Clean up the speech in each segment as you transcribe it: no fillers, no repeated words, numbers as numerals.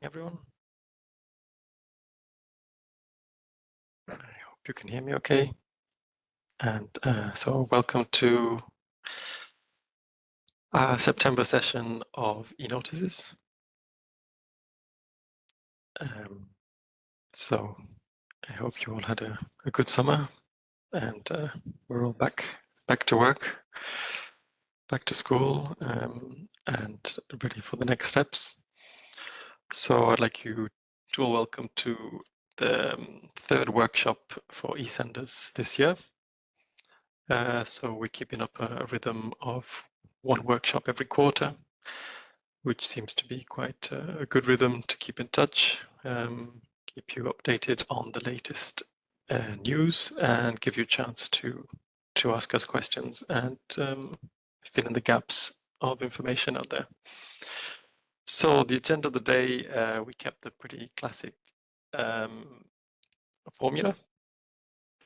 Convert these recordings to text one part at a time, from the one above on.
everyone. I hope you can hear me okay. And so welcome to our September session of eNotices. So I hope you all had a good summer, and we're all back to work, back to school, and ready for the next steps. So I'd like you to all welcome to the third workshop for eSenders this year. So we're keeping up a rhythm of one workshop every quarter, which seems to be quite a good rhythm to keep in touch, keep you updated on the latest news, and give you a chance to ask us questions and fill in the gaps of information out there. So the agenda of the day, we kept a pretty classic formula.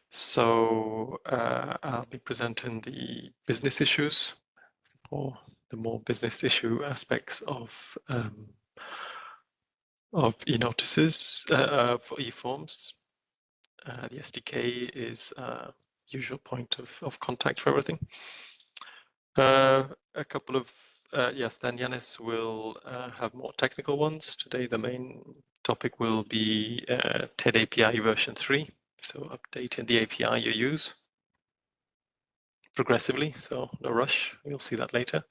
So I'll be presenting the business issues, or the more business issue aspects of eNotices for eForms. The SDK is a usual point of contact for everything. A couple of yes, then Yanis will have more technical ones. Today the main topic will be TED API version 3, so updating the API you use progressively, so no rush, we'll see that later.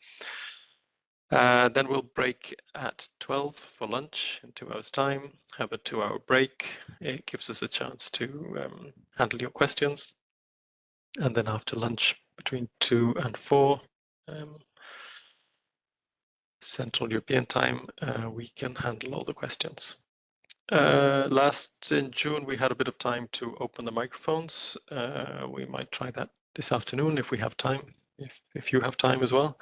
Then we'll break at 12 for lunch in 2 hours time, have a 2-hour break. It gives us a chance to handle your questions. And then after lunch between 2 and 4, Central European time, we can handle all the questions. Last in June, we had a bit of time to open the microphones. We might try that this afternoon if we have time, if you have time as well.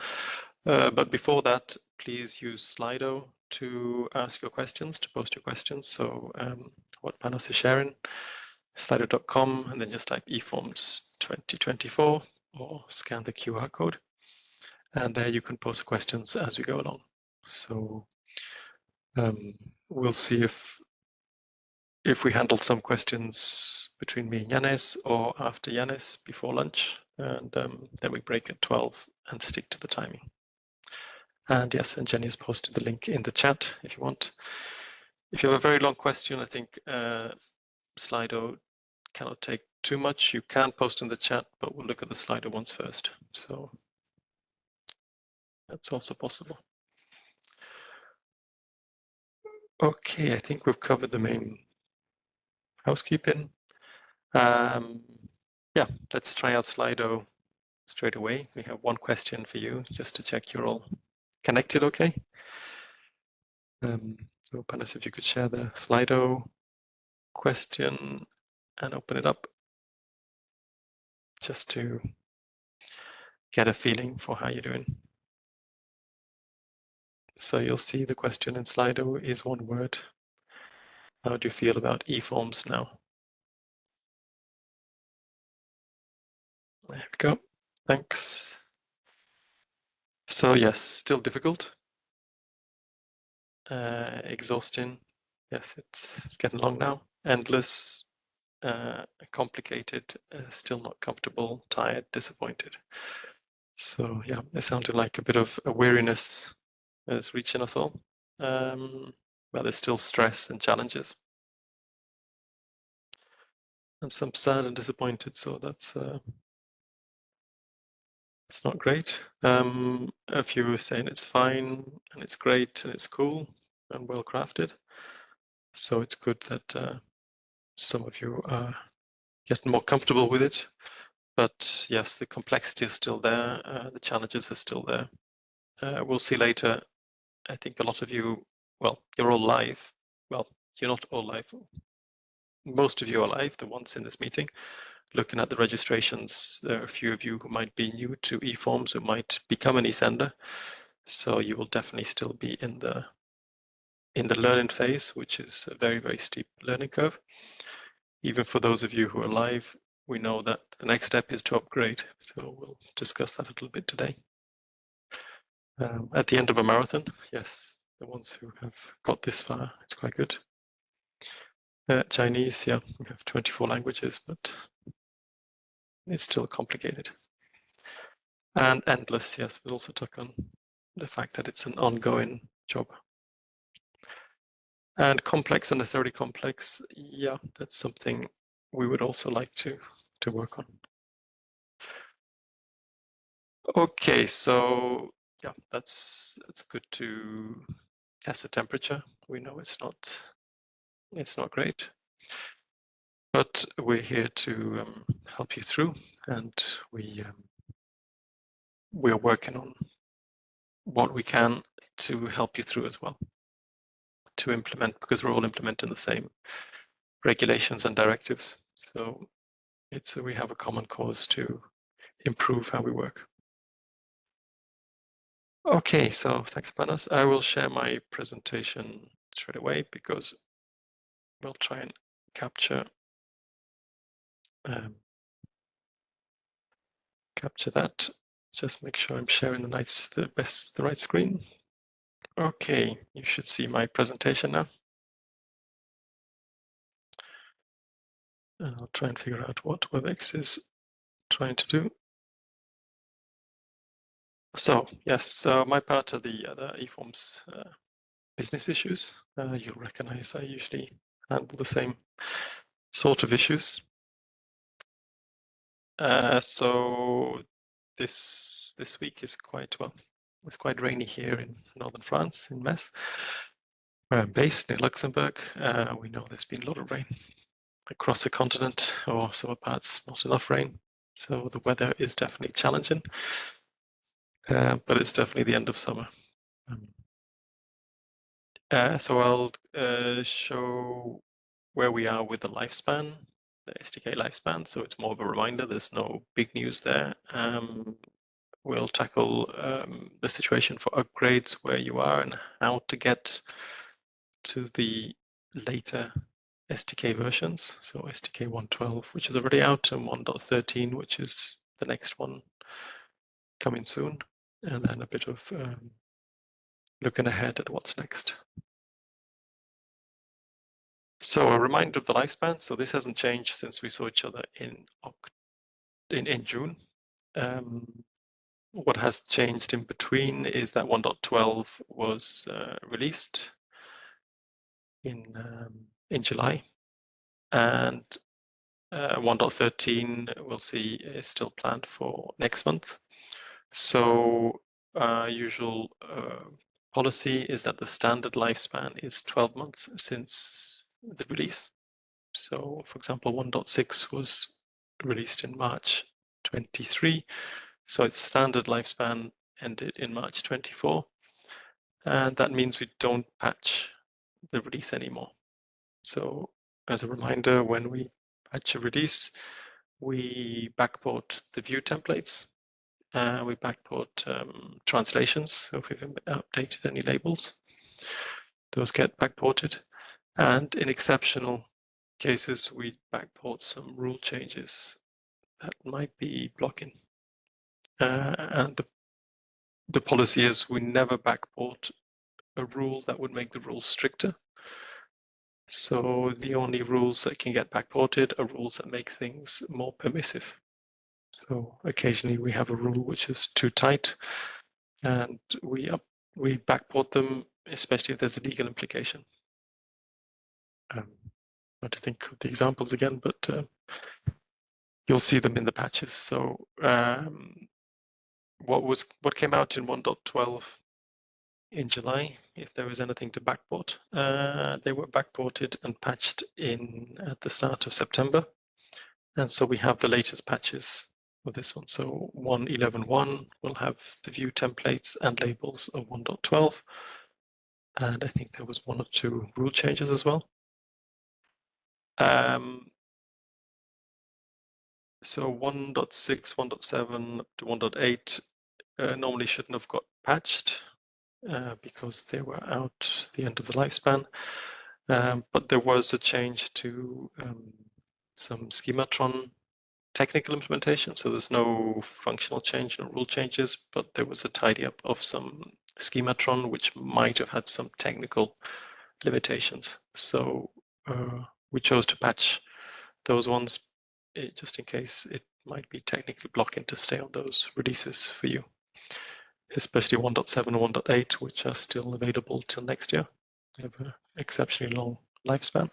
But before that, please use Slido to ask your questions, to post your questions. So what Panos is sharing, slido.com, and then just type eForms 2024 or scan the QR code. And there you can post questions as we go along. So we'll see if we handle some questions between me and Yanis or after Yanis before lunch, and then we break at 12 and stick to the timing. And yes, and Jenny has posted the link in the chat if you want. If you have a very long question, I think Slido cannot take too much. You can post in the chat, but we'll look at the Slido ones first. So that's also possible. Okay, I think we've covered the main housekeeping. Yeah, let's try out Slido straight away. We have one question for you, just to check you're all connected okay. So Panos, if you could share the Slido question and open it up, just to get a feeling for how you're doing. So you'll see the question in Slido is one word. How do you feel about eForms now? There we go. Thanks. So yes, still difficult. Exhausting. Yes, it's getting long now. Endless, complicated, still not comfortable, tired, disappointed. So yeah, it sounded like a bit of a weariness is reaching us all. But there's still stress and challenges. And some sad and disappointed, so that's it's not great. A few are saying it's fine and it's great and it's cool and well crafted. So it's good that some of you are getting more comfortable with it. But yes, the complexity is still there. The challenges are still there. We'll see later. I think a lot of you, well, you're all live. Well, you're not all live. Most of you are live, the ones in this meeting. Looking at the registrations, there are a few of you who might be new to eForms, who might become an eSender. So you will definitely still be in the learning phase, which is a very, very steep learning curve. Even for those of you who are live, we know that the next step is to upgrade. So we'll discuss that a little bit today. At the end of a marathon, yes, the ones who have got this far. It's quite good. Chinese, yeah, we have 24 languages, but it's still complicated. And endless, yes, we also took on the fact that it's an ongoing job. And complex, unnecessarily complex, yeah, that's something we would also like to work on. Okay, so yeah, it's good to test the temperature. We know it's not great, but we're here to help you through, and we're working on what we can to help you through as well, to implement, because we're all implementing the same regulations and directives. So we have a common cause to improve how we work. Okay, so thanks, Panos. I will share my presentation straight away because we'll try and capture that. Just make sure I'm sharing the right screen. Okay, you should see my presentation now. And I'll try and figure out what WebEx is trying to do. So yes, my part of the eForms business issues. You'll recognize I usually handle the same sort of issues. So this week is it's quite rainy here in northern France, in Metz, where I'm based near Luxembourg. We know there's been a lot of rain across the continent, or some parts not enough rain. So the weather is definitely challenging, but it's definitely the end of summer. So I'll show where we are with the lifespan, the SDK lifespan. So it's more of a reminder, there's no big news there. We'll tackle the situation for upgrades, where you are and how to get to the later SDK versions. So SDK 1.12, which is already out, and 1.13, which is the next one coming soon. And then a bit of looking ahead at what's next. So a reminder of the lifespan. So this hasn't changed since we saw each other in June. What has changed in between is that 1.12 was released in July, and 1.13 we'll see is still planned for next month. So usual policy is that the standard lifespan is 12 months since the release. So for example, 1.6 was released in March 23. So its standard lifespan ended in March 24. And that means we don't patch the release anymore. So as a reminder, when we patch a release, we backport the view templates. We backport translations. So if we've updated any labels, those get backported. And in exceptional cases, we backport some rule changes that might be blocking. And the policy is we never backport a rule that would make the rules stricter. So the only rules that can get backported are rules that make things more permissive. So occasionally we have a rule which is too tight, and we backport them, especially if there's a legal implication. Not to think of the examples again, but you'll see them in the patches. So what came out in 1.12 in July, if there was anything to backport, they were backported and patched at the start of September. And so we have the latest patches of this one. So 1.11.1 will have the view templates and labels of 1.12. And I think there was 1 or 2 rule changes as well. So 1.6, 1.7 to 1.8 normally shouldn't have got patched because they were out the end of the lifespan. But there was a change to some schematron technical implementation. So there's no functional change, no rule changes, but there was a tidy up of some schematron, which might have had some technical limitations. So we chose to patch those ones just in case it might be technically blocking to stay on those releases for you, especially 1.7 and 1.8, which are still available till next year. They have an exceptionally long lifespan,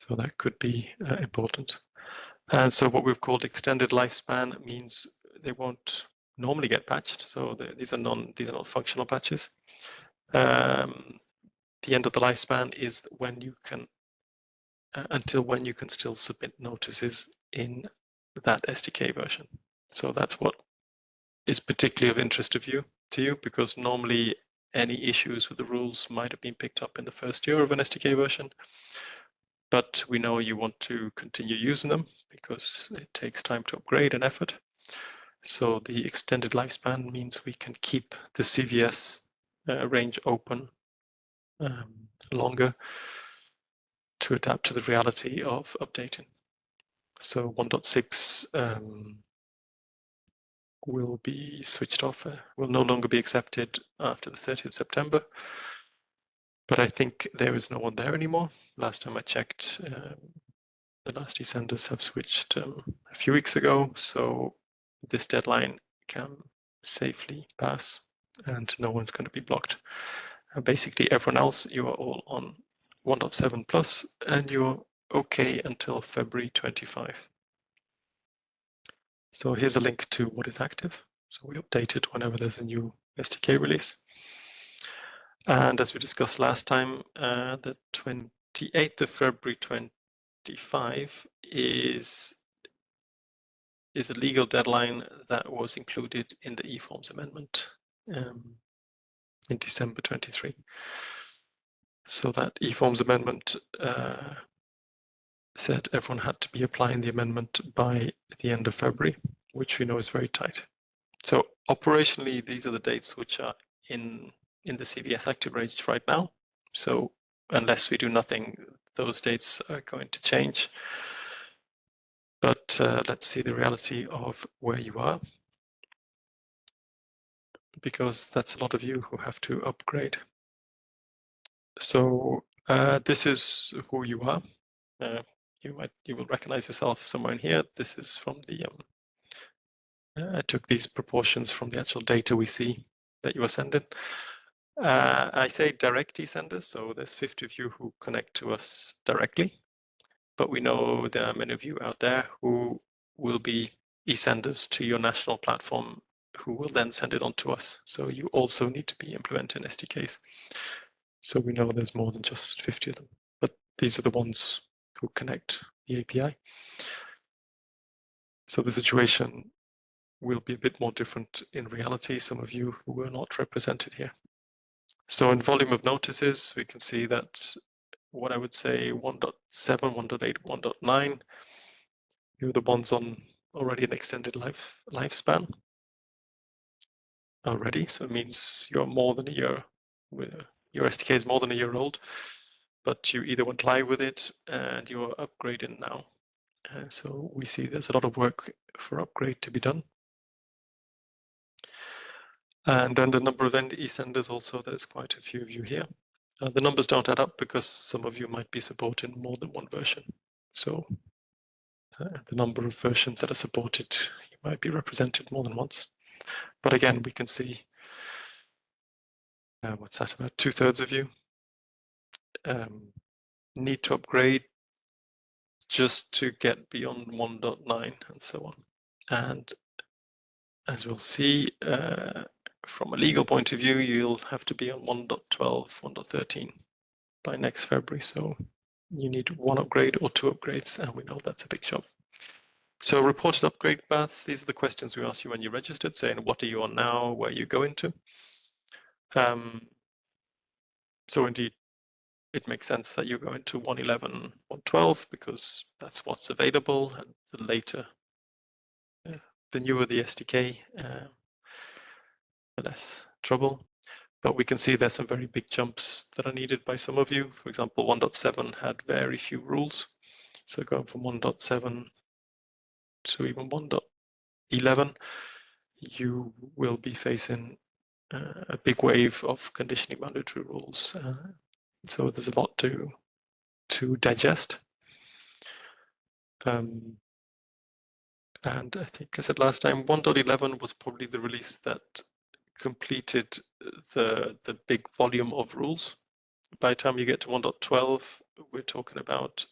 so that could be important. And so what we've called extended lifespan means they won't normally get patched. So these are not functional patches. The end of the lifespan is when you can until when you can still submit notices in that SDK version. So that's what is particularly of interest to you, because normally any issues with the rules might have been picked up in the first year of an SDK version, but we know you want to continue using them because it takes time to upgrade and effort. So the extended lifespan means we can keep the CVS range open longer to adapt to the reality of updating. So 1.6 will be switched off, will no longer be accepted after the 30th of September. But I think there is no one there anymore. Last time I checked, the last eSenders have switched a few weeks ago, so this deadline can safely pass and no one's going to be blocked. Basically, everyone else, you are all on 1.7 plus and you're okay until February 25. So here's a link to what is active. So we update it whenever there's a new SDK release. And as we discussed last time, the 28th of February 25 is a legal deadline that was included in the eForms amendment in December 23. So that eForms amendment said everyone had to be applying the amendment by the end of February, which we know is very tight. So operationally, these are the dates which are in the CVS active range right now. So unless we do nothing, those dates are going to change. But let's see the reality of where you are, because that's a lot of you who have to upgrade. So this is who you are. You will recognize yourself somewhere in here. This is from the I took these proportions from the actual data we see that you are sending. I say direct eSenders, so there's 50 of you who connect to us directly, but we know there are many of you out there who will be eSenders to your national platform who will then send it on to us. So you also need to be implementing SDKs. So we know there's more than just 50 of them, but these are the ones who connect the API. So the situation will be a bit more different in reality, some of you who were not represented here. So in volume of notices, we can see that what I would say 1.7, 1.8, 1.9, you're the ones on already an extended lifespan already. So it means you're more than a year, your SDK is more than a year old, but you either went live with it and you're upgrading now. So we see there's a lot of work for upgrade to be done. And then the number of eSenders also, there's quite a few of you here. The numbers don't add up because some of you might be supporting more than one version. So the number of versions that are supported, you might be represented more than once. But again, we can see, what's that, about 2/3 of you need to upgrade just to get beyond 1.9 and so on. And as we'll see, from a legal point of view, you'll have to be on 1.12, 1.13 by next February. So you need one upgrade or two upgrades, and we know that's a big job. So reported upgrade paths, these are the questions we asked you when you registered, saying what are you on now, where you go into. So indeed, it makes sense that you go into 1.11, 1.12 because that's what's available, and the later, the newer the SDK, the less trouble. But we can see there's some very big jumps that are needed by some of you. For example, 1.7 had very few rules. So going from 1.7 to even 1.11, you will be facing a big wave of conditionally boundary true rules. So there's a lot to digest. And I think I said last time, 1.11 was probably the release that completed the big volume of rules. By the time you get to 1.12, we're talking about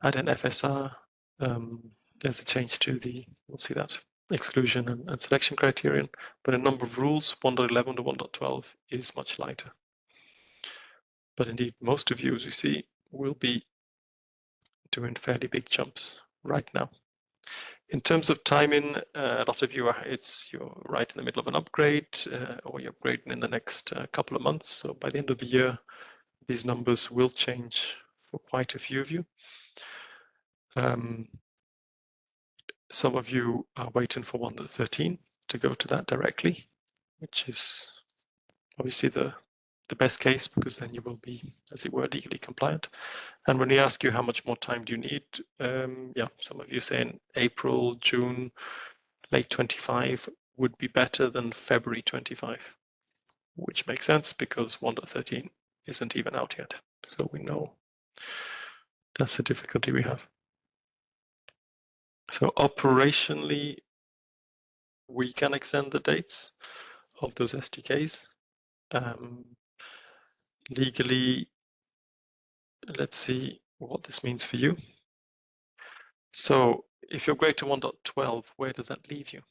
add an FSR. There's a change to we'll see that, exclusion and selection criterion, but a number of rules, 1.11 to 1.12 is much lighter. But indeed, most of you, as you see, will be doing fairly big jumps right now. In terms of timing, a lot of you you're right in the middle of an upgrade, or you're upgrading in the next couple of months. So by the end of the year, these numbers will change for quite a few of you. Some of you are waiting for 1.13 to go to that directly, which is obviously the best case, because then you will be, as it were, legally compliant. And when we ask you how much more time do you need, yeah, some of you saying April, June, late 25 would be better than February 25, which makes sense because 1.13 isn't even out yet. So we know that's the difficulty we have. So operationally, we can extend the dates of those SDKs. Legally, let's see what this means for you. So if you upgrade to 1.12, where does that leave you?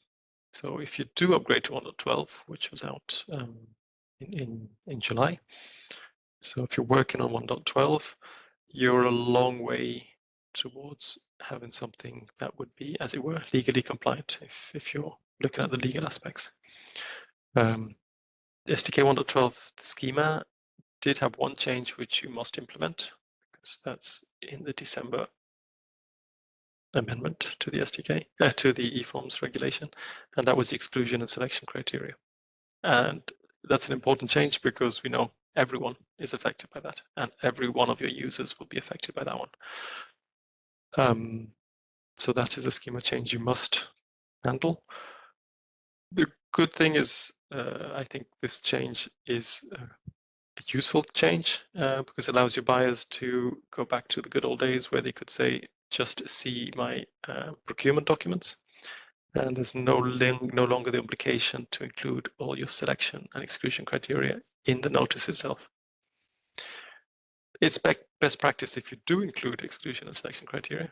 So if you do upgrade to 1.12, which was out in July, so if you're working on 1.12, you're a long way towards having something that would be, as it were, legally compliant if you're looking at the legal aspects. The SDK 1.12 schema did have one change which you must implement, because that's in the December amendment to the SDK, to the eForms regulation, and that was the exclusion and selection criteria. And that's an important change because we know everyone is affected by that, and every one of your users will be affected by that one. So that is a schema change you must handle. The good thing is, I think this change is a useful change because it allows your buyers to go back to the good old days where they could say, just see my procurement documents. And there's no longer the obligation to include all your selection and exclusion criteria in the notice itself. It's best practice if you do include exclusion and selection criteria,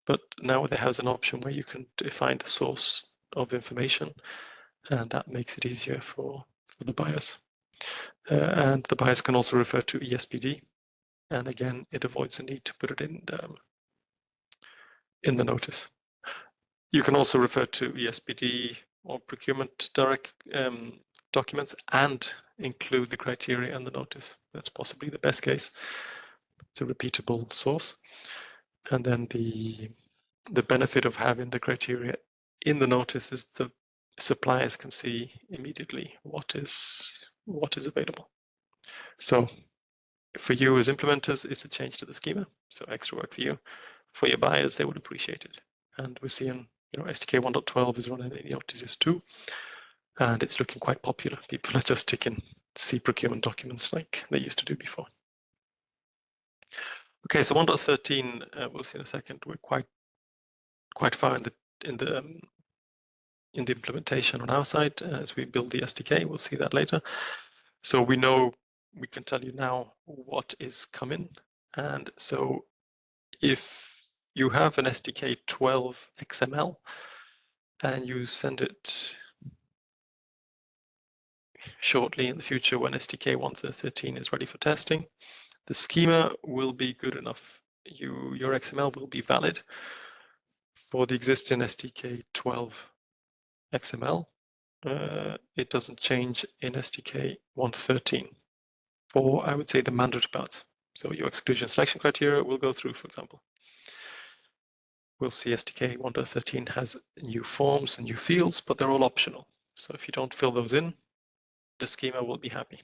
but now there has an option where you can define the source of information, and that makes it easier for the buyers. And the buyers can also refer to ESPD, and again, it avoids the need to put it in the notice. You can also refer to ESPD or procurement direct documents and include the criteria and the notice. That's possibly the best case. It's a repeatable source. And then the benefit of having the criteria in the notice is the suppliers can see immediately what is available. So for you as implementers, it's a change to the schema. So extra work for you. For your buyers, they would appreciate it. And we're seeing, SDK 1.12 is running in the notices too. And it's looking quite popular. People are just ticking C procurement documents like they used to do before. Okay, so 1.13, we'll see in a second. We're quite far in the implementation on our side as we build the SDK. We'll see that later. So we can tell you now what is coming. And so if you have an SDK 12 XML and you send it shortly in the future when SDK 1.13 is ready for testing, the schema will be good enough. Your XML will be valid for the existing SDK 12 XML. It doesn't change in SDK 1.13 for, I would say, the mandatory parts. So your exclusion selection criteria will go through, for example. We'll see SDK 1.13 has new forms and new fields, but they're all optional. So if you don't fill those in, the schema will be happy.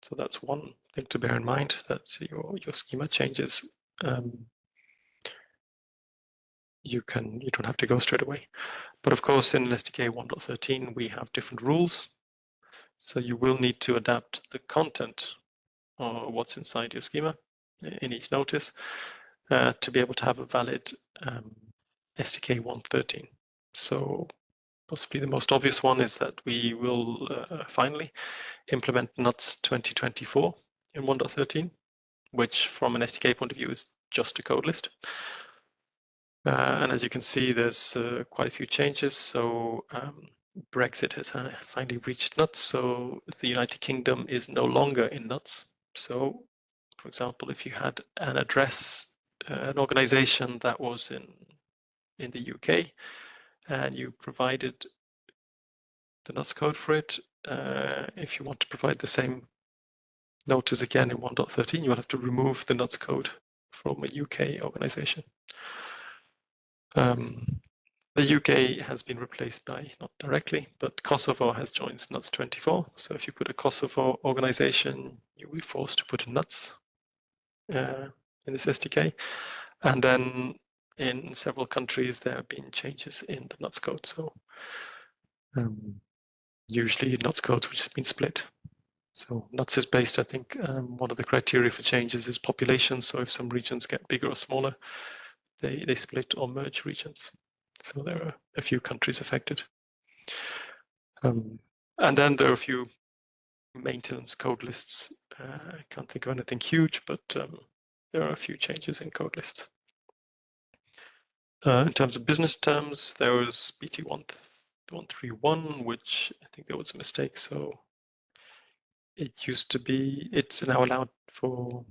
So that's one thing to bear in mind, that your schema changes you don't have to go straight away. But of course, in SDK 1.13, we have different rules. So you will need to adapt the content or what's inside your schema in each notice to be able to have a valid SDK 1.13. So possibly the most obvious one is that we will finally implement NUTS 2024 in 1.13, which from an SDK point of view is just a code list. And as you can see, there's quite a few changes. So Brexit has finally reached NUTS. So the United Kingdom is no longer in NUTS. So, for example, if you had an address, an organization that was in the UK, and you provided the NUTS code for it, if you want to provide the same notice again in 1.13, you will have to remove the NUTS code from a UK organization. The UK has been replaced by, not directly, but Kosovo has joined NUTS 24. So if you put a Kosovo organization, you'll be forced to put a NUTS in this SDK. And then in several countries, there have been changes in the NUTS code. So usually NUTS codes which have been split. So NUTS is based, I think, one of the criteria for changes is population. So if some regions get bigger or smaller, they split or merge regions. So there are a few countries affected. And then there are a few maintenance code lists. I can't think of anything huge, but there are a few changes in code lists. In terms of business terms, there was BT 131, which I think there was a mistake. So it used to be, it's now allowed for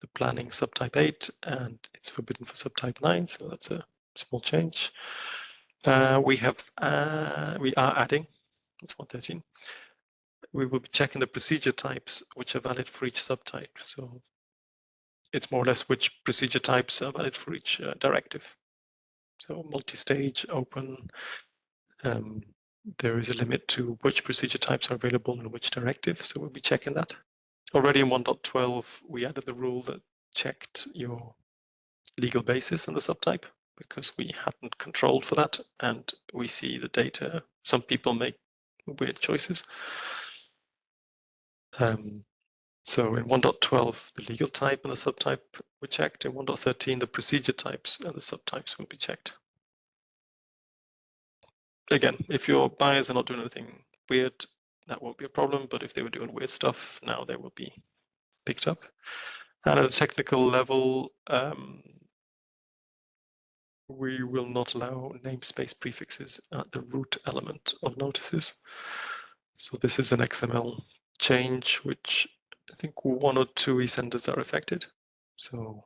the planning subtype 8, and it's forbidden for subtype 9. So that's a small change. We are adding, that's 113. We will be checking the procedure types which are valid for each subtype. So it's more or less which procedure types are valid for each directive. So multi-stage, open, there is a limit to which procedure types are available in which directive. So we'll be checking that. Already in 1.12, we added the rule that checked your legal basis in the subtype because we hadn't controlled for that. And we see the data, some people make weird choices. So in 1.12, the legal type and the subtype were checked. In 1.13, the procedure types and the subtypes will be checked. Again, if your buyers are not doing anything weird, that won't be a problem. But if they were doing weird stuff, now they will be picked up. And at a technical level, we will not allow namespace prefixes at the root element of notices. So this is an XML change, which I think 1 or 2 eSenders are affected. So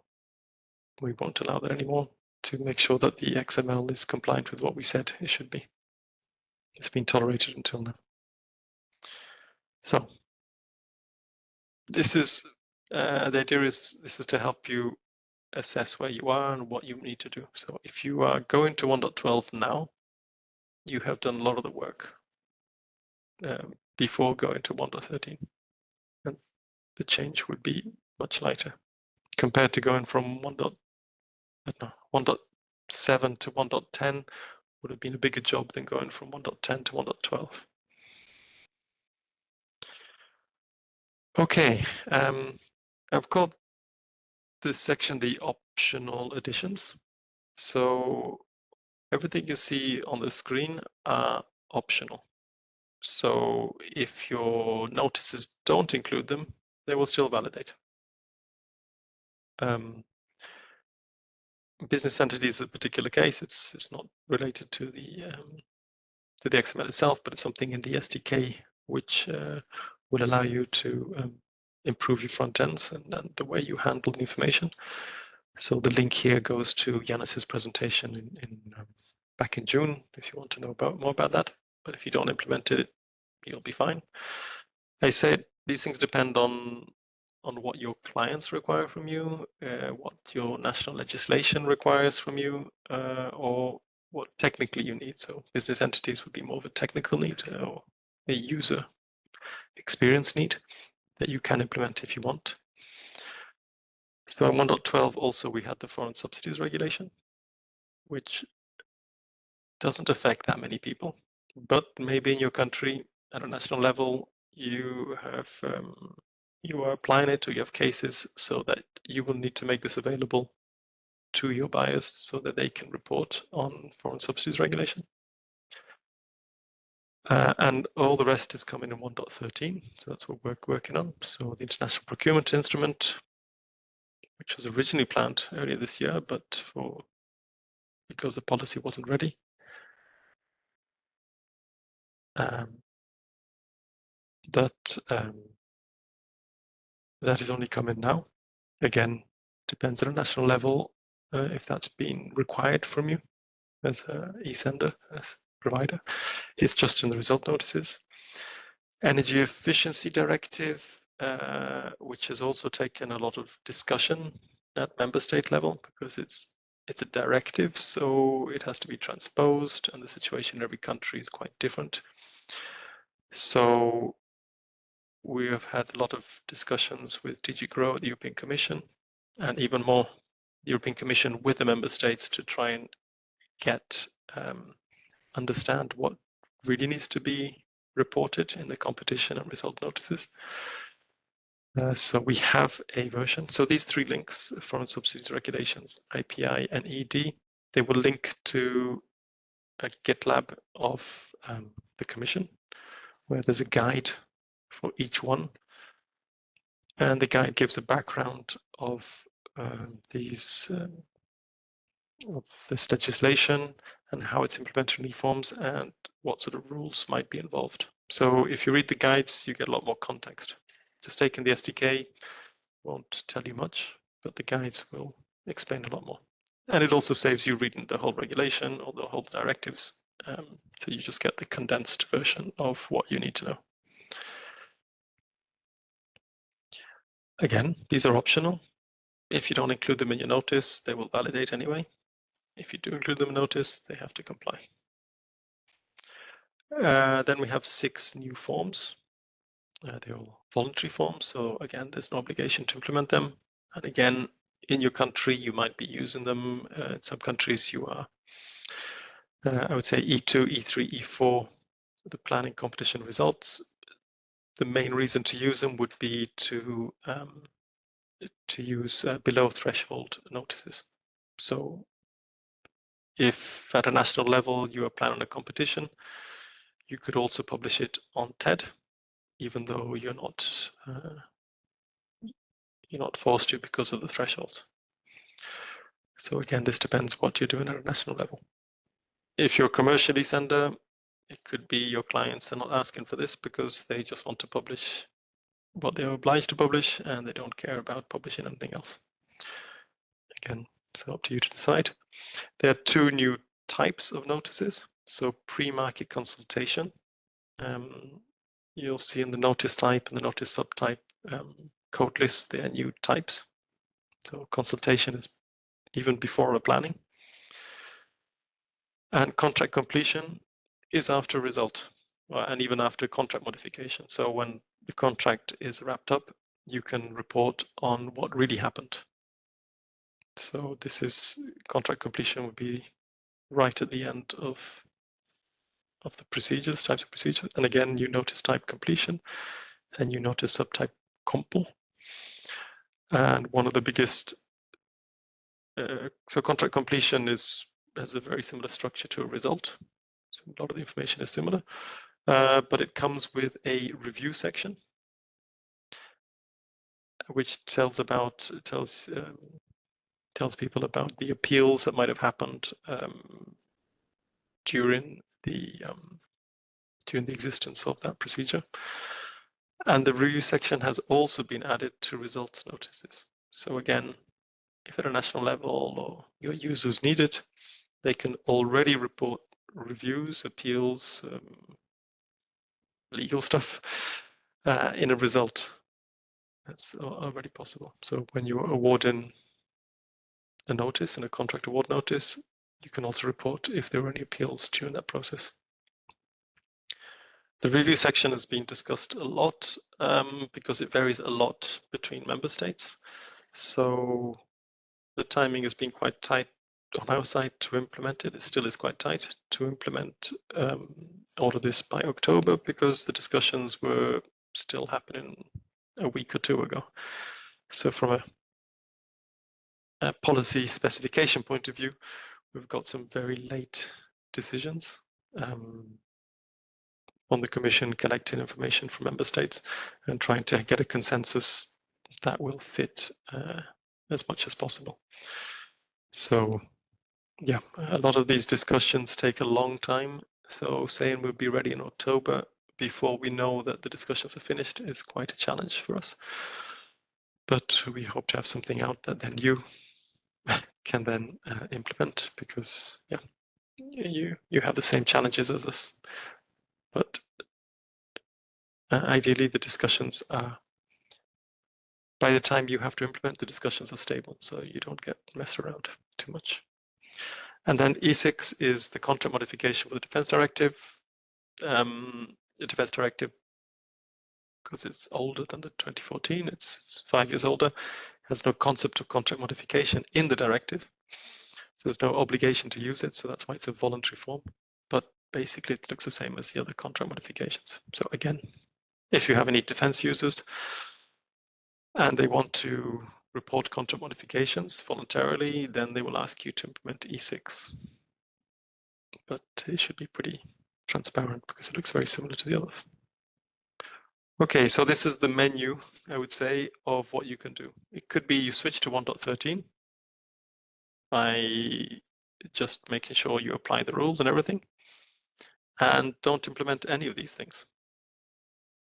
we won't allow that anymore to make sure that the XML is compliant with what we said it should be. It's been tolerated until now. So this is, the idea is this is to help you assess where you are and what you need to do. So if you are going to 1.12 now, you have done a lot of the work before going to 1.13. And the change would be much lighter compared to going from 1.7 to 1.10 would have been a bigger job than going from 1.10 to 1.12. Okay, I've called this section the optional additions. So everything you see on the screen are optional. So if your notices don't include them, they will still validate. Business entity is a particular case. It's not related to the XML itself, but it's something in the SDK which will allow you to improve your front ends and the way you handle the information. So the link here goes to Yannis's presentation back in June if you want to know more about that. But if you don't implement it, you'll be fine. I said these things depend on what your clients require from you, what your national legislation requires from you, or what technically you need. So business entities would be more of a technical need or a user experience need that you can implement if you want. So in 1.12 also we had the foreign subsidies regulation. which doesn't affect that many people. But maybe in your country, at a national level, you are applying it, or you have cases, so that you will need to make this available to your buyers so that they can report on foreign subsidies regulation. And all the rest is coming in 1.13, so that's what we're working on. So the International Procurement Instrument, which was originally planned earlier this year, but because the policy wasn't ready, that is only coming now. Again, depends on a national level if that's been required from you as a eSender, as provider. It's just in the result notices. Energy Efficiency Directive, which has also taken a lot of discussion at member state level, because it's a directive, so it has to be transposed, and the situation in every country is quite different. So we have had a lot of discussions with DG Grow at the European Commission, and even more, the European Commission with the member states, to try and understand what really needs to be reported in the competition and result notices. So we have a version. So these three links, foreign subsidies regulations, IPI and ED, they will link to a GitLab of the Commission, where there's a guide for each one. And the guide gives a background of this legislation and how it's implemented in eForms and what sort of rules might be involved. So if you read the guides, you get a lot more context. Just taking the SDK won't tell you much, but the guides will explain a lot more. And it also saves you reading the whole regulation or the whole directives. So you just get the condensed version of what you need to know. Again, these are optional. If you don't include them in your notice, they will validate anyway. If you do include them in notice, they have to comply. Then we have 6 new forms. They're all voluntary forms, so again, there's no obligation to implement them. And again, in your country, you might be using them. In some countries, you are, I would say, E2, E3, E4, the planning competition results. The main reason to use them would be to use below threshold notices. So if at a national level you are planning a competition, you could also publish it on TED, even though you're not forced to because of the thresholds. So again, this depends what you're doing at a national level. If you're a commercial eSender, it could be your clients are not asking for this because they just want to publish what they're obliged to publish and they don't care about publishing anything else. Again, it's up to you to decide. There are 2 new types of notices. So pre-market consultation. You'll see in the notice type and the notice subtype code list, there are new types. So consultation is even before a planning. And contract completion is after result, and even after contract modification. So when the contract is wrapped up, you can report on what really happened. So this is contract completion would be right at the end of the procedures, types of procedures. And again, you notice type completion and you notice subtype compl. And one of the biggest, so contract completion has a very similar structure to a result. So a lot of the information is similar, but it comes with a review section, which tells people about the appeals that might have happened during the existence of that procedure. And the review section has also been added to results notices. So again, if at a national level or your users need it, they can already report reviews, appeals, legal stuff in a result. That's already possible. So when you're awarding a notice and a contract award notice, you can also report if there were any appeals during that process. The review section has been discussed a lot because it varies a lot between member states. So the timing has been quite tight on our side to implement it. It still is quite tight to implement all of this by October because the discussions were still happening a week or two ago. So from a policy specification point of view, we've got some very late decisions on the Commission collecting information from member states and trying to get a consensus that will fit as much as possible. So yeah, a lot of these discussions take a long time. So saying we'll be ready in October before we know that the discussions are finished is quite a challenge for us. But we hope to have something out that then you can then implement, because yeah, you have the same challenges as us. But ideally the discussions are, by the time you have to implement, the discussions are stable, so you don't get messed around too much. And then E6 is the contract modification for the Defence Directive. The Defence Directive, because it's older than the 2014, it's 5 years older, has no concept of contract modification in the directive. So there's no obligation to use it, so that's why it's a voluntary form. But basically it looks the same as the other contract modifications. So again, if you have any defense users and they want to report contract modifications voluntarily, then they will ask you to implement E6. But it should be pretty transparent because it looks very similar to the others. Okay, so this is the menu, I would say, of what you can do. It could be you switch to 1.13 by just making sure you apply the rules and everything, and don't implement any of these things.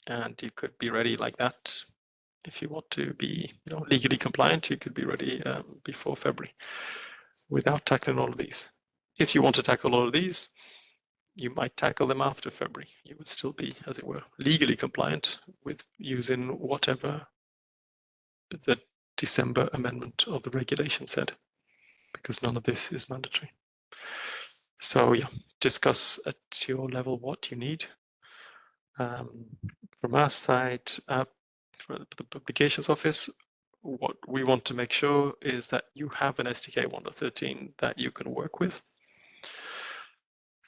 And you could be ready like that. If you want to be legally compliant, you could be ready before February without tackling all of these. If you want to tackle all of these, you might tackle them after February. You would still be, as it were, legally compliant with using whatever the December amendment of the regulation said, because none of this is mandatory. So yeah, discuss at your level what you need. From our side, for the publications office, what we want to make sure is that you have an SDK 1.13 that you can work with.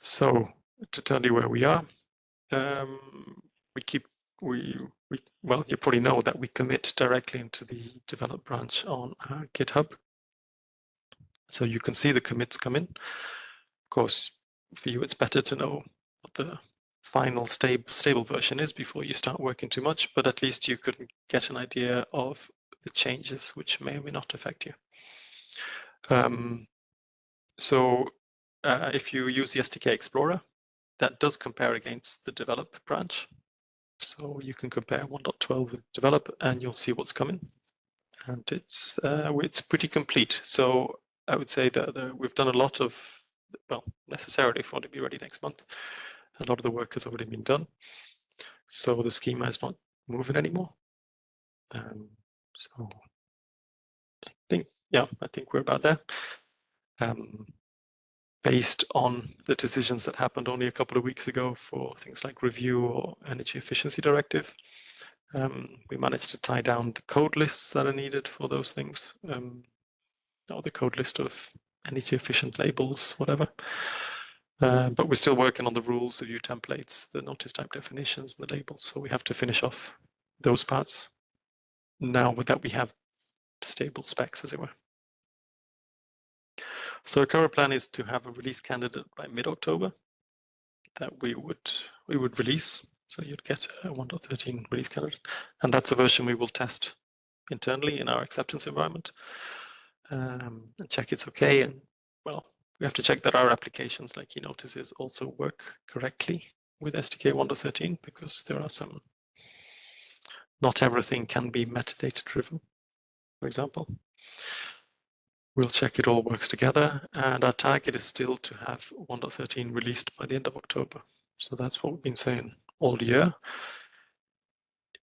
So to tell you where we are, well, you probably know that we commit directly into the develop branch on GitHub. So you can see the commits come in. Of course, for you, it's better to know what the final stable version is before you start working too much, but at least you could get an idea of the changes which may or may not affect you. If you use the SDK Explorer, that does compare against the develop branch. So you can compare 1.12 with develop and you'll see what's coming. And it's pretty complete. So I would say that we've done a lot of, well, necessarily if we want to be ready next month, a lot of the work has already been done. So the schema is not moving anymore. So I think we're about there. Based on the decisions that happened only a couple of weeks ago for things like review or energy efficiency directive, we managed to tie down the code lists that are needed for those things, or the code list of energy efficient labels, whatever. But we're still working on the rules, the view templates, the notice type definitions, and the labels. So we have to finish off those parts now with that we have stable specs, as it were. So our current plan is to have a release candidate by mid-October that we would release. So you'd get a 1.13 release candidate, and that's a version we will test internally in our acceptance environment and check it's okay. And well, we have to check that our applications like e-notices also work correctly with SDK 1.13, because there are some, not everything can be metadata driven, for example. We'll check it all works together, and our target is still to have 1.13 released by the end of October. So that's what we've been saying all year.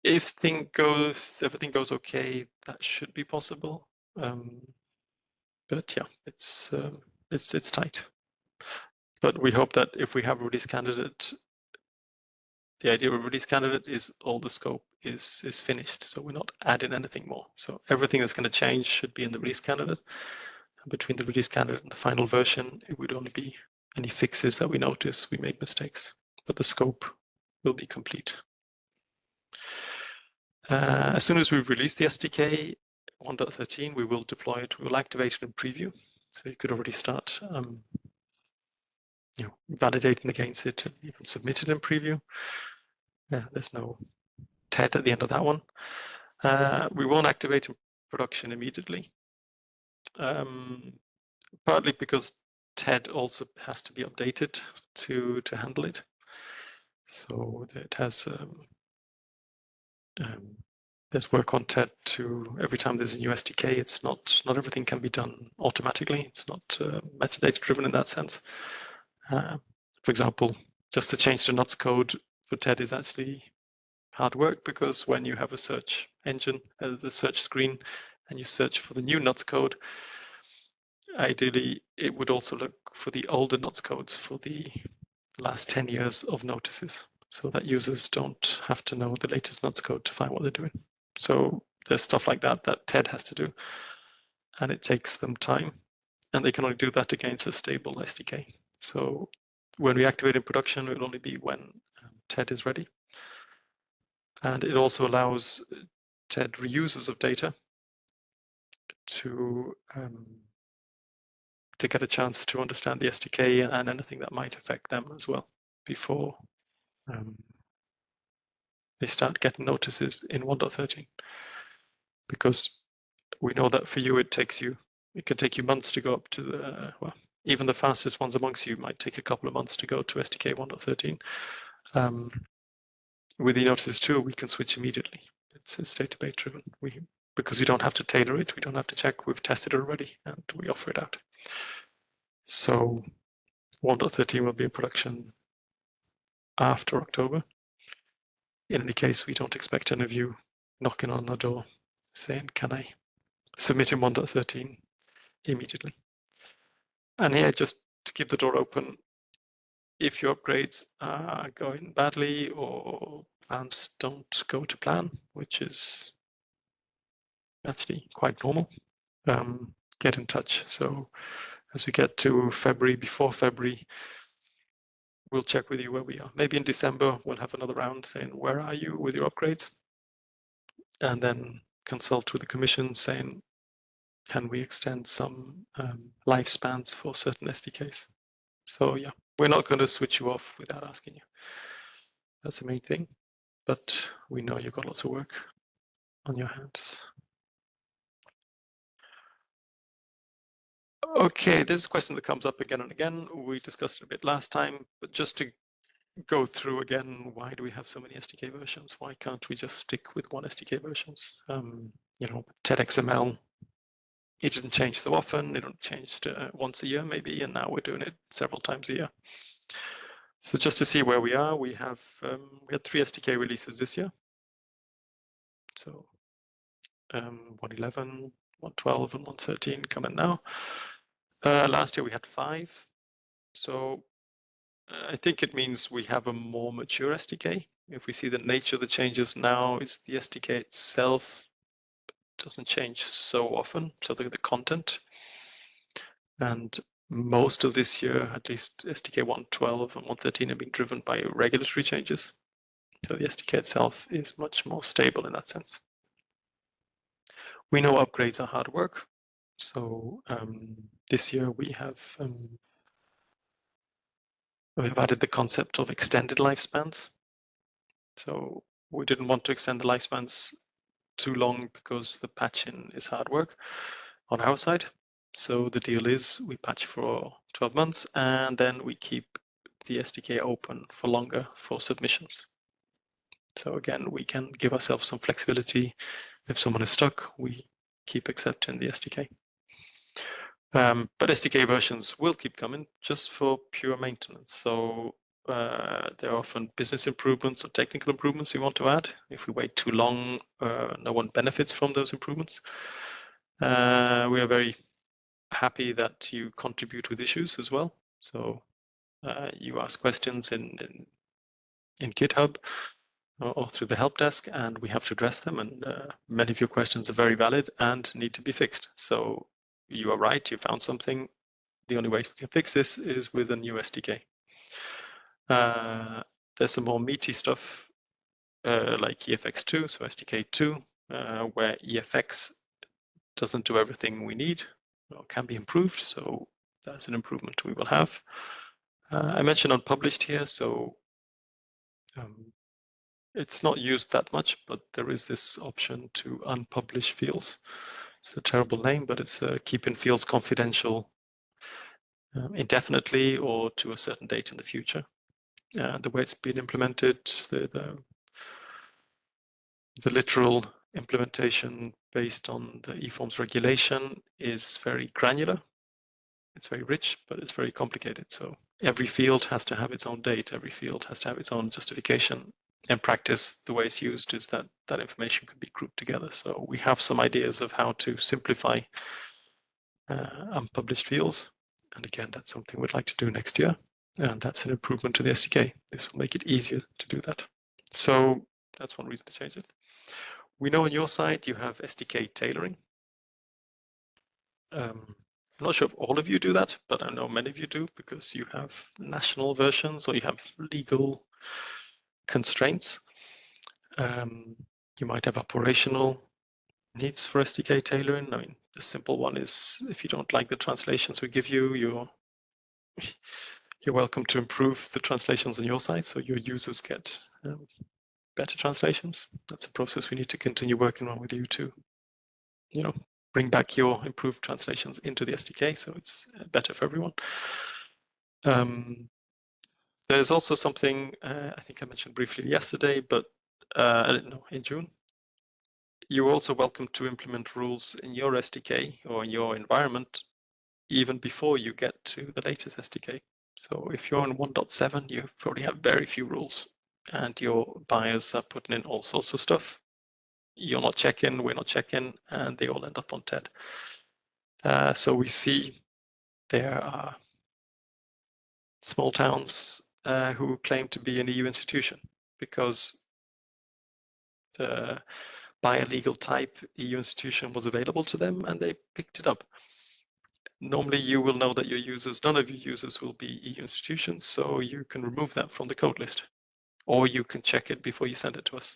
If everything goes okay, that should be possible. But yeah, it's tight. But we hope that if we have a release candidate, the idea of a release candidate is all the scope is finished. So we're not adding anything more. So everything that's going to change should be in the release candidate. between the release candidate and the final version, it would only be any fixes that we notice we made mistakes, but the scope will be complete. As soon as we've released the SDK 1.13, we will deploy it. We will activate it in preview, so you could already start validating against it and even submit it in preview. There's no TED at the end of that one. We won't activate in production immediately, partly because TED also has to be updated to handle it. So it has there's work on TED to every time there's a new SDK. It's not everything can be done automatically. It's not metadata driven in that sense. For example, just to change the nuts code for TED is actually hard work, because when you have a search engine, the search screen, and you search for the new nuts code, ideally it would also look for the older nuts codes for the last 10 years of notices, so that users don't have to know the latest nuts code to find what they're doing. So there's stuff like that that TED has to do, and it takes them time, and they can only do that against a stable SDK. So when we activate in production, it will only be when TED is ready. And it also allows TED reusers of data to get a chance to understand the SDK and anything that might affect them as well before they start getting notices in 1.13. Because we know that for you, it can take you months to go up to the, well, even the fastest ones amongst you might take a couple of months to go to SDK 1.13. With the notices tool, we can switch immediately. It's database driven. Because we don't have to tailor it, we don't have to check, we've tested it already, and we offer it out. So 1.13 will be in production after October. In any case, we don't expect any of you knocking on our door saying, can I submit in 1.13 immediately? And here, just to keep the door open, if your upgrades are going badly or plans don't go to plan, which is actually quite normal, get in touch. So as we get to February, before February, we'll check with you where we are. Maybe in December, we'll have another round saying, where are you with your upgrades? And then consult with the commission saying, can we extend some lifespans for certain SDKs? So yeah, we're not going to switch you off without asking you. That's the main thing. But we know you've got lots of work on your hands. Okay, this is a question that comes up again and again. We discussed it a bit last time, but just to go through again, why do we have so many SDK versions? Why can't we just stick with one SDK versions? TEDxML, it didn't change so often. It only changed once a year maybe, and now we're doing it several times a year. So just to see where we are, we had 3 SDK releases this year. So 1.11, 1.12, and 1.13 coming now. Last year we had 5. So I think it means we have a more mature SDK. If we see the nature of the changes now is the SDK itself doesn't change so often, so the content. And most of this year, at least SDK 1.12 and 1.13 have been driven by regulatory changes. So the SDK itself is much more stable in that sense. We know upgrades are hard work. So this year we have added the concept of extended lifespans. So we didn't want to extend the lifespans too long because the patching is hard work on our side. So the deal is we patch for 12 months and then we keep the SDK open for longer for submissions. So again, we can give ourselves some flexibility. If someone is stuck, we keep accepting the SDK. But SDK versions will keep coming just for pure maintenance. So there are often business improvements or technical improvements we want to add. If we wait too long, no one benefits from those improvements. We are very happy that you contribute with issues as well. So you ask questions in GitHub or through the help desk, and we have to address them. And many of your questions are very valid and need to be fixed. So you are right, you found something. The only way we can fix this is with a new SDK. There's some more meaty stuff like EFX2, so SDK2, where EFX doesn't do everything we need or can be improved. So that's an improvement we will have. I mentioned unpublished here, so it's not used that much, but there is this option to unpublish fields. It's a terrible name, but it's keeping fields confidential indefinitely or to a certain date in the future. The way it's been implemented, the literal implementation based on the eForms regulation is very granular. It's very rich, but it's very complicated. So every field has to have its own date. Every field has to have its own justification. In practice, the way it's used is that that information can be grouped together. So we have some ideas of how to simplify unpublished fields. And again, that's something we'd like to do next year. And that's an improvement to the SDK. This will make it easier to do that. So that's one reason to change it. We know on your side you have SDK tailoring. I'm not sure if all of you do that, but I know many of you do because you have national versions or you have legal constraints. You might have operational needs for SDK tailoring. I mean, the simple one is if you don't like the translations we give you, you're welcome to improve the translations on your side so your users get better translations. That's a process we need to continue working on with you to, bring back your improved translations into the SDK so it's better for everyone. There's also something I think I mentioned briefly yesterday, but in June. You're also welcome to implement rules in your SDK or in your environment even before you get to the latest SDK. So if you're on 1.7, you probably have very few rules and your buyers are putting in all sorts of stuff. You're not checking, we're not checking, and they all end up on TED. So we see there are small towns who claim to be an EU institution because the buyer legal type EU institution was available to them and they picked it up. Normally you will know that your users, none of your users will be EU institutions, so you can remove that from the code list, or you can check it before you send it to us.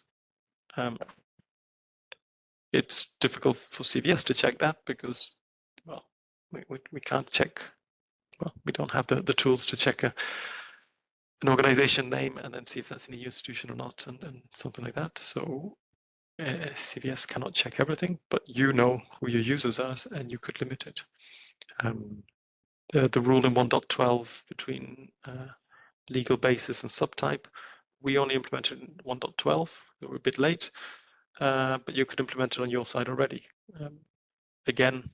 It's difficult for CVS to check that because, well, we can't check, well, we don't have the tools to check an organization name and then see if that's an EU institution or not and something like that. So CVS cannot check everything, but you know who your users are and you could limit it. The rule in 1.12 between legal basis and subtype, we only implemented in 1.12. We were a bit late, but you could implement it on your side already. Again,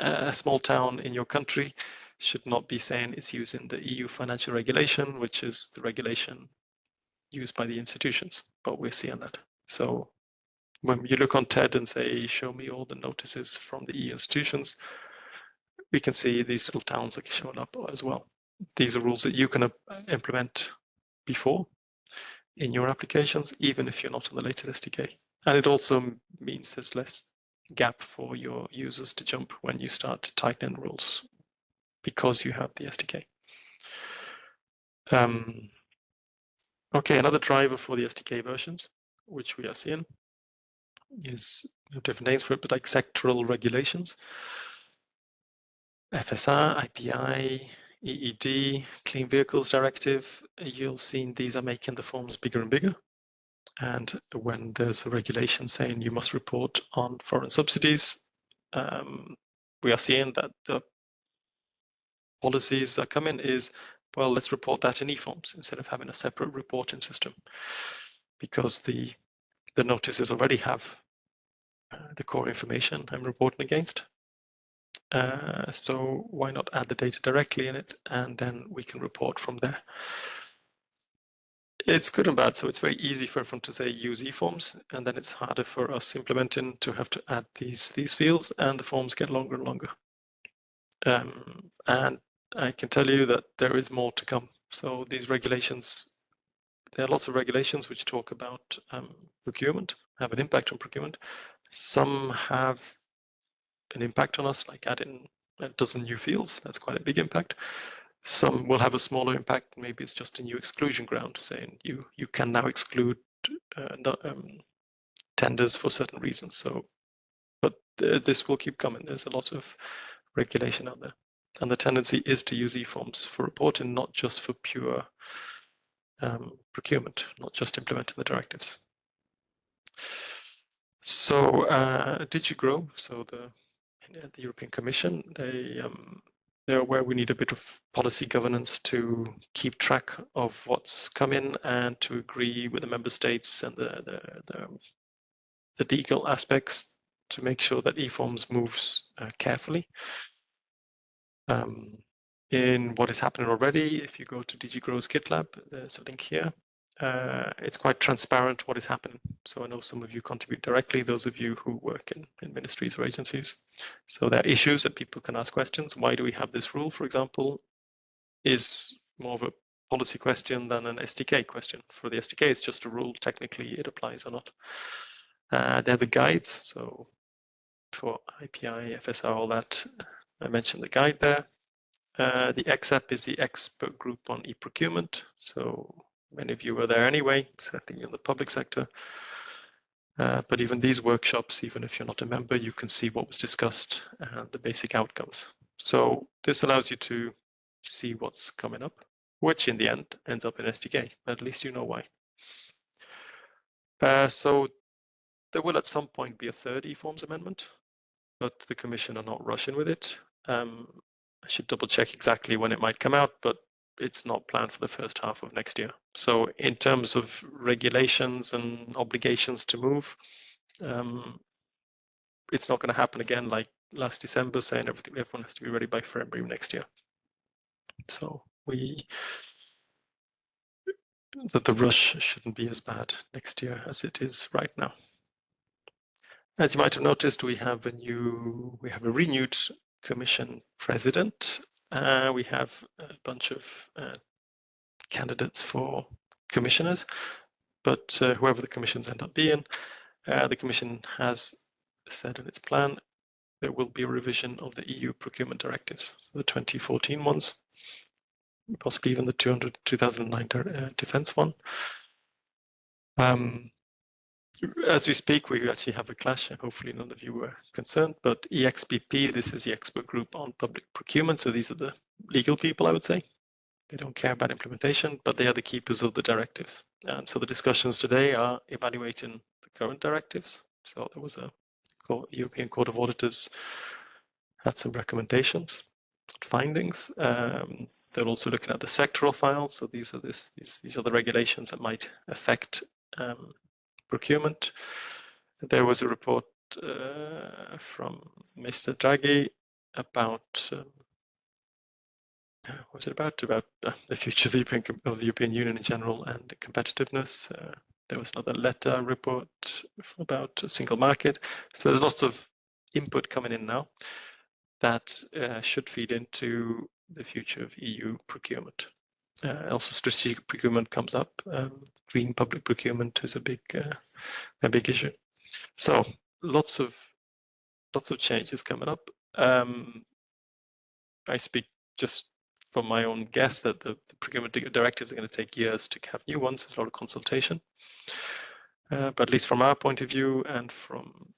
a small town in your country should not be saying it's using the EU financial regulation, which is the regulation used by the institutions, but we're seeing that. So when you look on TED and say, show me all the notices from the EU institutions, we can see these little towns are showing up as well. These are rules that you can implement before in your applications, even if you're not on the latest SDK. And it also means there's less gap for your users to jump when you start tightening rules because you have the SDK. Okay, another driver for the SDK versions, which we are seeing, is we have different names for it, but like sectoral regulations. FSR, IPI, EED, Clean Vehicles Directive, you'll see these are making the forms bigger and bigger. And when there's a regulation saying you must report on foreign subsidies, we are seeing that the policies that come in is, well, let's report that in eForms instead of having a separate reporting system because the notices already have the core information I'm reporting against. So why not add the data directly in it and then we can report from there. It's good and bad. So it's very easy for everyone to say use eForms, and then it's harder for us implementing to have to add these fields, and the forms get longer and longer. And I can tell you that there is more to come. So these regulations, there are lots of regulations which talk about procurement, have an impact on procurement. Some have an impact on us, like adding a dozen new fields. That's quite a big impact. Some will have a smaller impact. Maybe it's just a new exclusion ground, saying you can now exclude tenders for certain reasons. So, but this will keep coming. There's a lot of regulation out there, and the tendency is to use eForms for reporting, not just for pure procurement, not just implementing the directives. So DigiGrow, so the European Commission, they're aware we need a bit of policy governance to keep track of what's coming and to agree with the member states and the legal aspects to make sure that eForms moves carefully. In what is happening already, if you go to DigiGrow's GitLab, there's a link here. It's quite transparent what is happening. So I know some of you contribute directly, those of you who work in ministries or agencies. So there are issues that people can ask questions. Why do we have this rule, for example, is more of a policy question than an SDK question. For the SDK, it's just a rule. Technically, it applies or not. They're the guides. So for IPI, FSR, all that, I mentioned the guide there. The XApp is the expert group on e-procurement. So many of you were there anyway, certainly in the public sector. But even these workshops, even if you're not a member, you can see what was discussed and the basic outcomes. So this allows you to see what's coming up, which in the end ends up in SDK, but at least you know why. So there will at some point be a third eForms amendment, but the Commission are not rushing with it. I should double check exactly when it might come out, but it's not planned for the first half of next year. So in terms of regulations and obligations to move, it's not going to happen again like last December, saying everyone has to be ready by February next year. So the rush shouldn't be as bad next year as it is right now. As you might have noticed, we have a renewed Commission president. We have a bunch of candidates for commissioners, but whoever the commissions end up being, the Commission has said in its plan there will be a revision of the EU procurement directives, so the 2014 ones, possibly even the 2009 defense one. As we speak, we actually have a clash, and hopefully none of you were concerned, but EXPP, this is the expert group on public procurement, so these are the legal people, I would say. They don't care about implementation, but they are the keepers of the directives. And so the discussions today are evaluating the current directives. So there was a European Court of Auditors had some recommendations, findings. They're also looking at the sectoral files. So these are the regulations that might affect procurement. There was a report from Mr. Draghi about what was it about? About the future of the European Union in general and competitiveness. There was another letter report about a single market. So there's lots of input coming in now that should feed into the future of EU procurement. Also, strategic procurement comes up. Green public procurement is a big issue. So lots of changes coming up. I speak just from my own guess that the procurement directives are going to take years to have new ones. There's a lot of consultation. But at least from our point of view and from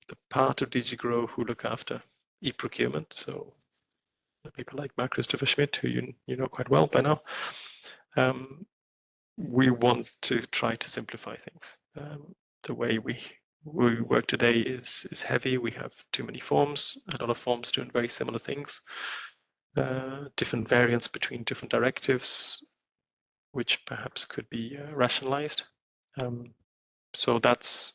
the part of DigiGrow who look after e-procurement, so people like Mark Christopher Schmidt, who you know quite well by now, we want to try to simplify things. The way we work today is heavy. We have too many forms, a lot of forms doing very similar things. Different variants between different directives, which perhaps could be rationalized. So that's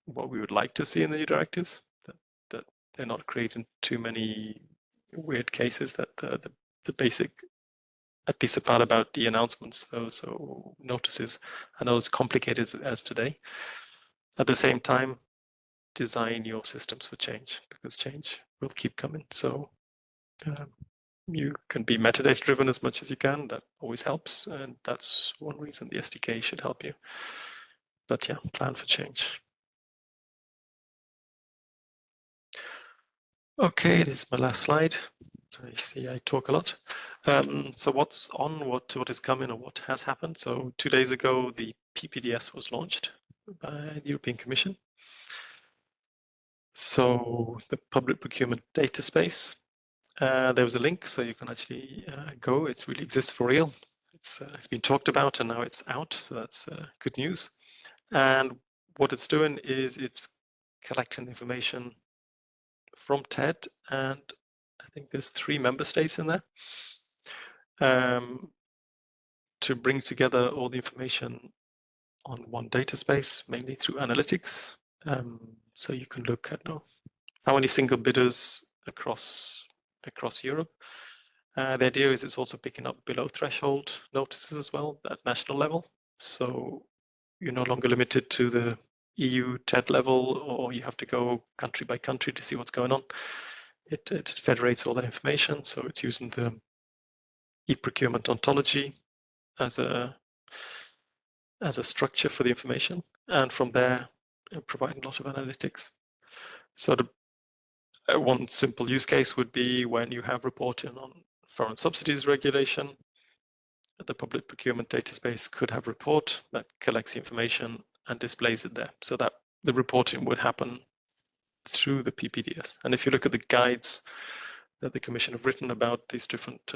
what we would like to see in the new directives, that they're not creating too many weird cases, that the basic, at least the part about the announcements, so notices, are not as complicated as today. At the same time, design your systems for change, because change will keep coming. So you can be metadata driven as much as you can. That always helps, and that's one reason the SDK should help you. But yeah, plan for change. Okay, this is my last slide. So you see I talk a lot. So what's on, what is coming, or what has happened? So 2 days ago, the PPDS was launched by the European Commission. So the public procurement data space, there was a link, so you can actually go. It really exists for real. It's been talked about and now it's out, so that's good news. And what it's doing is it's collecting information from TED, and I think there's 3 member states in there, to bring together all the information on one data space, mainly through analytics. So you can look at how many single bidders across Europe. The idea is it's also picking up below threshold notices as well at national level. So you're no longer limited to the EU TED level, or you have to go country by country to see what's going on. It federates all that information. So it's using the e-procurement ontology as a structure for the information, and from there providing a lot of analytics. So one simple use case would be when you have reporting on foreign subsidies regulation, the public procurement database could have a report that collects the information and displays it there, so that the reporting would happen through the PPDS. And if you look at the guides that the Commission have written about these different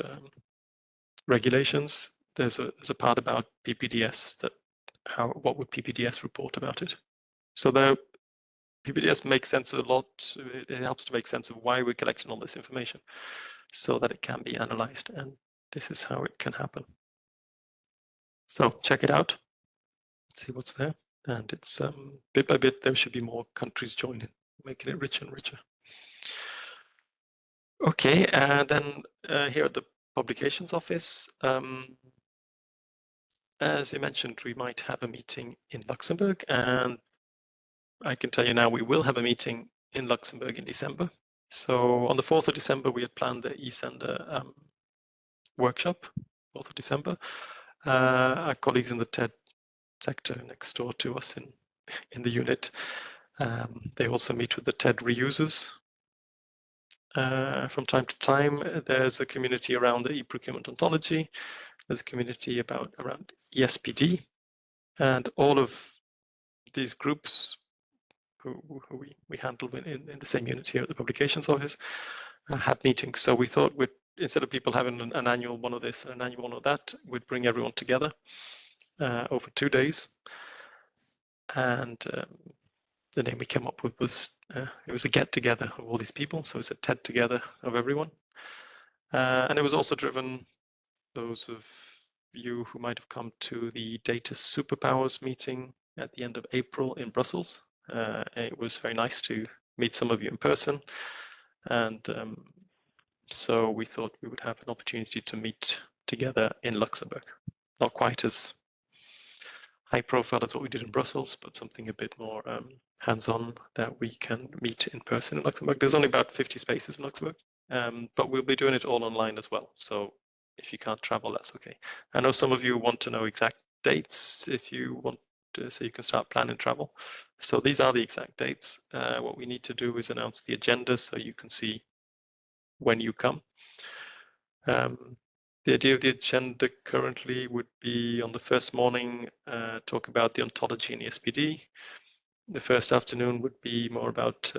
regulations, there's a part about PPDS, that what would PPDS report about it. So the PPDS makes sense a lot. It helps to make sense of why we're collecting all this information, so that it can be analyzed, and this is how it can happen. So check it out, see what's there, and it's bit by bit there should be more countries joining, making it richer and richer. Okay, and then here at the publications office, as you mentioned, we might have a meeting in Luxembourg, and I can tell you now we will have a meeting in Luxembourg in December. So on the 4th of December, we had planned the eSender workshop, 4th of December. Our colleagues in the TED sector next door to us in the unit, they also meet with the TED reusers. From time to time, there's a community around the e-procurement ontology. There's a community around ESPD, and all of these groups who we handle in the same unit here at the publications office have meetings. So we thought instead of people having an annual one of this and an annual one of that, we'd bring everyone together over 2 days. And the name we came up with was, it was a get together of all these people. So it's a TED together of everyone. And it was also driven, those of you who might have come to the Data Superpowers meeting at the end of April in Brussels. It was very nice to meet some of you in person. And so we thought we would have an opportunity to meet together in Luxembourg. Not quite as high profile as what we did in Brussels, but something a bit more hands-on, that we can meet in person in Luxembourg. There's only about 50 spaces in Luxembourg, but we'll be doing it all online as well. So if you can't travel, that's okay. I know some of you want to know exact dates if you want to, so you can start planning travel. So these are the exact dates. What we need to do is announce the agenda so you can see when you come. The idea of the agenda currently would be on the first morning, talk about the ontology and ESPD. The first afternoon would be more about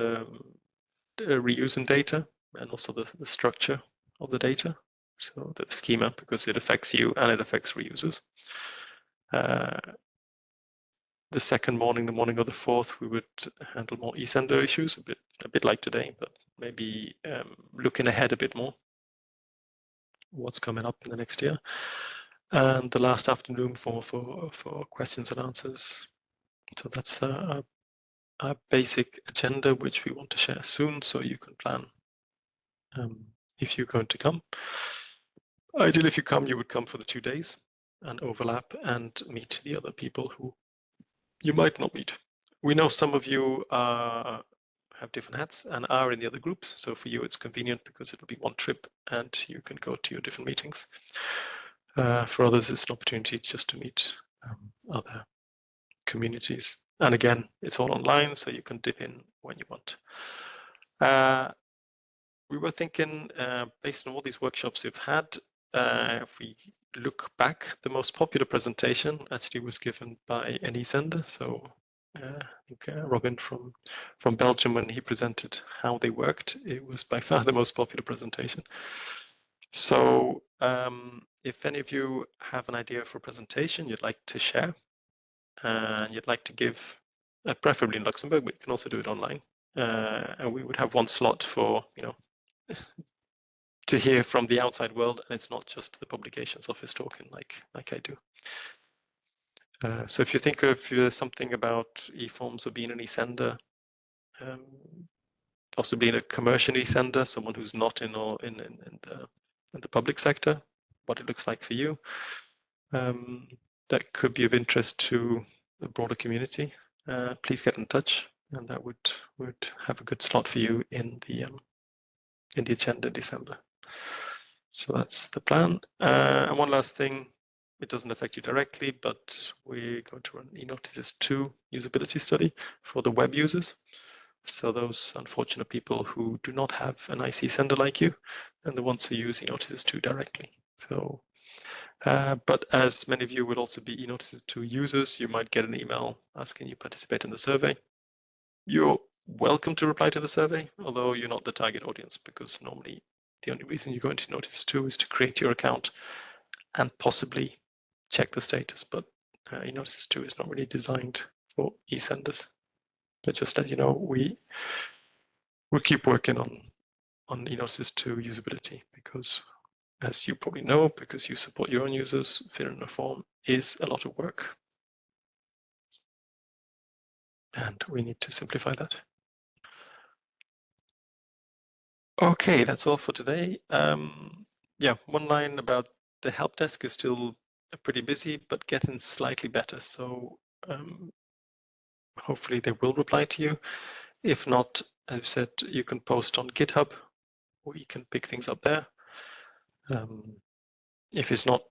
reusing data and also the structure of the data. So the schema, because it affects you and it affects reusers. The second morning, the morning of the 4th, we would handle more eSender issues, a bit like today, but maybe looking ahead a bit more, what's coming up in the next year. And the last afternoon for questions and answers. So that's a basic agenda which we want to share soon, so you can plan if you're going to come. Ideally, if you come, you would come for the 2 days and overlap and meet the other people who you might not meet. We know some of you have different hats and are in the other groups, so for you it's convenient because it'll be one trip and you can go to your different meetings. For others, it's an opportunity just to meet other communities. And again, it's all online, so you can dip in when you want. we were thinking, based on all these workshops we've had, if we look back, the most popular presentation actually was given by an eSender. So I think Robin from Belgium, when he presented how they worked, it was by far the most popular presentation. So if any of you have an idea for a presentation you'd like to share, and you'd like to give, preferably in Luxembourg, but you can also do it online, and we would have one slot for, to hear from the outside world, and it's not just the publications office talking like I do. So if you think of something about eForms or being an eSender, also being a commercial eSender, someone who's not in the public sector, what it looks like for you, that could be of interest to the broader community, please get in touch, and that would have a good slot for you in the agenda in December. So that's the plan. And one last thing, it doesn't affect you directly, but we're going to run eNotices 2 usability study for the web users. So those unfortunate people who do not have an IC sender like you, and the ones who use eNotices 2 directly. So, but as many of you will also be eNotices 2 users, you might get an email asking you to participate in the survey. You're welcome to reply to the survey, although you're not the target audience, because normally the only reason you go into eNotices 2 is to create your account and possibly check the status, but eNotices 2 is not really designed for eSenders. But just as you know, we'll keep working on eNotices 2 usability, because as you probably know, because you support your own users, filling in a form is a lot of work. And we need to simplify that. Okay, that's all for today. Yeah, one line about the help desk is still pretty busy, but getting slightly better. So hopefully they will reply to you. If not, as I said, you can post on GitHub, or you can pick things up there. If it's not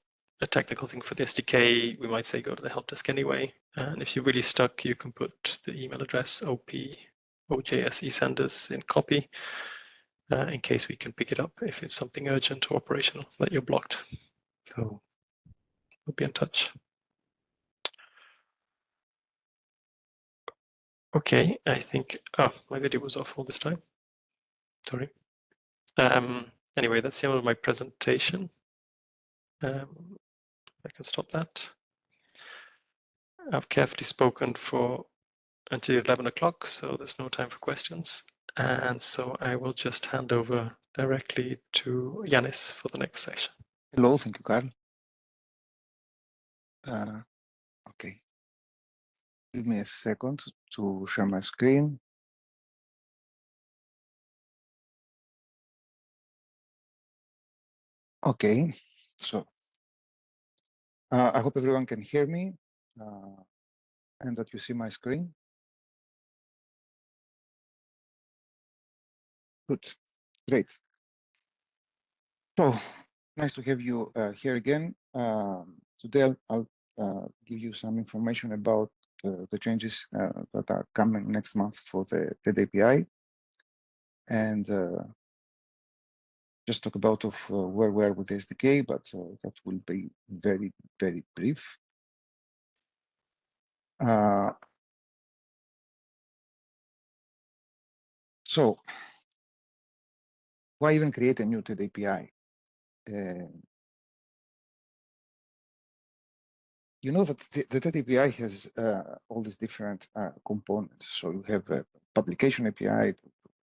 a technical thing for the SDK, we might say go to the help desk anyway. And if you're really stuck, you can put the email address OJS eSenders in copy, in case we can pick it up if it's something urgent or operational that you're blocked. So we'll be in touch. Okay, I think, my video was off all this time. Sorry. Anyway, that's the end of my presentation. I can stop that. I've carefully spoken for until 11 o'clock, so there's no time for questions. And so I will just hand over directly to Yanis for the next session. Hello, thank you, Carl. Okay. Give me a second to share my screen. Okay, so I hope everyone can hear me and that you see my screen. Good, great. So nice to have you here again. Today I'll give you some information about the changes that are coming next month for the TED API, and just talk about where we are with the SDK, but that will be very, very brief. So why even create a new TED API? You know that the TED API has all these different components. So you have a publication API,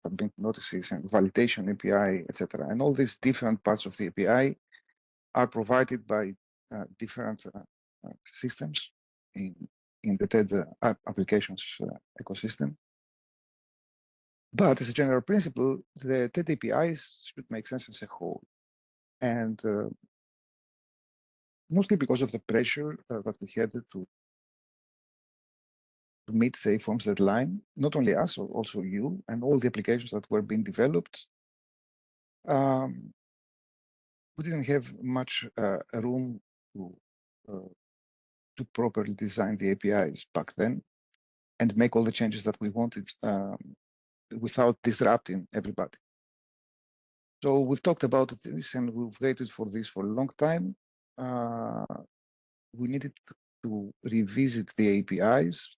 public notices, and validation API, etc. And all these different parts of the API are provided by different systems in the TED applications ecosystem. But as a general principle, the TED APIs should make sense as a whole. And mostly because of the pressure that we had to meet the eForms deadline, not only us, also you, and all the applications that were being developed, we didn't have much room to properly design the APIs back then and make all the changes that we wanted without disrupting everybody. So we've talked about this and we've waited for this for a long time. We needed to revisit the APIs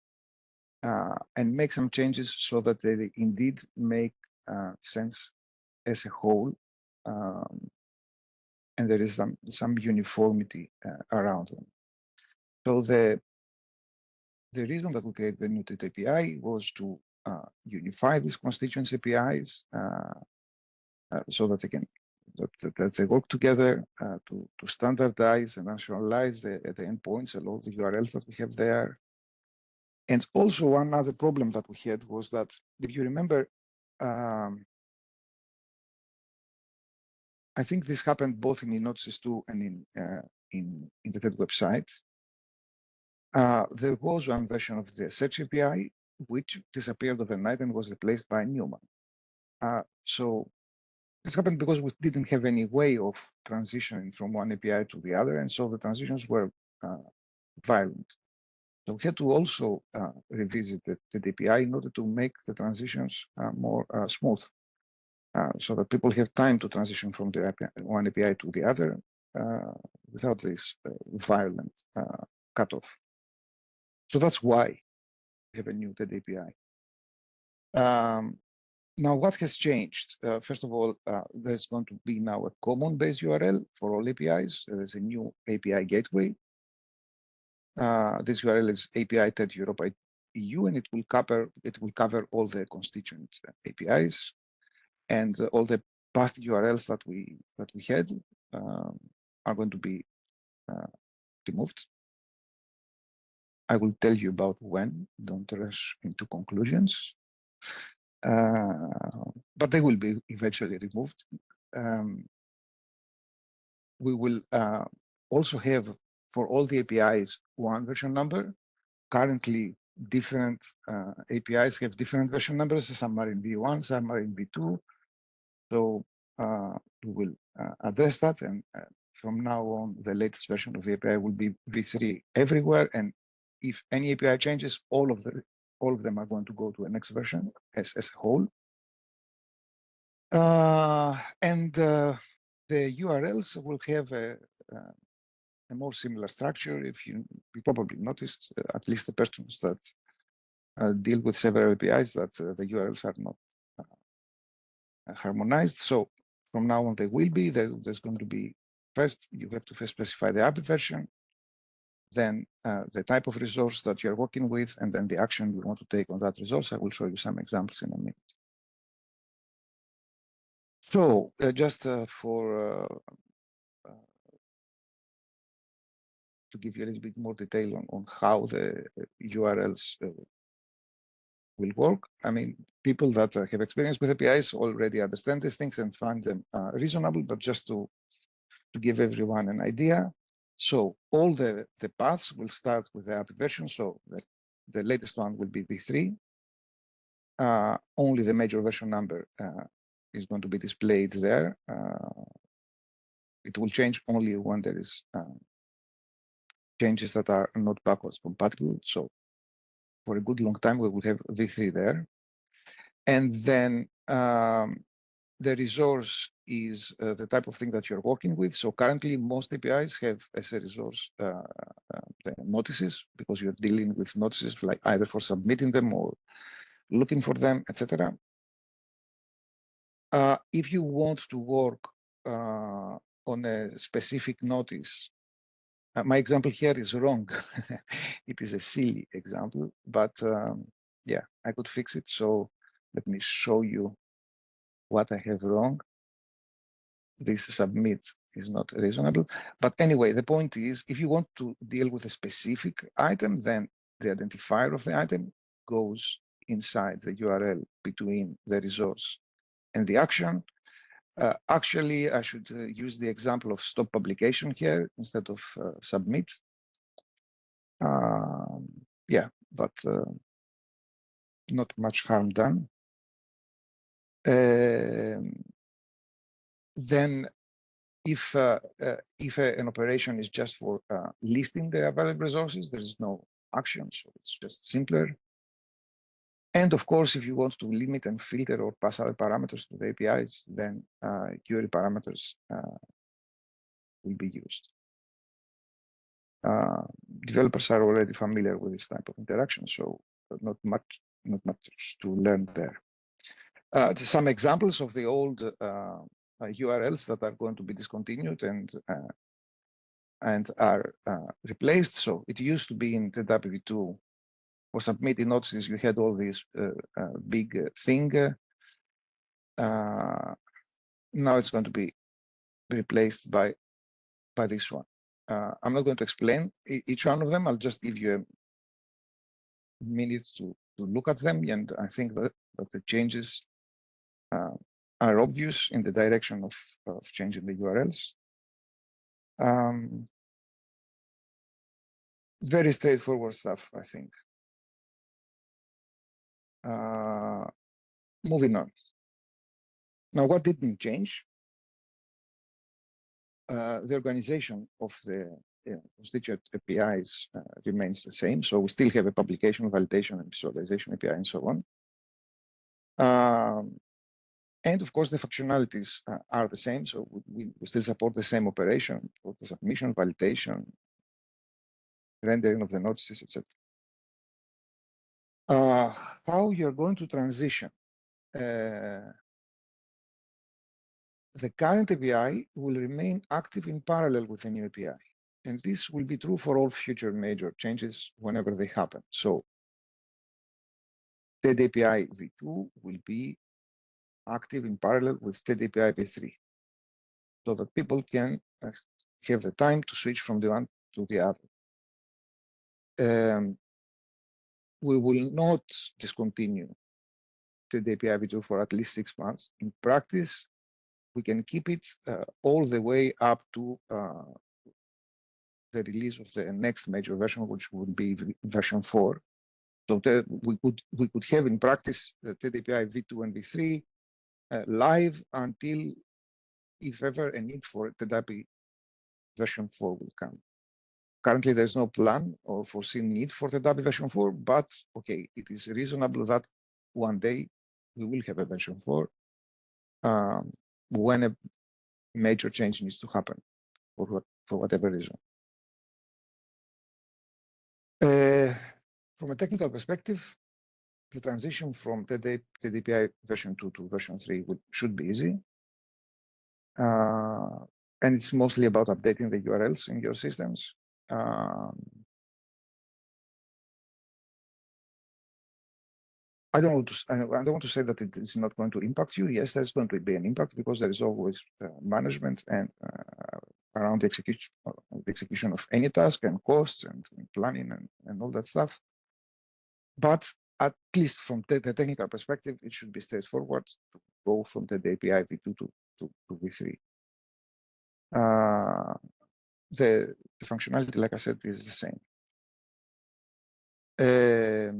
and make some changes so that they indeed make sense as a whole. And there is some uniformity around them. So the reason that we created the new TET API was to unify these constituents APIs so that they can that they work together to standardize and nationalize the endpoints and all the URLs that we have there. And also one other problem that we had was that, if you remember, I think this happened both in eNotices 2 and in the TED website. There was one version of the search API which disappeared overnight and was replaced by a new one. So this happened because we didn't have any way of transitioning from one API to the other, and so the transitions were violent. So we had to also revisit the API in order to make the transitions more smooth, so that people have time to transition from the one API to the other without this violent cutoff. So that's why we have a new TED API. Now, what has changed? First of all, there's going to be now a common base URL for all APIs. There's a new API gateway. This URL is API TED Europe EU, and it will cover all the constituent APIs, and all the past URLs that we had are going to be removed. I will tell you about when. Don't rush into conclusions. But they will be eventually removed. We will also have, for all the APIs, one version number. Currently, different APIs have different version numbers. Some are in V1, some are in V2. So we will address that, and from now on, the latest version of the API will be V3 everywhere. And if any API changes, all of them are going to go to the next version as a whole. And the URLs will have a more similar structure. If you probably noticed, at least the persons that deal with several APIs, that the URLs are not harmonized. So from now on, they will be. There's going to be, first, you have to first specify the API version, then the type of resource that you're working with, and then the action you want to take on that resource. I will show you some examples in a minute. So just for to give you a little bit more detail on how the URLs will work. I mean, people that have experience with APIs already understand these things and find them reasonable, but just to give everyone an idea. So all the paths will start with the API version. So the latest one will be V3. Only the major version number is going to be displayed there. It will change only when there is changes that are not backwards compatible. So for a good long time, we will have V3 there. And then the resource is the type of thing that you're working with. So currently, most APIs have as a resource the notices, because you're dealing with notices, like either for submitting them or looking for them, etc. If you want to work on a specific notice, my example here is wrong. It is a silly example, but yeah, I could fix it. So let me show you what I have wrong. This submit is not reasonable. But anyway, the point is, if you want to deal with a specific item, then the identifier of the item goes inside the URL between the resource and the action. Actually, I should use the example of stop publication here instead of submit. Yeah, but not much harm done. Then if an operation is just for listing the available resources, there is no action, so it's just simpler. And of course, if you want to limit and filter or pass other parameters to the APIs, then query parameters will be used. Developers are already familiar with this type of interaction, so not much to learn there. Some examples of the old URLs that are going to be discontinued and are replaced. So it used to be in TWV2 for submitting notices, you had all these big thing. Now it's going to be replaced by this one. I'm not going to explain each one of them. I'll just give you a minute to look at them, and I think that the changes are obvious in the direction of changing the URLs. Very straightforward stuff, I think. Moving on. Now, what didn't change? The organization of the constituent APIs remains the same. So we still have a publication, validation, and visualization API, and so on. And of course, the functionalities are the same. So we still support the same operation for the submission, validation, rendering of the notices, etc. How you're going to transition? The current API will remain active in parallel with the new API. And this will be true for all future major changes whenever they happen. So TED API v2 will be active in parallel with TED API v3, so that people can have the time to switch from the one to the other. We will not discontinue TED API v2 for at least 6 months. In practice, we can keep it all the way up to the release of the next major version, which would be version 4. So we could have in practice the TED API v2 and v3 live until, if ever, a need for TED API version 4 will come. Currently, there's no plan or foreseen need for TED API version 4, but okay, it is reasonable that one day we will have a version 4 when a major change needs to happen for whatever reason. From a technical perspective, the transition from TED API version 2 to version 3 should be easy. And it's mostly about updating the URLs in your systems. I don't want to say that it is not going to impact you. Yes, there's going to be an impact because there is always management and around the execution of any task and costs and planning and all that stuff. But at least from the technical perspective, it should be straightforward to go from the API v2 to v3. The functionality, like I said, is the same. The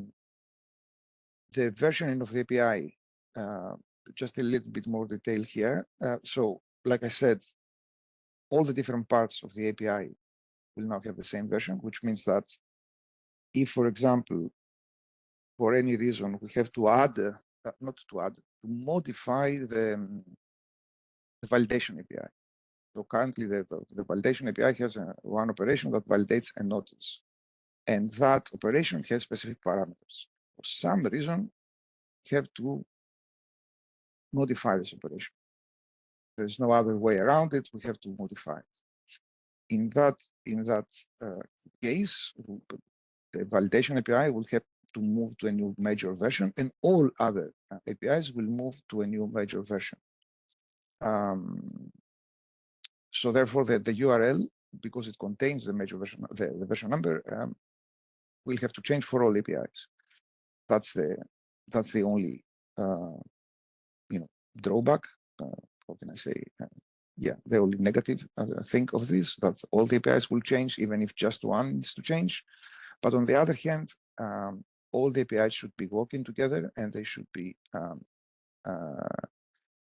versioning of the API, just a little bit more detail here. So, like I said, all the different parts of the API will now have the same version, which means that if, for example, for any reason, we have to add, to modify the validation API. So currently, the validation API has one operation that validates a notice. And that operation has specific parameters. For some reason, you have to modify this operation. There's no other way around it. We have to modify it. In that case, the validation API will have to move to a new major version, and all other APIs will move to a new major version. So therefore, the URL, because it contains the major version, the version number, will have to change for all APIs. That's the only drawback. How can I say? Yeah, the only negative thing of this, that all the APIs will change, even if just one needs to change. But on the other hand, all the APIs should be working together, and they should be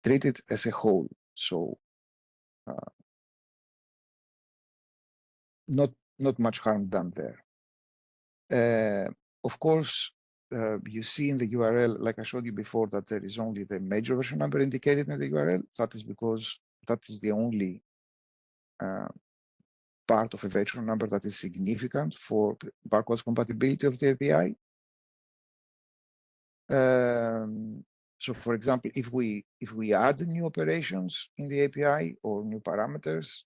treated as a whole. So not much harm done there. Of course, you see in the URL, like I showed you before, that there is only the major version number indicated in the URL. That is because that is the only part of a version number that is significant for backwards compatibility of the API. So, for example, if we add new operations in the API or new parameters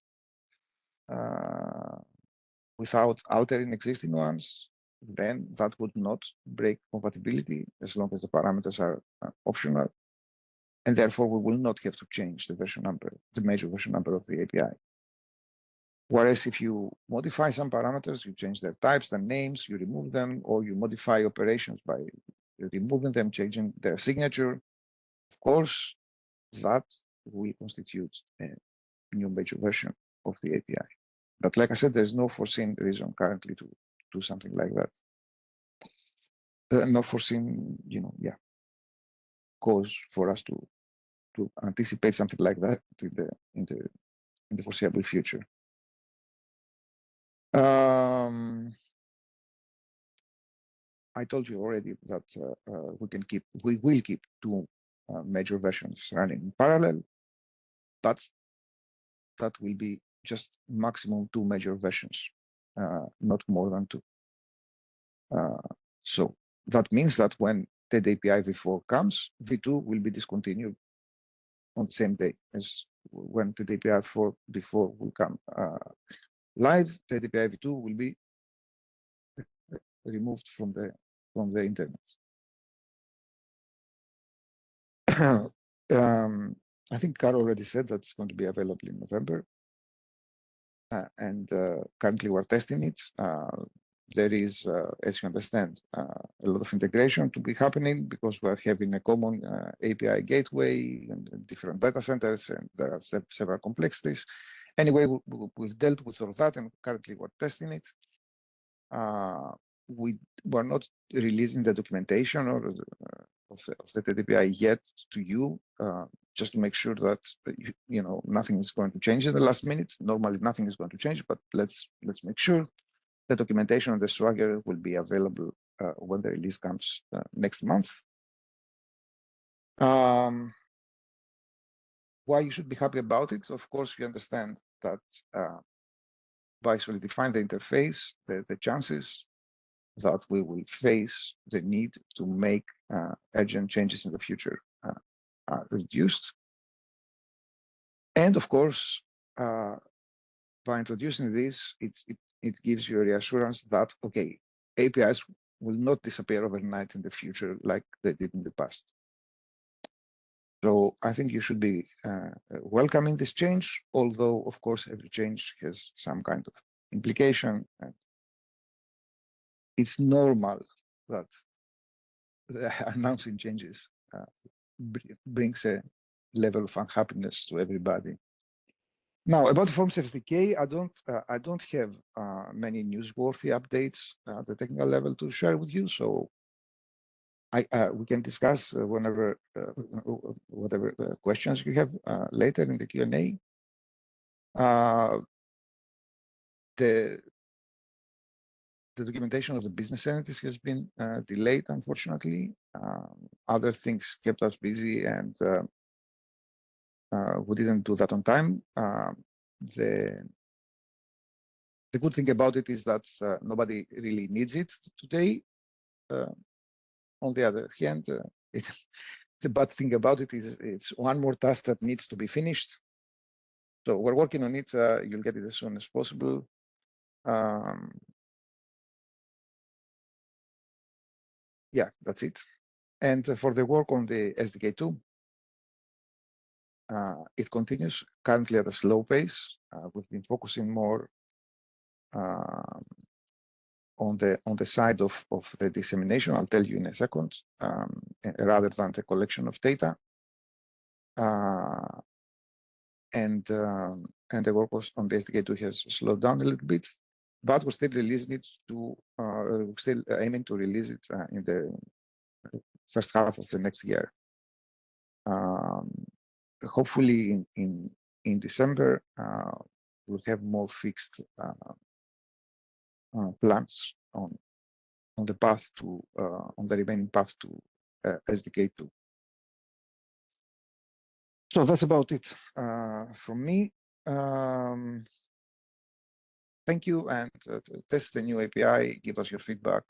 without altering existing ones, then that would not break compatibility as long as the parameters are optional, and therefore we will not have to change the version number, the major version number of the API. Whereas if you modify some parameters, you change their types, their names, you remove them, or you modify operations by removing them, changing their signature, of course, that will constitute a new major version of the API. But like I said, there's no foreseen reason currently to do something like that. No foreseen, cause for us to anticipate something like that in the foreseeable future. I told you already that we will keep two major versions running in parallel, but that will be just maximum two major versions, not more than two. So that means that when TED API v4 comes, v2 will be discontinued on the same day as when TED API v4 will come live. TED API v2 will be removed from the internet. I think Carl already said that's going to be available in November, and currently we're testing it. There is, as you understand, a lot of integration to be happening because we're having a common API gateway and different data centers, and there are several complexities. Anyway, we've dealt with all of that, and currently we're testing it. We're not releasing the documentation or of the TED API yet to you, just to make sure that nothing is going to change in the last minute. Normally, nothing is going to change, but let's make sure the documentation on the Swagger will be available when the release comes next month. Why you should be happy about it? Of course, you understand that by solidifying the interface, the chances that we will face the need to make urgent changes in the future are reduced. And of course, by introducing this, it gives you a reassurance that, okay, APIs will not disappear overnight in the future like they did in the past. So I think you should be welcoming this change, although, of course, every change has some kind of implication. And it's normal that announcing changes brings a level of unhappiness to everybody. Now, about the Forms SDK, I don't have many newsworthy updates at the technical level to share with you, so we can discuss whatever questions you have later in the Q&A. The documentation of the business entities has been delayed, unfortunately. Other things kept us busy, and we didn't do that on time. The good thing about it is that nobody really needs it today. On the other hand, the bad thing about it is it's one more task that needs to be finished. So we're working on it. You'll get it as soon as possible. Yeah, that's it. And for the work on the SDK2, it continues currently at a slow pace. We've been focusing more on the side of the dissemination. I'll tell you in a second, rather than the collection of data. And the work on the SDK2 has slowed down a little bit, but we're still releasing it we're still aiming to release it in the first half of the next year. Hopefully in December, we'll have more fixed plans on the path to on the remaining path to SDK 2. So that's about it from me. Thank you, and test the new API. Give us your feedback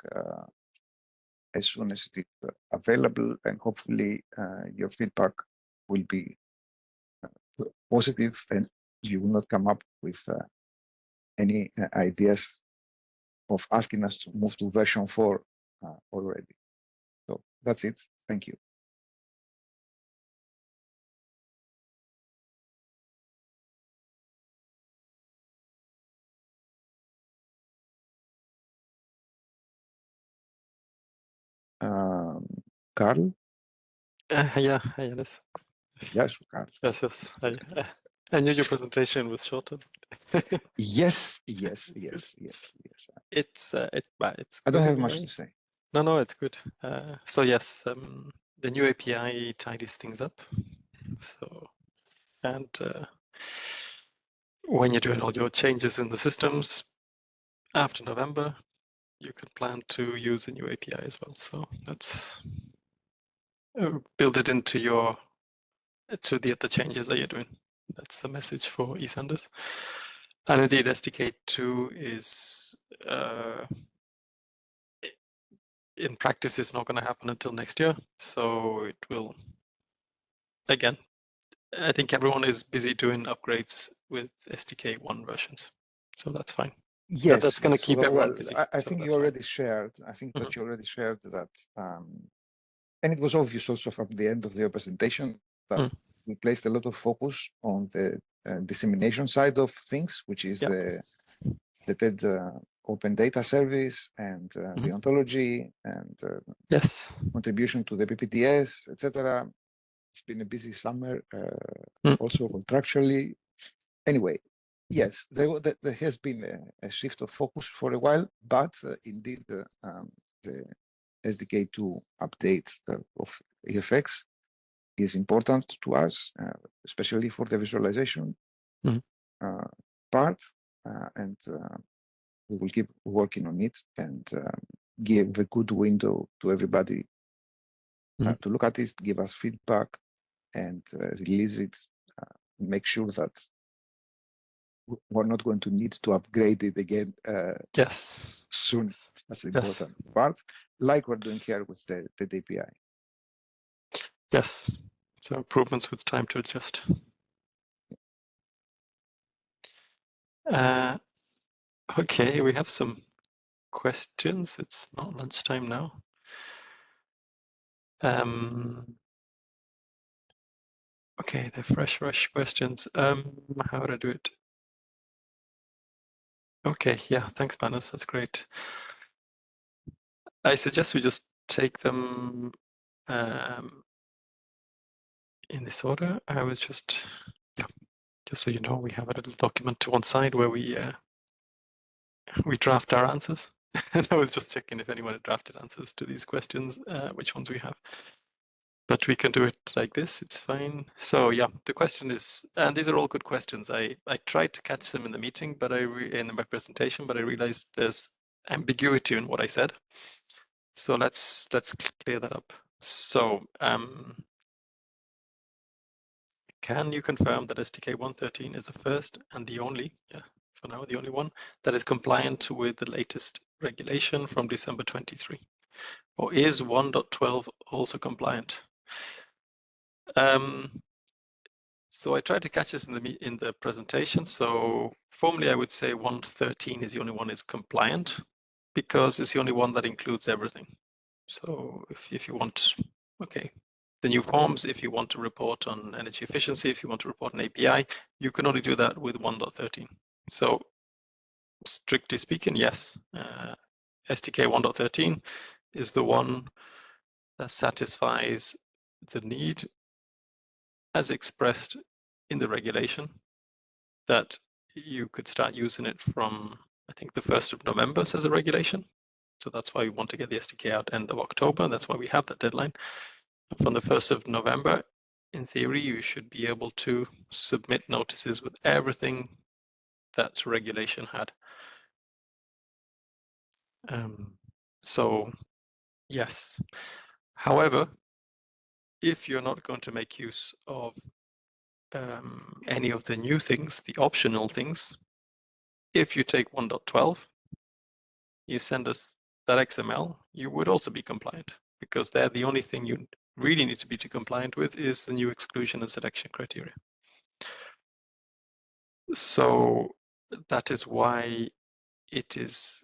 as soon as it is available, and hopefully your feedback will be positive, and you will not come up with any ideas of asking us to move to version 4 already. So that's it. Thank you. Carl? Yeah, hi, Alice. Yes, Carl. Yes. I knew your presentation was shorter. Yes. It's I don't good have in a much way. to say. No, it's good. So yes, the new API tidies things up. So, and when you're doing all your changes in the systems after November, you can plan to use a new API as well. So that's build it into your the changes that you're doing. That's the message for eSenders. And indeed, SDK 2 is in practice is not going to happen until next year. So it will, again, I think everyone is busy doing upgrades with SDK 1 versions. So that's fine. Yes, that's going to keep everyone busy. I think you already shared. I think that you already shared that, and it was obvious also from the end of your presentation that we placed a lot of focus on the dissemination side of things, which is the TED Open Data Service and the ontology and contribution to the PPTS, etc. It's been a busy summer, also contractually. Anyway, yes, there has been a shift of focus for a while, but indeed the SDK2 update of EFX is important to us, especially for the visualization part, and we will keep working on it and give a good window to everybody to look at it, give us feedback, and release it. Make sure that we're not going to need to upgrade it again soon. That's the important part, like we're doing here with the API. Yes, so improvements with time to adjust. Okay, we have some questions. It's not lunchtime now. Okay, they're fresh questions. How would I do it? Okay, yeah, thanks, Manos. That's great. I suggest we just take them in this order. I was just so you know, we have a little document to one side where we draft our answers. And I was just checking if anyone had drafted answers to these questions, which ones we have. But we can do it like this, it's fine. So yeah, the question is, and these are all good questions. I tried to catch them in the meeting, but in my presentation, but I realized there's ambiguity in what I said. So let's clear that up. So can you confirm that SDK 113 is the first and the only, for now, the only one that is compliant with the latest regulation from December 23? Or is 1.12 also compliant? So I tried to catch this in the presentation. So formally, I would say 113 is the only one that's compliant because it's the only one that includes everything. So if you want, okay, the new forms, if you want to report on energy efficiency, if you want to report an API, you can only do that with 1.13. So strictly speaking, yes, SDK 1.13 is the one that satisfies the need as expressed in the regulation that you could start using it from, I think, the 1st of November says a regulation. So that's why we want to get the SDK out end of October. That's why we have that deadline. From the 1st of November, in theory, you should be able to submit notices with everything that regulation had. So yes. However, if you're not going to make use of any of the new things, the optional things, if you take 1.12, you send us that XML, you would also be compliant, because there the only thing you really need to be compliant with is the new exclusion and selection criteria. So that is why it is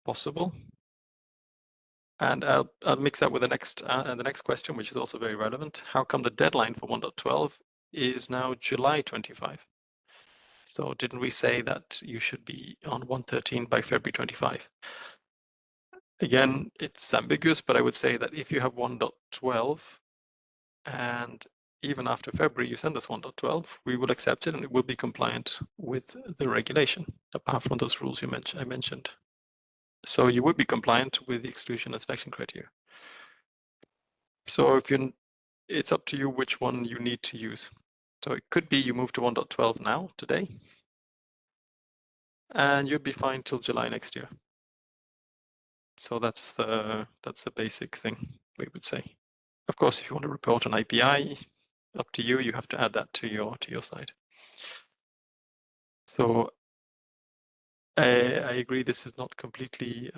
possible. And I'll mix that with the next question, which is also very relevant. How come the deadline for 1.12 is now July 25? So didn't we say that you should be on 1.13 by February 25? Again, it's ambiguous, but I would say that if you have 1.12 and even after February you send us 1.12, we will accept it and it will be compliant with the regulation, apart from those rules I mentioned. So you would be compliant with the exclusion and selection criteria. So it's up to you which one you need to use. So it could be you move to 1.12 now, today, and you'd be fine till July next year. So that's a basic thing we would say. Of course, if you want to report an API, up to you. You have to add that to your side. So I agree. This is not completely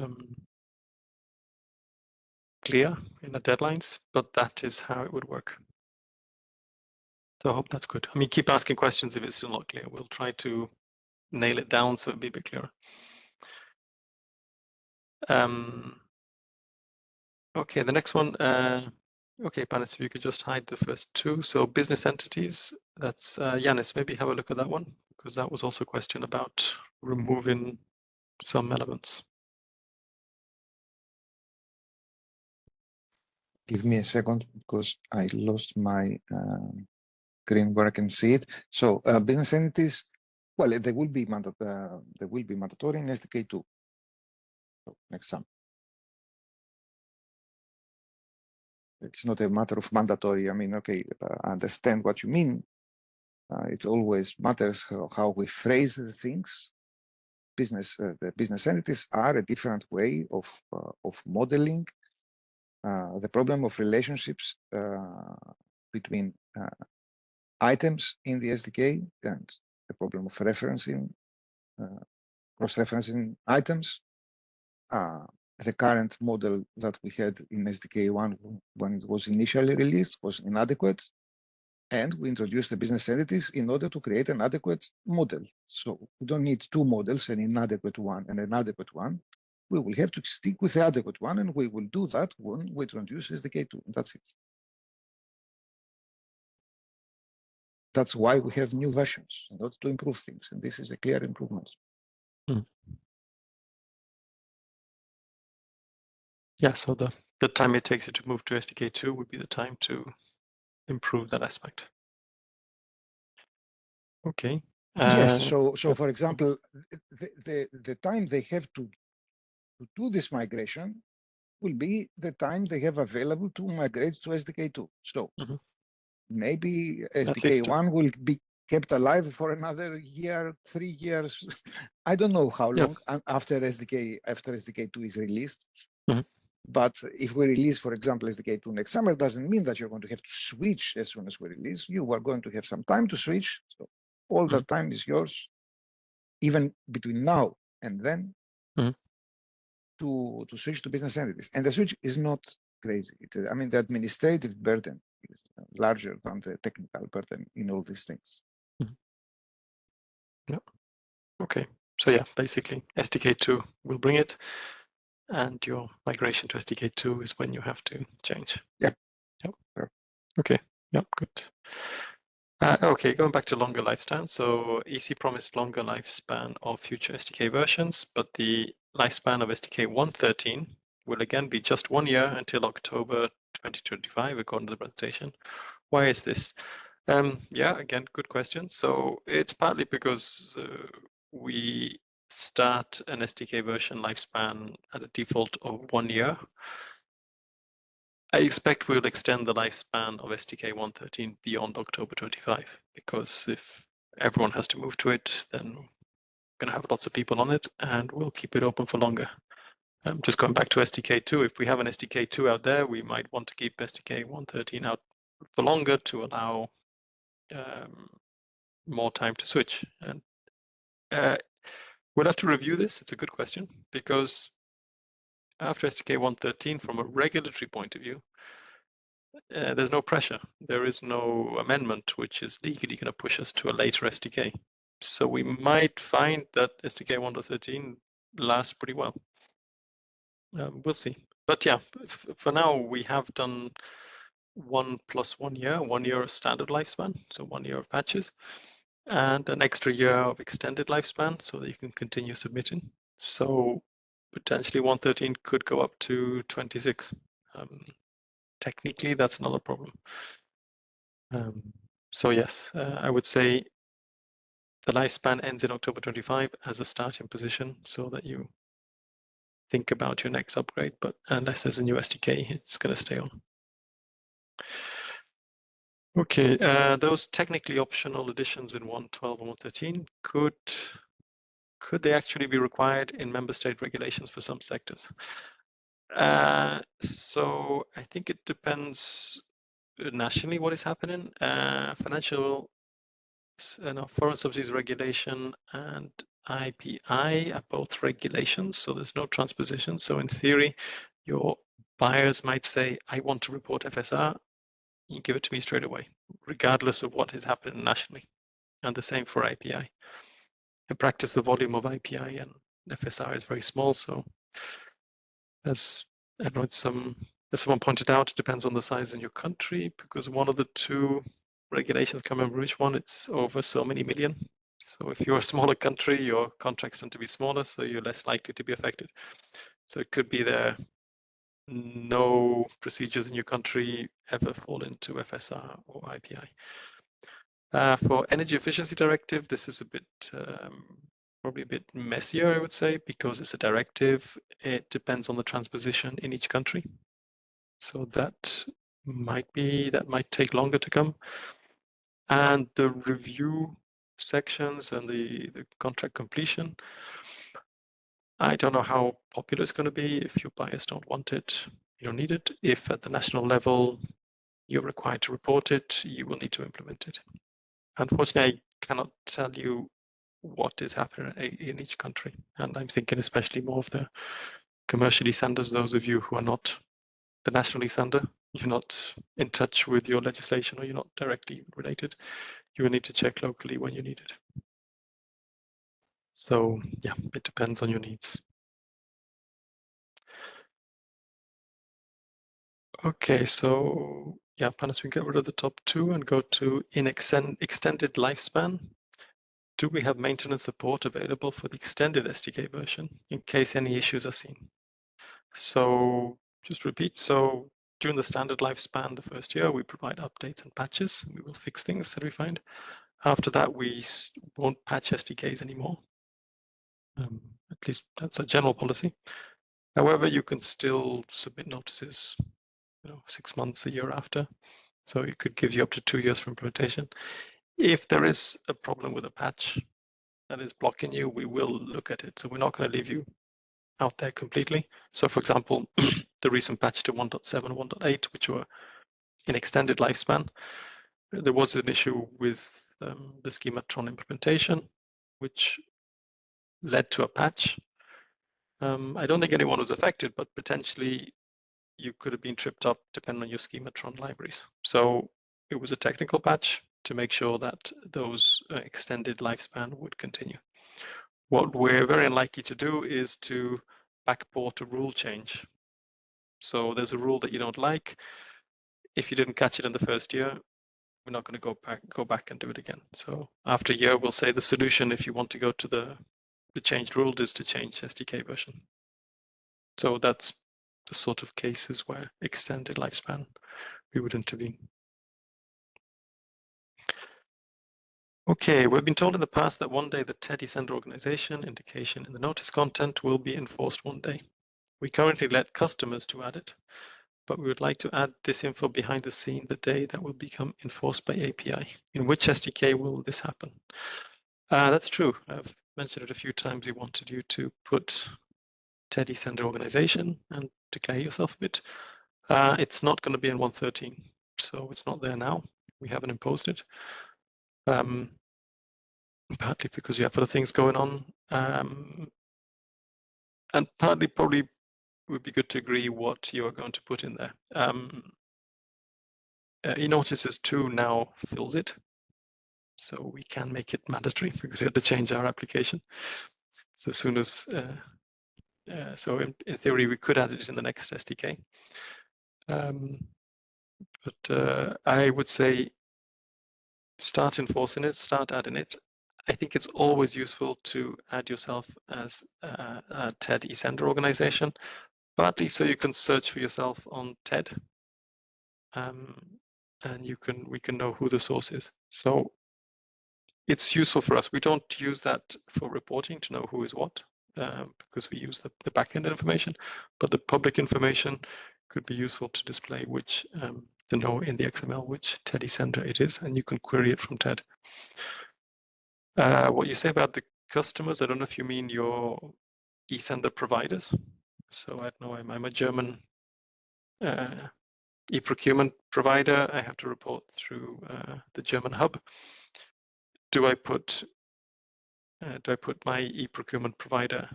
clear in the deadlines, but that is how it would work. So I hope that's good. I mean, keep asking questions if it's still not clear. We'll try to nail it down so it'll be a bit clearer. Okay, the next one. Okay, Panis, if you could just hide the first two. So business entities, that's Yanis, maybe have a look at that one, because that was also a question about removing some elements. Give me a second because I lost my screen where I can see it. So business entities, well, they will be mandatory in SDK2. So next time. It's not a matter of mandatory. I mean, okay, I understand what you mean. It always matters how we phrase the things. The business entities are a different way of modeling the problem of relationships between items in the SDK and the problem of referencing, cross-referencing items. The current model that we had in SDK1 when it was initially released was inadequate, and we introduced the business entities in order to create an adequate model. So we don't need two models, an inadequate one and an adequate one. We will have to stick with the adequate one, and we will do that when we introduce SDK2. That's it. That's why we have new versions, in order to improve things, and this is a clear improvement. Yeah, so the time it takes it to move to SDK2 would be the time to improve that aspect. Okay. Yes. So for example, the time they have to do this migration will be the time they have available to migrate to SDK2. So maybe SDK1 will be kept alive for another year, 3 years. I don't know how long after SDK2 is released. But if we release, for example, SDK2 next summer, doesn't mean that you're going to have to switch as soon as we release. You are going to have some time to switch. So all that time is yours, even between now and then, to switch to business entities. And the switch is not crazy. I mean, the administrative burden is larger than the technical burden in all these things. Yeah. Okay. So yeah, basically SDK2 will bring it, and your migration to SDK2 is when you have to change. Yeah. Yep. Okay. Yep. Good. Okay, going back to longer lifespan. So EC promised longer lifespan of future SDK versions, but the lifespan of SDK 1.13 will again be just 1 year until October 2025, according to the presentation. Why is this? Yeah, again, good question. So it's partly because we start an SDK version lifespan at a default of 1 year. I expect we'll extend the lifespan of SDK 1.13 beyond October 25, because if everyone has to move to it, then we're going to have lots of people on it, and we'll keep it open for longer. Just going back to SDK2, if we have an SDK2 out there, we might want to keep SDK 1.13 out for longer to allow more time to switch. And we'll have to review this. It's a good question, because after SDK 1.13, from a regulatory point of view, there's no pressure. There is no amendment which is legally going to push us to a later SDK. So we might find that SDK 1.13 lasts pretty well. We'll see. But yeah, for now, we have done 1 + 1 year, 1 year standard lifespan, so 1 year of patches, and an extra year of extended lifespan so that you can continue submitting. So potentially 1.13 could go up to 26. Technically, that's not a problem. So yes, I would say the lifespan ends in October 25 as a starting position so that you think about your next upgrade, but unless there's a new SDK, it's going to stay on. Okay, those technically optional additions in 1.12 and 1.13, could they actually be required in member state regulations for some sectors? So I think it depends nationally what is happening. Financial foreign subsidies regulation and IPI are both regulations, so there's no transposition. So in theory, your buyers might say, I want to report FSR, you give it to me straight away, regardless of what is happening nationally. And the same for IPI. In practice, the volume of IPI and FSR is very small, so as I know as someone pointed out, it depends on the size in your country, because one of the two regulations, can't remember which one, it's over so many million. So if you're a smaller country, your contracts tend to be smaller, so you're less likely to be affected. So it could be there no procedures in your country ever fall into FSR or IPI. For Energy Efficiency Directive, this is a bit probably a bit messier, I would say, because it's a directive. It depends on the transposition in each country. So that might take longer to come. And the review sections and the contract completion, I don't know how popular it's going to be. If your buyers don't want it, you don't need it. If at the national level you're required to report it, you will need to implement it. Unfortunately, I cannot tell you what is happening in each country. And I'm thinking especially more of the commercial eSenders, those of you who are not the national eSender, you're not in touch with your legislation or you're not directly related, you will need to check locally when you need it. So yeah, it depends on your needs. Okay, so yeah, perhaps we get rid of the top two and go to extended lifespan. Do we have maintenance support available for the extended SDK version in case any issues are seen? So just repeat. So during the standard lifespan, the first year, we provide updates and patches. We will fix things that we find. After that, we won't patch SDKs anymore. At least that's a general policy. However, you can still submit notices, 6 months, a year after. So it could give you up to 2 years for implementation. If there is a problem with a patch that is blocking you, we will look at it. So we're not going to leave you out there completely. So for example, the recent patch to 1.7 and 1.8, which were in extended lifespan, there was an issue with the schematron implementation, which led to a patch. I don't think anyone was affected, but potentially you could have been tripped up depending on your schematron libraries. So it was a technical patch to make sure that those extended lifespan would continue. What we're very unlikely to do is to backport a rule change. So there's a rule that you don't like. If you didn't catch it in the first year, we're not going to go back and do it again. So after a year, we'll say the solution, if you want to go to the changed rule, is to change SDK version. So that's the sort of cases where extended lifespan we would intervene. Okay, we've been told in the past that one day the TED eSender organization indication in the notice content will be enforced one day. We currently let customers to add it, but we would like to add this info behind the scene the day that will become enforced by API. In which SDK will this happen? That's true. I've mentioned it a few times. We wanted you to put TED eSender organization and declare yourself a bit. It's not going to be in 1.13, so it's not there now. We haven't imposed it. Partly because you have other things going on, and partly probably would be good to agree what you are going to put in there. eNotices 2 now fills it, so we can make it mandatory because we had to change our application. So as soon as, so in theory, we could add it in the next SDK. But I would say start enforcing it, start adding it. I think it's always useful to add yourself as a TED eSender organization, partly so you can search for yourself on TED, and we can know who the source is. So it's useful for us. We don't use that for reporting to know who is what, because we use the backend information, but the public information could be useful to display which, to know in the XML which TED eSender it is, and you can query it from TED. What you say about the customers, I don't know if you mean your eSender providers. So I don't know, I'm a German e-procurement provider. I have to report through the German hub. Do I put my e-procurement provider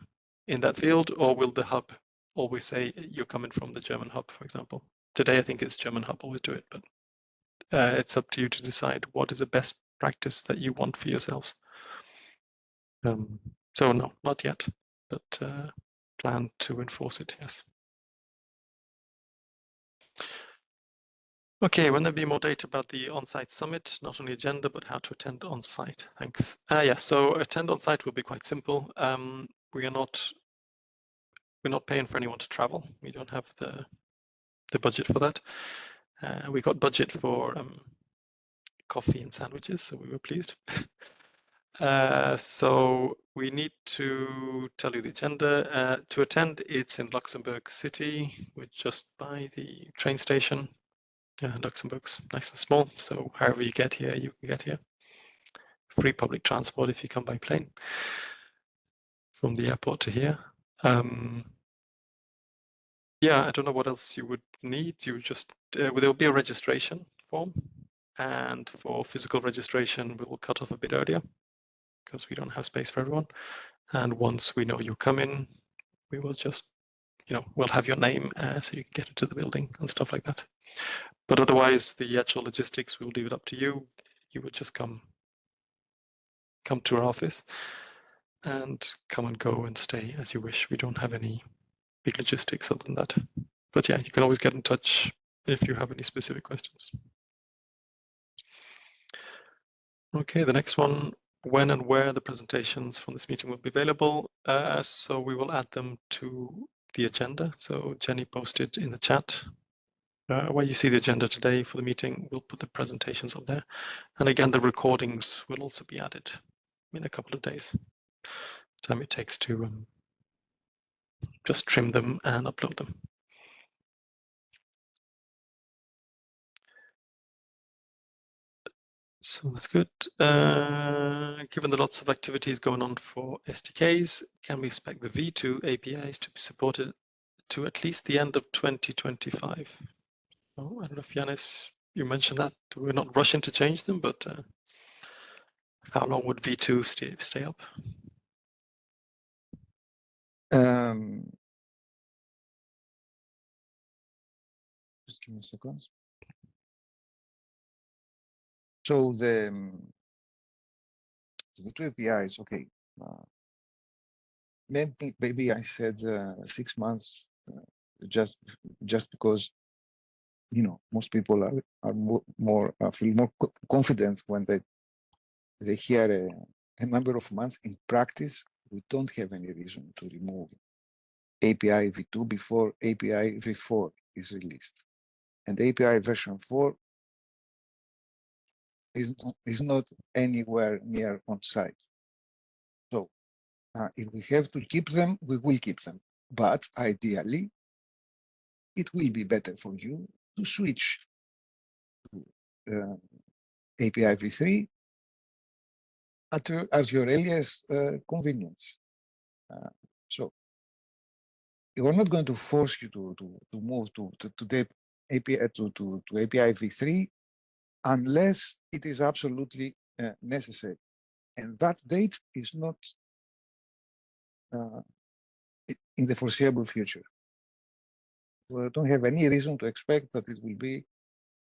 in that field, or will the hub always say you're coming from the German hub, for example? Today, I think it's German hub always do it, but it's up to you to decide what is the best practice that you want for yourselves. So no, not yet, but plan to enforce it, yes. Okay, when there be more data about the on-site summit, not only agenda, but how to attend on-site? Thanks. Yeah, so attend on-site will be quite simple. We're not paying for anyone to travel. We don't have the budget for that. We got budget for coffee and sandwiches, so we were pleased. So we need to tell you the agenda. To attend, it's in Luxembourg City. We're just by the train station. Luxembourg's nice and small, so however you get here, you can get here. Free public transport if you come by plane from the airport to here. Yeah, I don't know what else you would need. You would just, there'll be a registration form, and for physical registration, we will cut off a bit earlier because we don't have space for everyone. And once we know you're coming, we will just, we'll have your name so you can get into the building and stuff like that. But otherwise, the actual logistics, we'll leave it up to you. You would just come to our office and come and go and stay as you wish. We don't have any big logistics other than that. But yeah, you can always get in touch if you have any specific questions. Okay, the next one, when and where the presentations from this meeting will be available. So we will add them to the agenda. So Jenny posted in the chat where you see the agenda today for the meeting, we'll put the presentations up there. And again, the recordings will also be added in a couple of days. Time it takes to just trim them and upload them. So that's good. Given the lots of activities going on for SDKs, can we expect the V2 APIs to be supported to at least the end of 2025? Oh, I don't know if Yanis, you mentioned that. We're not rushing to change them, but how long would V2 stay up? Just give me a second. So the two APIs, okay. Maybe I said 6 months just because most people are more feel more confident when they hear a number of months. In practice, we don't have any reason to remove API v2 before API v4 is released, and API version 4 is not anywhere near on site. So if we have to keep them, we will keep them. But ideally, it will be better for you to switch to API v3 at your earliest convenience. So we're not going to force you to move to the API to API v3 unless it is absolutely necessary, and that date is not in the foreseeable future. We don't have any reason to expect that it will be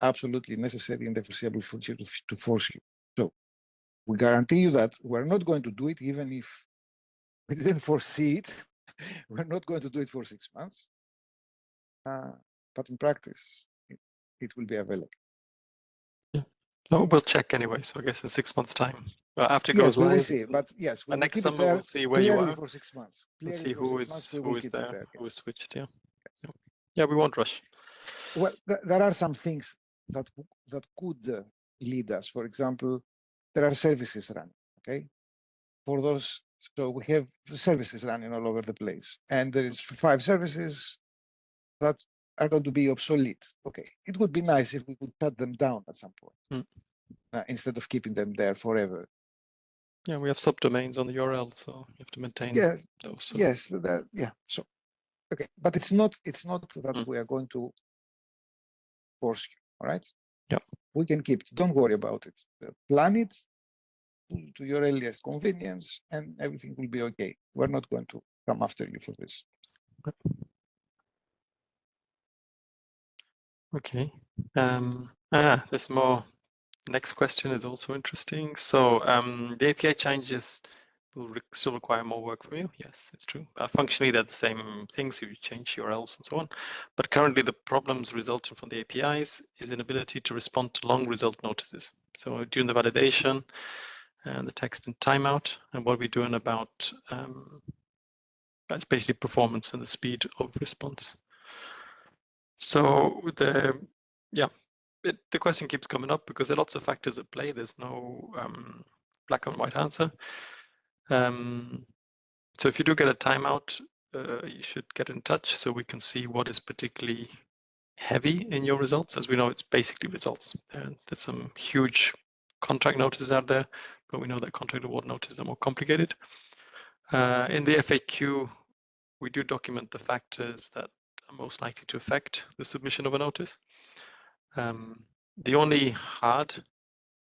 absolutely necessary in the foreseeable future to force you. So we guarantee you that we're not going to do it, even if we didn't foresee it. We're not going to do it for 6 months, but in practice, it will be available. Oh, we'll check anyway. So I guess in 6 months' time, after it Yes, goes we will live, see. But yes, we will next keep it summer there we'll see where you clearly are for 6 months. and Clearly see for 6 months, we will who is keep it there, there. who is Yes. switched. Yeah, we won't rush. Well, there are some things that could lead us. For example, there are services running. Okay, for those, so we have services running all over the place, and there is 5 services that are going to be obsolete. Okay, it would be nice if we could cut them down at some point instead of keeping them there forever. Yeah, we have subdomains on the URL, so you have to maintain those. So. Yes, yeah. So okay, but it's not that we are going to force you. All right. Yeah. We can keep it. Don't worry about it. Plan it to your earliest convenience, and everything will be okay. We're not going to come after you for this. Okay. There's more. Next question is also interesting. So the API changes will still require more work from you. Yes, it's true. Functionally, they're the same things. You change URLs and so on. But currently, the problems resulting from the APIs is inability to respond to long result notices. So during the validation and the text and timeout, and what we're doing about that's basically performance and the speed of response. So the question keeps coming up because there are lots of factors at play. There's no black and white answer. So if you do get a timeout, you should get in touch so we can see what is particularly heavy in your results. As we know, it's basically results. There's some huge contract notices out there, but we know that contract award notices are more complicated. In the FAQ, we do document the factors that are most likely to affect the submission of a notice. The only hard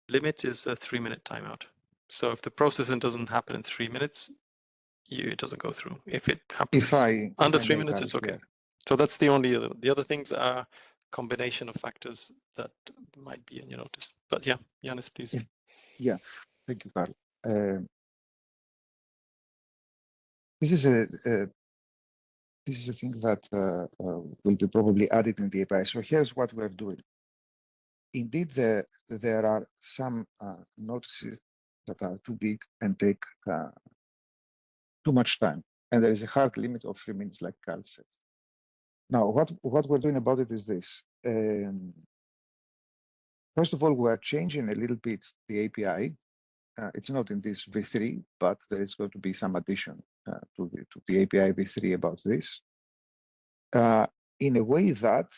limit is a 3-minute timeout. So if the processing doesn't happen in 3 minutes, it doesn't go through. If it happens under 3 minutes, it's okay. Yeah. So that's the only other. The other things are a combination of factors that might be in your notice. But yeah, Yanis, please. Yeah, thank you, Carl. This is a thing that will be probably added in the API. So here's what we're doing. Indeed, there are some notices that are too big and take too much time, and there is a hard limit of 3 minutes, like Carl said. Now, what we're doing about it is this. First of all, we're changing a little bit the API. It's not in this v3, but there is going to be some addition to the API v3 about this. In a way that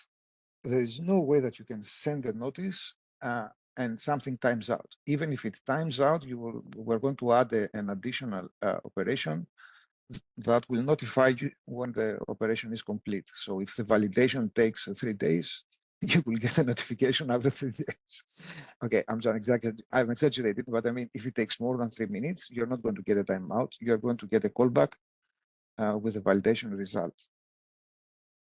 there is no way that you can send a notice and something times out. Even if it times out, we're going to add an additional operation that will notify you when the operation is complete. So if the validation takes 3 days, you will get a notification after 3 days. Okay, I'm exaggerating, but I mean, if it takes more than 3 minutes, you're not going to get a timeout. You're going to get a callback with a validation result.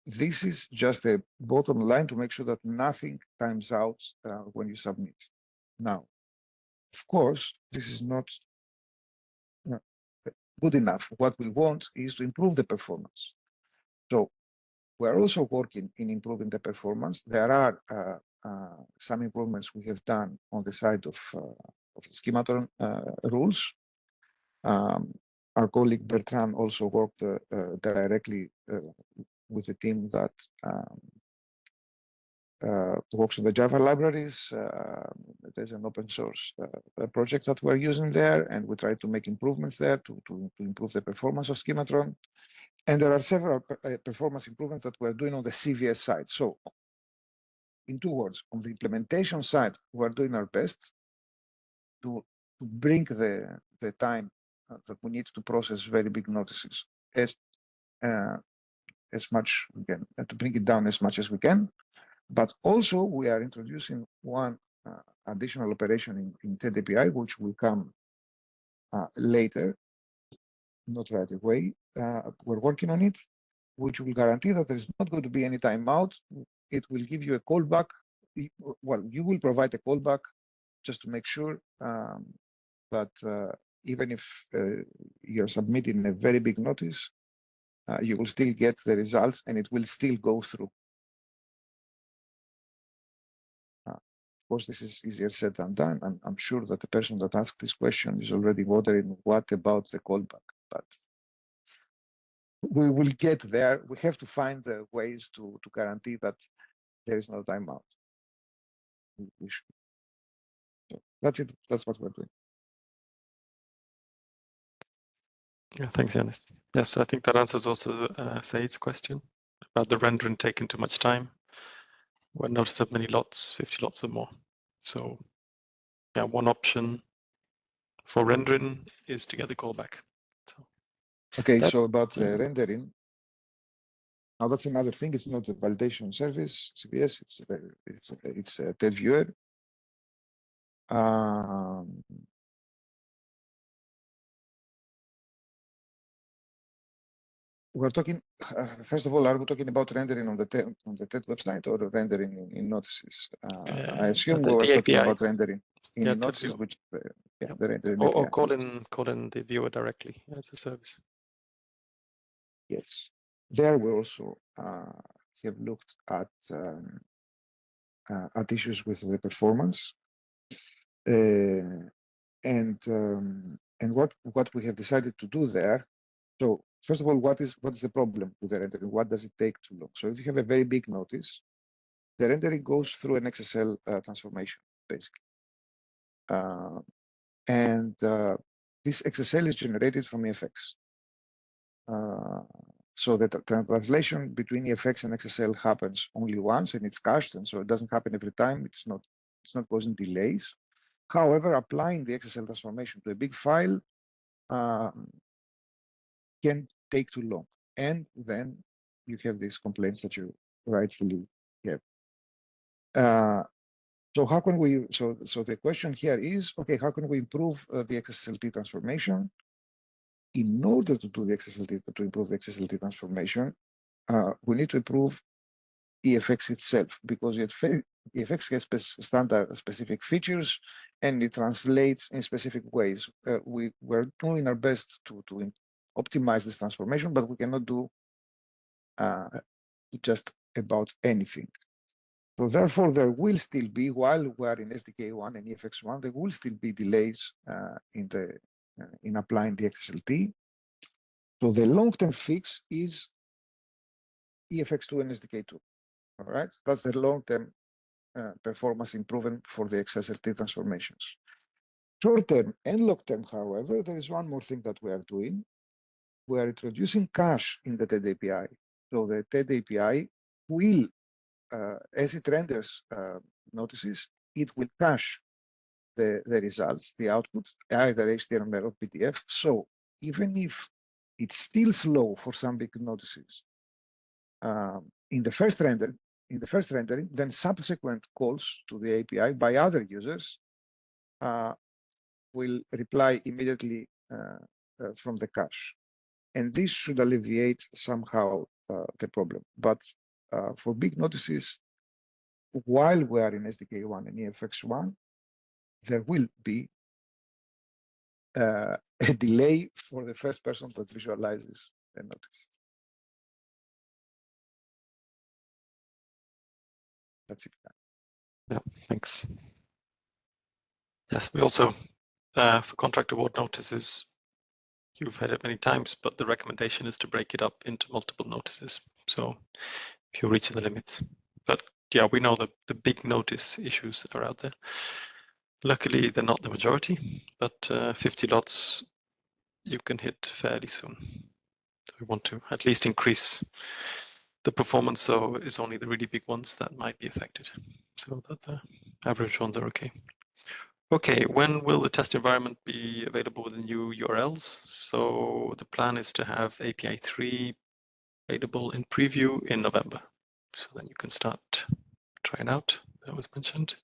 This is just the bottom line to make sure that nothing times out when you submit. Now, of course, this is not good enough. What we want is to improve the performance. So we're also working in improving the performance. There are some improvements we have done on the side of the schematron rules. Our colleague Bertrand also worked directly with the team that works on the Java libraries. There's an open source project that we're using there, and we try to make improvements there to improve the performance of schematron. And there are several performance improvements that we're doing on the CVS side. So in 2 words, on the implementation side, we're doing our best to bring the time that we need to process very big notices as as much we can, to bring it down as much as we can. But also we are introducing one additional operation in TED API, which will come later, not right away. We're working on it, which will guarantee that there's not going to be any timeout. It will give you a callback. Well, you will provide a callback just to make sure that even if you're submitting a very big notice, you will still get the results and it will still go through. Of course, this is easier said than done. I'm sure that the person that asked this question is already wondering, what about the callback? But we will get there. We have to find ways to guarantee that there is no timeout. We should. So that's it. That's what we're doing. Yeah, thanks, Yanis. Yes, I think that answers also Said's question about the rendering taking too much time. When notice of many lots, 50 lots or more. So yeah, one option for rendering is to get the callback. So okay, so about rendering. Now that's another thing. It's not a validation service, CVS. It's a TED viewer. We're talking, first of all, are we talking about rendering on the TED website or rendering in notices? I assume we were talking about rendering in notices, which the rendering or API. call in the viewer directly as a service. Yes, there we also have looked at issues with the performance, and what we have decided to do there. So first of all, what is the problem with the rendering? What does it take too long? So if you have a very big notice, the rendering goes through an XSL transformation, basically. And this XSL is generated from eFX. So the translation between eFX and XSL happens only once, and it's cached, and so it doesn't happen every time. It's not causing delays. However, applying the XSL transformation to a big file can take too long, and then you have these complaints that you rightfully have. So how can we? So the question here is, okay, how can we improve the XSLT transformation? In order to do the improve the XSLT transformation, we need to improve eFX itself, because eFX has standard specific features and it translates in specific ways. We're doing our best to optimize this transformation, but we cannot do just about anything. So therefore, there will still be, while we're in SDK1 and EFX1, there will still be delays in applying the XSLT. So the long-term fix is EFX2 and SDK2. All right, that's the long-term performance improvement for the XSLT transformations. Short-term and long-term, however, there is one more thing that we are doing. We are introducing cache in the TED API. So the TED API will, as it renders notices, it will cache the results, the outputs, either HTML or PDF. So even if it's still slow for some big notices in the first rendering, then subsequent calls to the API by other users will reply immediately from the cache. And this should alleviate somehow the problem. But for big notices, while we are in SDK1 and EFX1, there will be a delay for the first person that visualizes the notice. That's it. Yeah, thanks. Yes, we also, for contract award notices, you've had it many times, but the recommendation is to break it up into multiple notices. So if you reach the limits. But yeah, we know that the big notice issues are out there. Luckily, they're not the majority, but 50 lots you can hit fairly soon. So we want to at least increase the performance, so it's only the really big ones that might be affected, so that the average ones are okay. Okay, when will the test environment be available with the new URLs? So the plan is to have API 3 available in preview in November. So then you can start trying out. That was mentioned.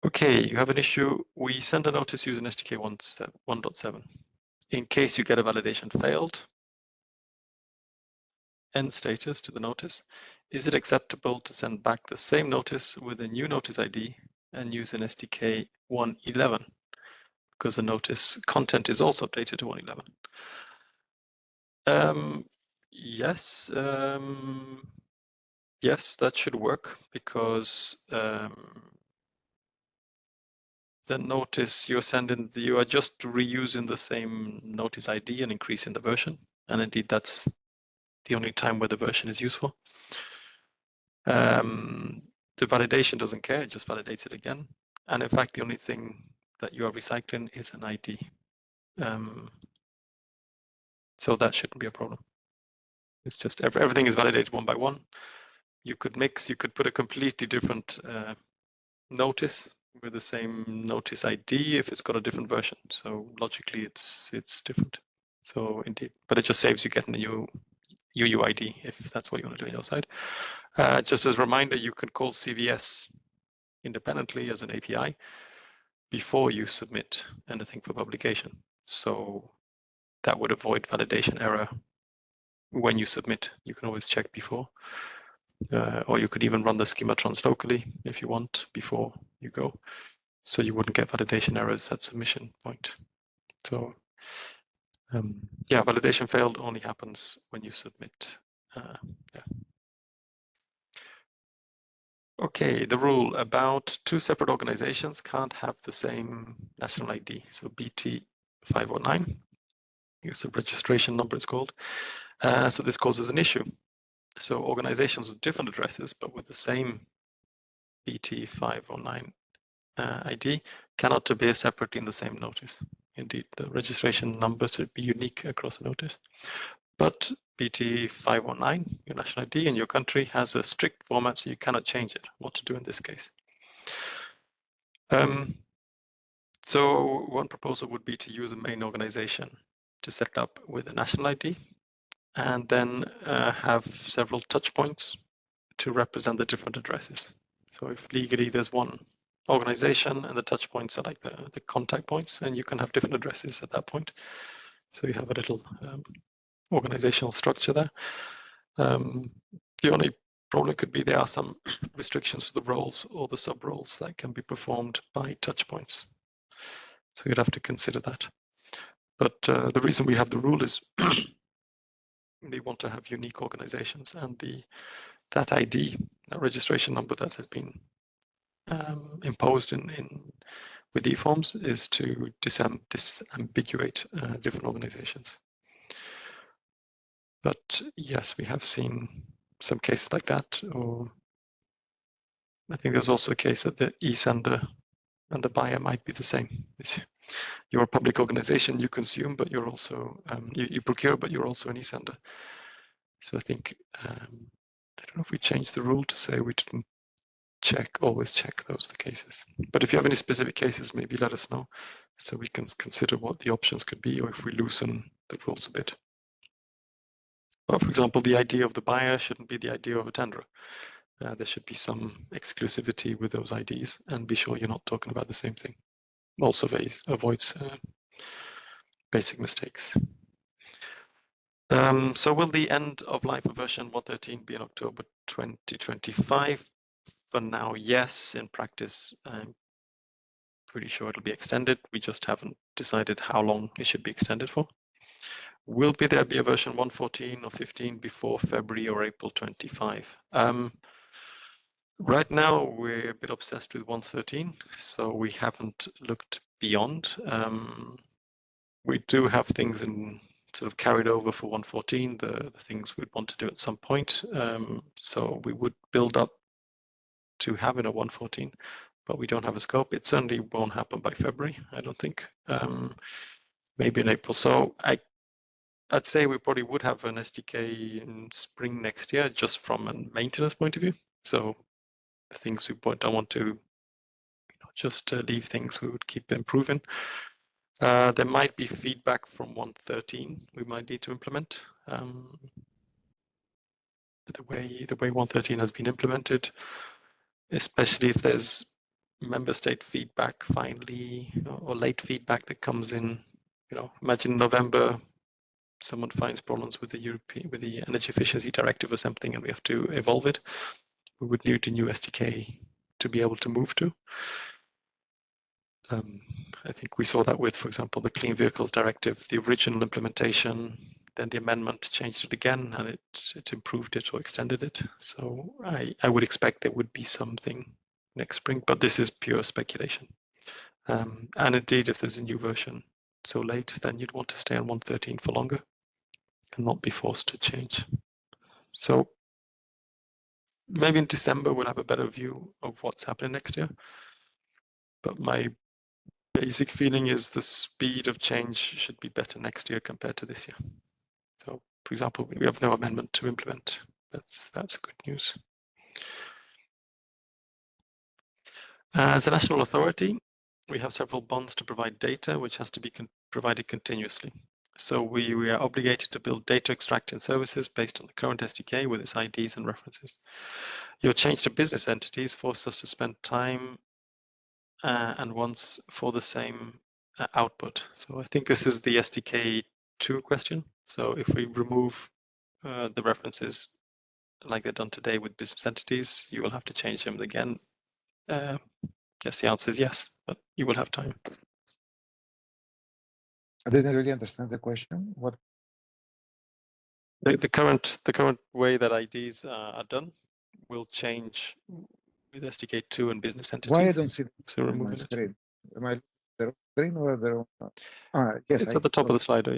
Okay, you have an issue. We send a notice using SDK 1.7. In case you get a validation failed, end status to the notice. Is it acceptable to send back the same notice with a new notice ID and use an SDK 1.11? Because the notice content is also updated to 1.11. Yes, yes, that should work because the notice you're sending, you are just reusing the same notice ID and increasing the version. And indeed, that's the only time where the version is useful. The validation doesn't care, it just validates it again. And in fact, the only thing that you are recycling is an ID. So that shouldn't be a problem. It's just everything is validated one by one. You could mix, you could put a completely different notice with the same notice ID if it's got a different version. So logically, it's different. So indeed, but it just saves you getting a new UUID if that's what you want to do on your side. Just as a reminder, you can call CVS independently as an API before you submit anything for publication. So that would avoid validation error when you submit. You can always check before. Or you could even run the schematrons locally if you want before you go. So you wouldn't get validation errors at submission point. So yeah, validation failed only happens when you submit. Yeah. Okay, the rule about two separate organizations can't have the same national ID. So BT 509, it's a registration number it's called. So this causes an issue. So organizations with different addresses, but with the same BT 509 ID cannot appear separately in the same notice. Indeed, the registration number should be unique across a notice. But BT 519, your national ID in your country, has a strict format, so you cannot change it. What to do in this case? So one proposal would be to use a main organization to set it up with a national ID and then have several touch points to represent the different addresses. So if legally there's one organization and the touch points are like the contact points, and you can have different addresses at that point. So you have a little organizational structure there. The only problem could be there are some restrictions to the roles or the sub roles that can be performed by touch points. So you'd have to consider that. But the reason we have the rule is we want to have unique organizations, and that ID, that registration number that has been imposed with eForms is to disambiguate different organizations. But yes, we have seen some cases like that. Or I think there's also a case that the eSender and the buyer might be the same. You're a public organization, you consume, but you're also you procure, but you're also an eSender. So I think I don't know if we changed the rule to say we didn't always check those the cases. But if you have any specific cases, maybe let us know so we can consider what the options could be, or if we loosen the rules a bit. Well, for example, the ID of the buyer shouldn't be the ID of a tenderer. There should be some exclusivity with those IDs, and be sure you're not talking about the same thing. Also avoids basic mistakes. So will the end of life of version 1.13 be in October 2025? For now, yes. In practice, I'm pretty sure it'll be extended. We just haven't decided how long it should be extended for. Will there be a version 1.14 or 15 before February or April 25? Right now, we're a bit obsessed with 1.13, so we haven't looked beyond. We do have things in sort of carried over for 1.14, the things we'd want to do at some point. So we would build up to having a 1.14, but we don't have a scope. It certainly won't happen by February, I don't think. Maybe in April. So I'd say we probably would have an SDK in spring next year, just from a maintenance point of view. So the things we don't want to just leave things, we would keep improving. There might be feedback from 1.13 we might need to implement. the way 113 has been implemented, especially if there's member state feedback finally, or late feedback that comes in. Imagine November, someone finds problems with the Energy Efficiency Directive or something, and we have to evolve it. We would need a new SDK to be able to move to. I think we saw that with, for example, the Clean Vehicles Directive, the original implementation, then the amendment changed it again, and it improved it or extended it. So I would expect there would be something next spring, but this is pure speculation. And indeed, if there's a new version so late, then you'd want to stay on 113 for longer and not be forced to change. So maybe in December, we'll have a better view of what's happening next year. But my basic feeling is the speed of change should be better next year compared to this year. So, for example, we have no amendment to implement. That's good news. As a national authority, we have several bonds to provide data, which has to be provided continuously. So we are obligated to build data extracting services based on the current SDK with its IDs and references. Your change to business entities forces us to spend time and once for the same output. So I think this is the SDK 2 question. So if we remove the references like they're done today with business entities, you will have to change them again. Guess the answer is yes, but you will have time. I didn't really understand the question. What? The current way that IDs are done will change with SDK 2 and business entities. Why I don't see so on my screen? Am I the screen or the yes, it's at the top of the slider,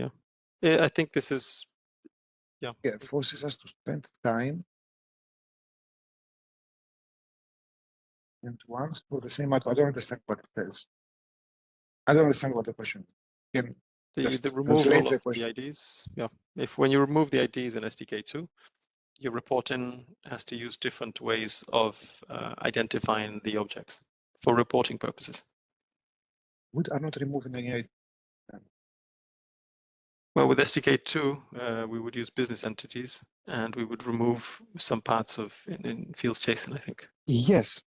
yeah. I think this is, yeah. Yeah, it forces us to spend time and once for the same output. I don't understand what it says. I don't understand what the question is. Can the removal of the IDs, yeah. If when you remove the IDs in SDK 2, your reporting has to use different ways of identifying the objects for reporting purposes. We are not removing any ID. Well, with SDK 2, we would use business entities, and we would remove some parts of in fields JSON, I think. Yes,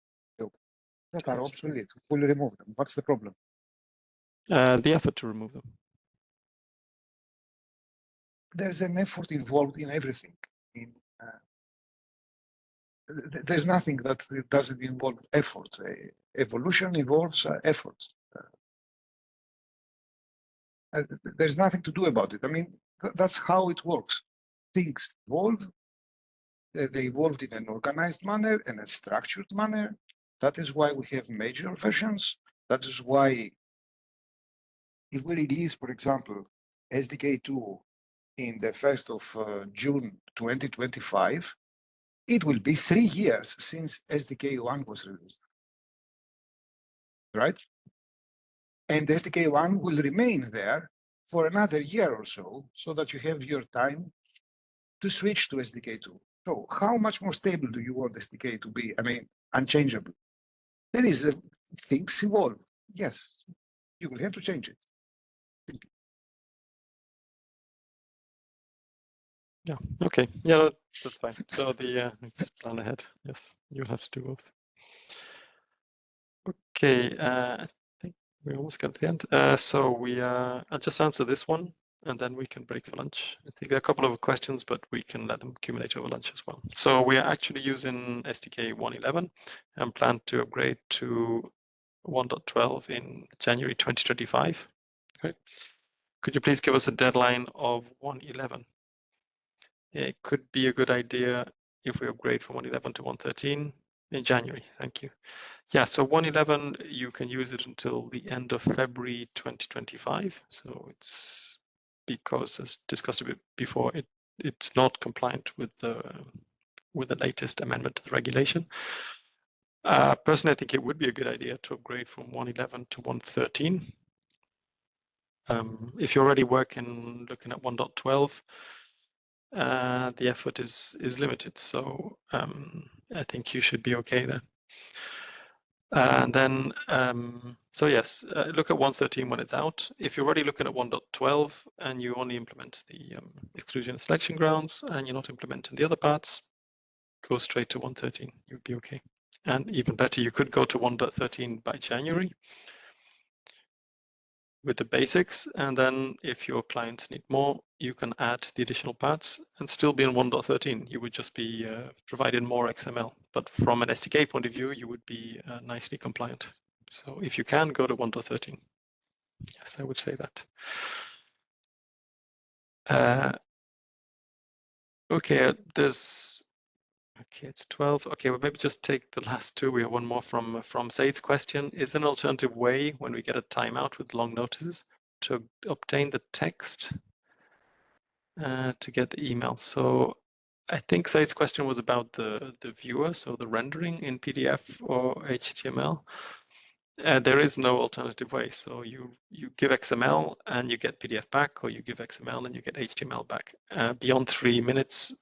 that are obsolete. Fully remove them. What's the problem? The effort to remove them. There's an effort involved in everything. There's nothing that doesn't involve effort. Evolution involves effort. There's nothing to do about it. I mean, that's how it works. Things evolve. They evolved in an organized manner and a structured manner. That is why we have major versions. That is why if we release, for example, SDK 2 in the 1st of June 2025, it will be 3 years since SDK 1 was released, right? And SDK 1 will remain there for another year or so that you have your time to switch to SDK 2. So how much more stable do you want SDK to be? I mean, unchangeable. There is things evolve. Yes, you will have to change it. Yeah. Okay. Yeah, that's fine. So it's plan ahead. Yes, you'll have to do both. Okay. I think we almost got to the end. So I'll just answer this one, and then we can break for lunch. I think there are a couple of questions, but we can let them accumulate over lunch as well. So we are actually using SDK 1.11 and plan to upgrade to 1.12 in January 2025. Okay. Could you please give us a deadline of 1.11? It could be a good idea if we upgrade from 1.11 to 1.13 in January. Thank you. Yeah, so 1.11, you can use it until the end of February 2025. So it's because, as discussed a bit before, it's not compliant with the latest amendment to the regulation. Personally, I think it would be a good idea to upgrade from 1.11 to 1.13. If you're already looking at 1.12, the effort is limited. So I think you should be okay there. And then So yes, look at 1.13 when it's out. If you're already looking at 1.12 and you only implement the exclusion and selection grounds and you're not implementing the other parts, go straight to 1.13. You'd be okay. And even better, you could go to 1.13 by January with the basics. And then if your clients need more, you can add the additional parts and still be in 1.13. You would just be providing more XML. But from an SDK point of view, you would be nicely compliant. So if you can, go to 1.13. Yes, I would say that. Okay, it's 12. Okay, well, maybe just take the last two. We have one more from Said's question. Is there an alternative way when we get a timeout with long notices to obtain the text to get the email? So I think Said's question was about the viewer, so the rendering in PDF or HTML. There is no alternative way. So you give XML and you get PDF back, or you give XML and you get HTML back. Beyond 3 minutes,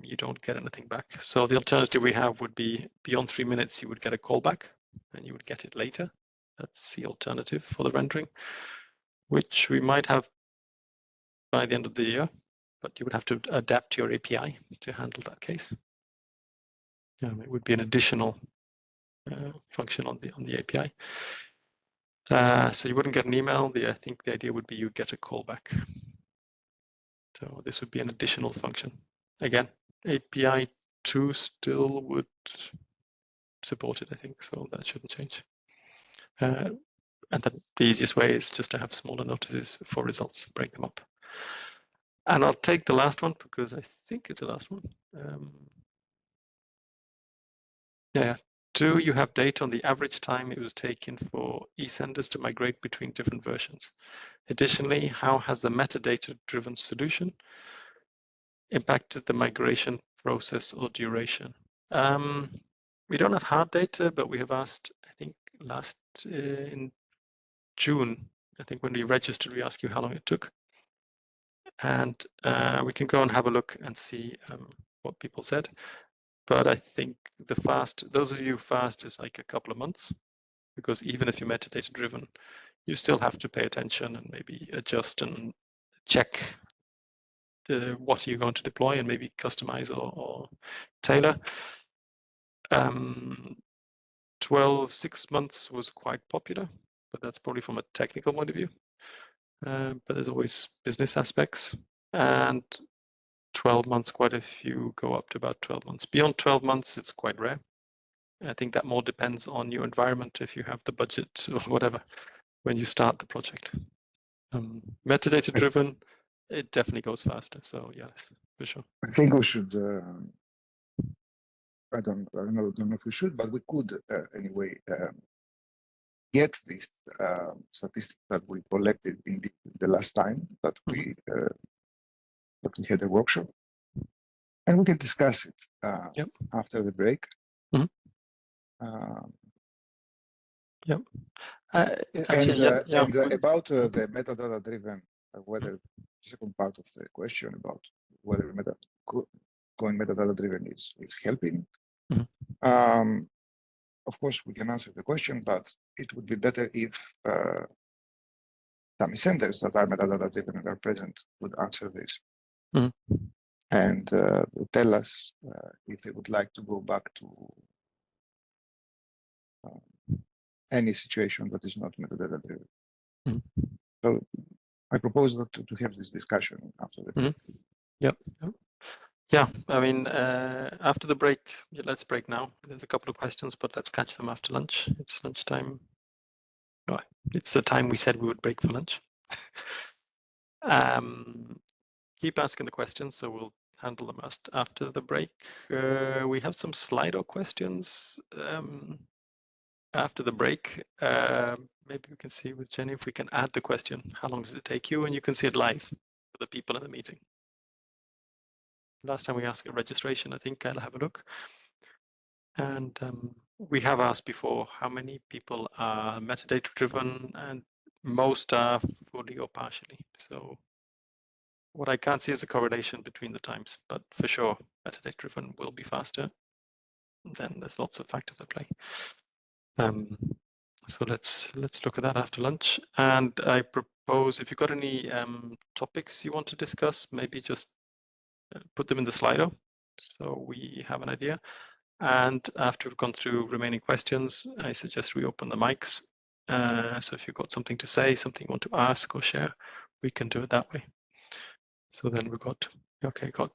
you don't get anything back. So the alternative we have would be beyond 3 minutes, you would get a callback and you would get it later. That's the alternative for the rendering, which we might have by the end of the year, but you would have to adapt your API to handle that case. It would be an additional function on the API. So you wouldn't get an email. I think the idea would be you get a callback. So this would be an additional function. Again, API 2 still would support it, I think, so that shouldn't change. And then the easiest way is just to have smaller notices for results, break them up. And I'll take the last one because I think it's the last one. Yeah. Do you have data on the average time it was taken for eSenders to migrate between different versions? Additionally, how has the metadata-driven solution impacted the migration process or duration? We don't have hard data, but we have asked, I think last in June, I think when we registered, we asked you how long it took. And we can go and have a look and see what people said. But I think those of you fast is like a couple of months, because even if you're metadata driven, you still have to pay attention and maybe adjust and check what you're going to deploy and maybe customize or tailor. 6 months was quite popular, but that's probably from a technical point of view. But there's always business aspects. And 12 months, quite a few go up to about 12 months. Beyond 12 months, it's quite rare. I think that more depends on your environment, if you have the budget or whatever, when you start the project. Metadata driven, it definitely goes faster. So yes, for sure. I think we should, I don't know if we should, but we could anyway get this statistics that we collected in the last time that we had a workshop, and we can discuss it after the break. Yep. And about the metadata driven, whether the second part of the question about whether going metadata driven is helping. Of course, we can answer the question, but it would be better if some eSenders that are metadata driven and are present would answer this and tell us if they would like to go back to any situation that is not metadata driven. So I propose that to have this discussion after the break. Yeah, I mean, after the break, let's break now. There's a couple of questions, but let's catch them after lunch. It's lunchtime. Oh, it's the time we said we would break for lunch. Keep asking the questions, so we'll handle them after the break. We have some Slido questions after the break. Maybe we can see with Jenny if we can add the question. How long does it take you? And you can see it live for the people in the meeting. Last time we asked a registration, I think I'll have a look. And we have asked before how many people are metadata driven, and most are fully or partially. So what I can't see is a correlation between the times, but for sure, metadata driven will be faster. Then there's lots of factors at play. So let's look at that after lunch. And I propose, if you've got any topics you want to discuss, maybe just put them in the Slido so we have an idea. And after we've gone through remaining questions, I suggest we open the mics. So if you've got something to say, something you want to ask or share, we can do it that way. So then we've got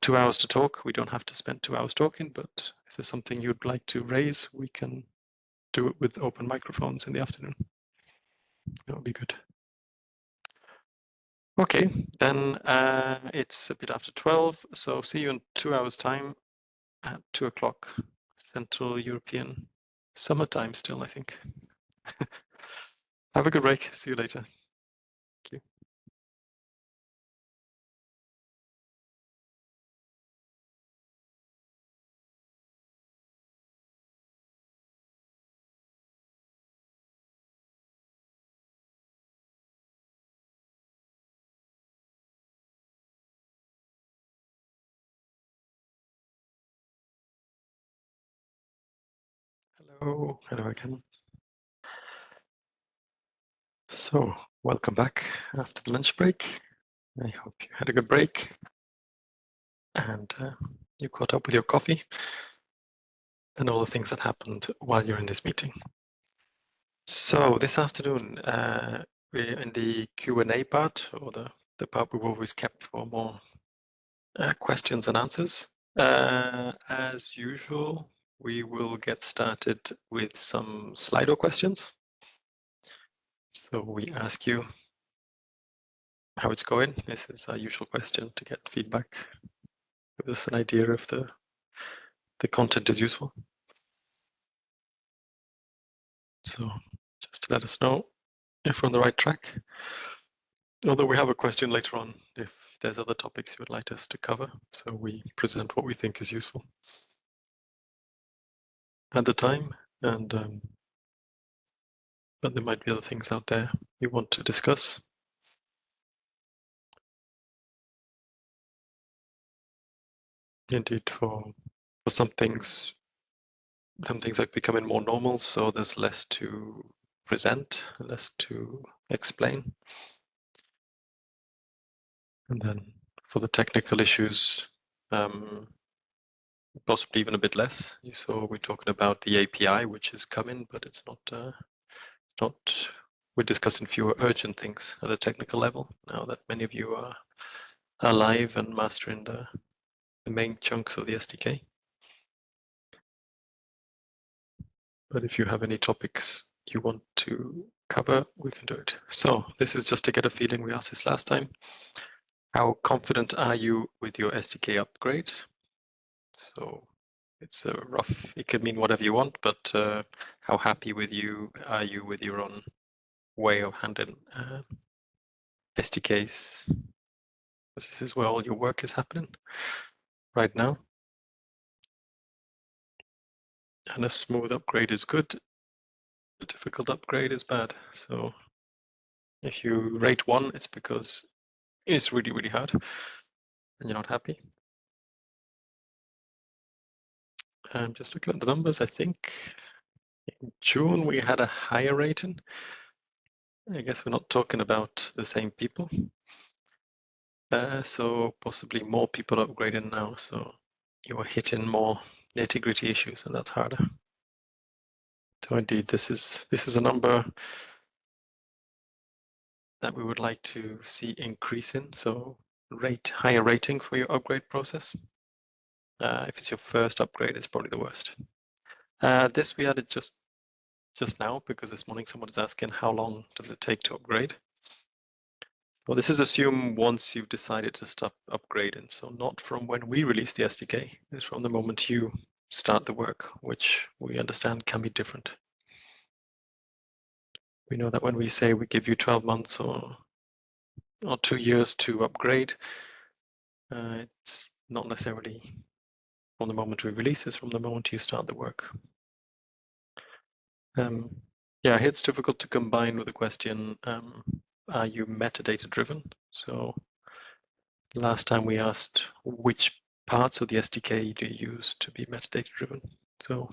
2 hours to talk. We don't have to spend 2 hours talking, but if there's something you'd like to raise, we can do it with open microphones in the afternoon. That would be good. Okay, then it's a bit after 12, so see you in 2 hours time at 2 o'clock Central European summertime still, I think. Have a good break. See you later. Thank you. Hello again. So, welcome back after the lunch break. I hope you had a good break and you caught up with your coffee and all the things that happened while you're in this meeting. So this afternoon, we're in the Q&A part, or the part we've always kept for more questions and answers. As usual, we will get started with some Slido questions. So we ask you how it's going. This is our usual question to get feedback. Give us an idea if the content is useful. So just to let us know if we're on the right track. Although we have a question later on if there's other topics you would like us to cover. So we present what we think is useful at the time, and but there might be other things out there you want to discuss. Indeed, for some things are becoming more normal, so there's less to present, less to explain. And then for the technical issues, possibly even a bit less. You saw we're talking about the API, which is coming, but it's not. We're discussing fewer urgent things at a technical level now that many of you are live and mastering the main chunks of the SDK. But if you have any topics you want to cover, we can do it. So this is just to get a feeling. We asked this last time. How confident are you with your SDK upgrade? So it's a rough, it can mean whatever you want, but how happy are you with your own way of handling SDKs? This is where all your work is happening right now. And a smooth upgrade is good. A difficult upgrade is bad. So if you rate 1, it's because it's really, really hard and you're not happy. I'm just looking at the numbers. I think in June we had a higher rating. I guess we're not talking about the same people. So possibly more people upgrading now. So you are hitting more nitty-gritty issues, and that's harder. So indeed, this is a number that we would like to see increasing. So higher rating for your upgrade process. If it's your first upgrade, it's probably the worst. This we added just now because this morning someone was asking how long does it take to upgrade. Well, this is assume once you've decided to stop upgrading. So not from when we release the SDK, it's from the moment you start the work, which we understand can be different. We know that when we say we give you 12 months or 2 years to upgrade, it's not necessarily from the moment we release, it's from the moment you start the work. Yeah, it's difficult to combine with the question, are you metadata driven? So last time we asked which parts of the SDK do you use to be metadata driven? So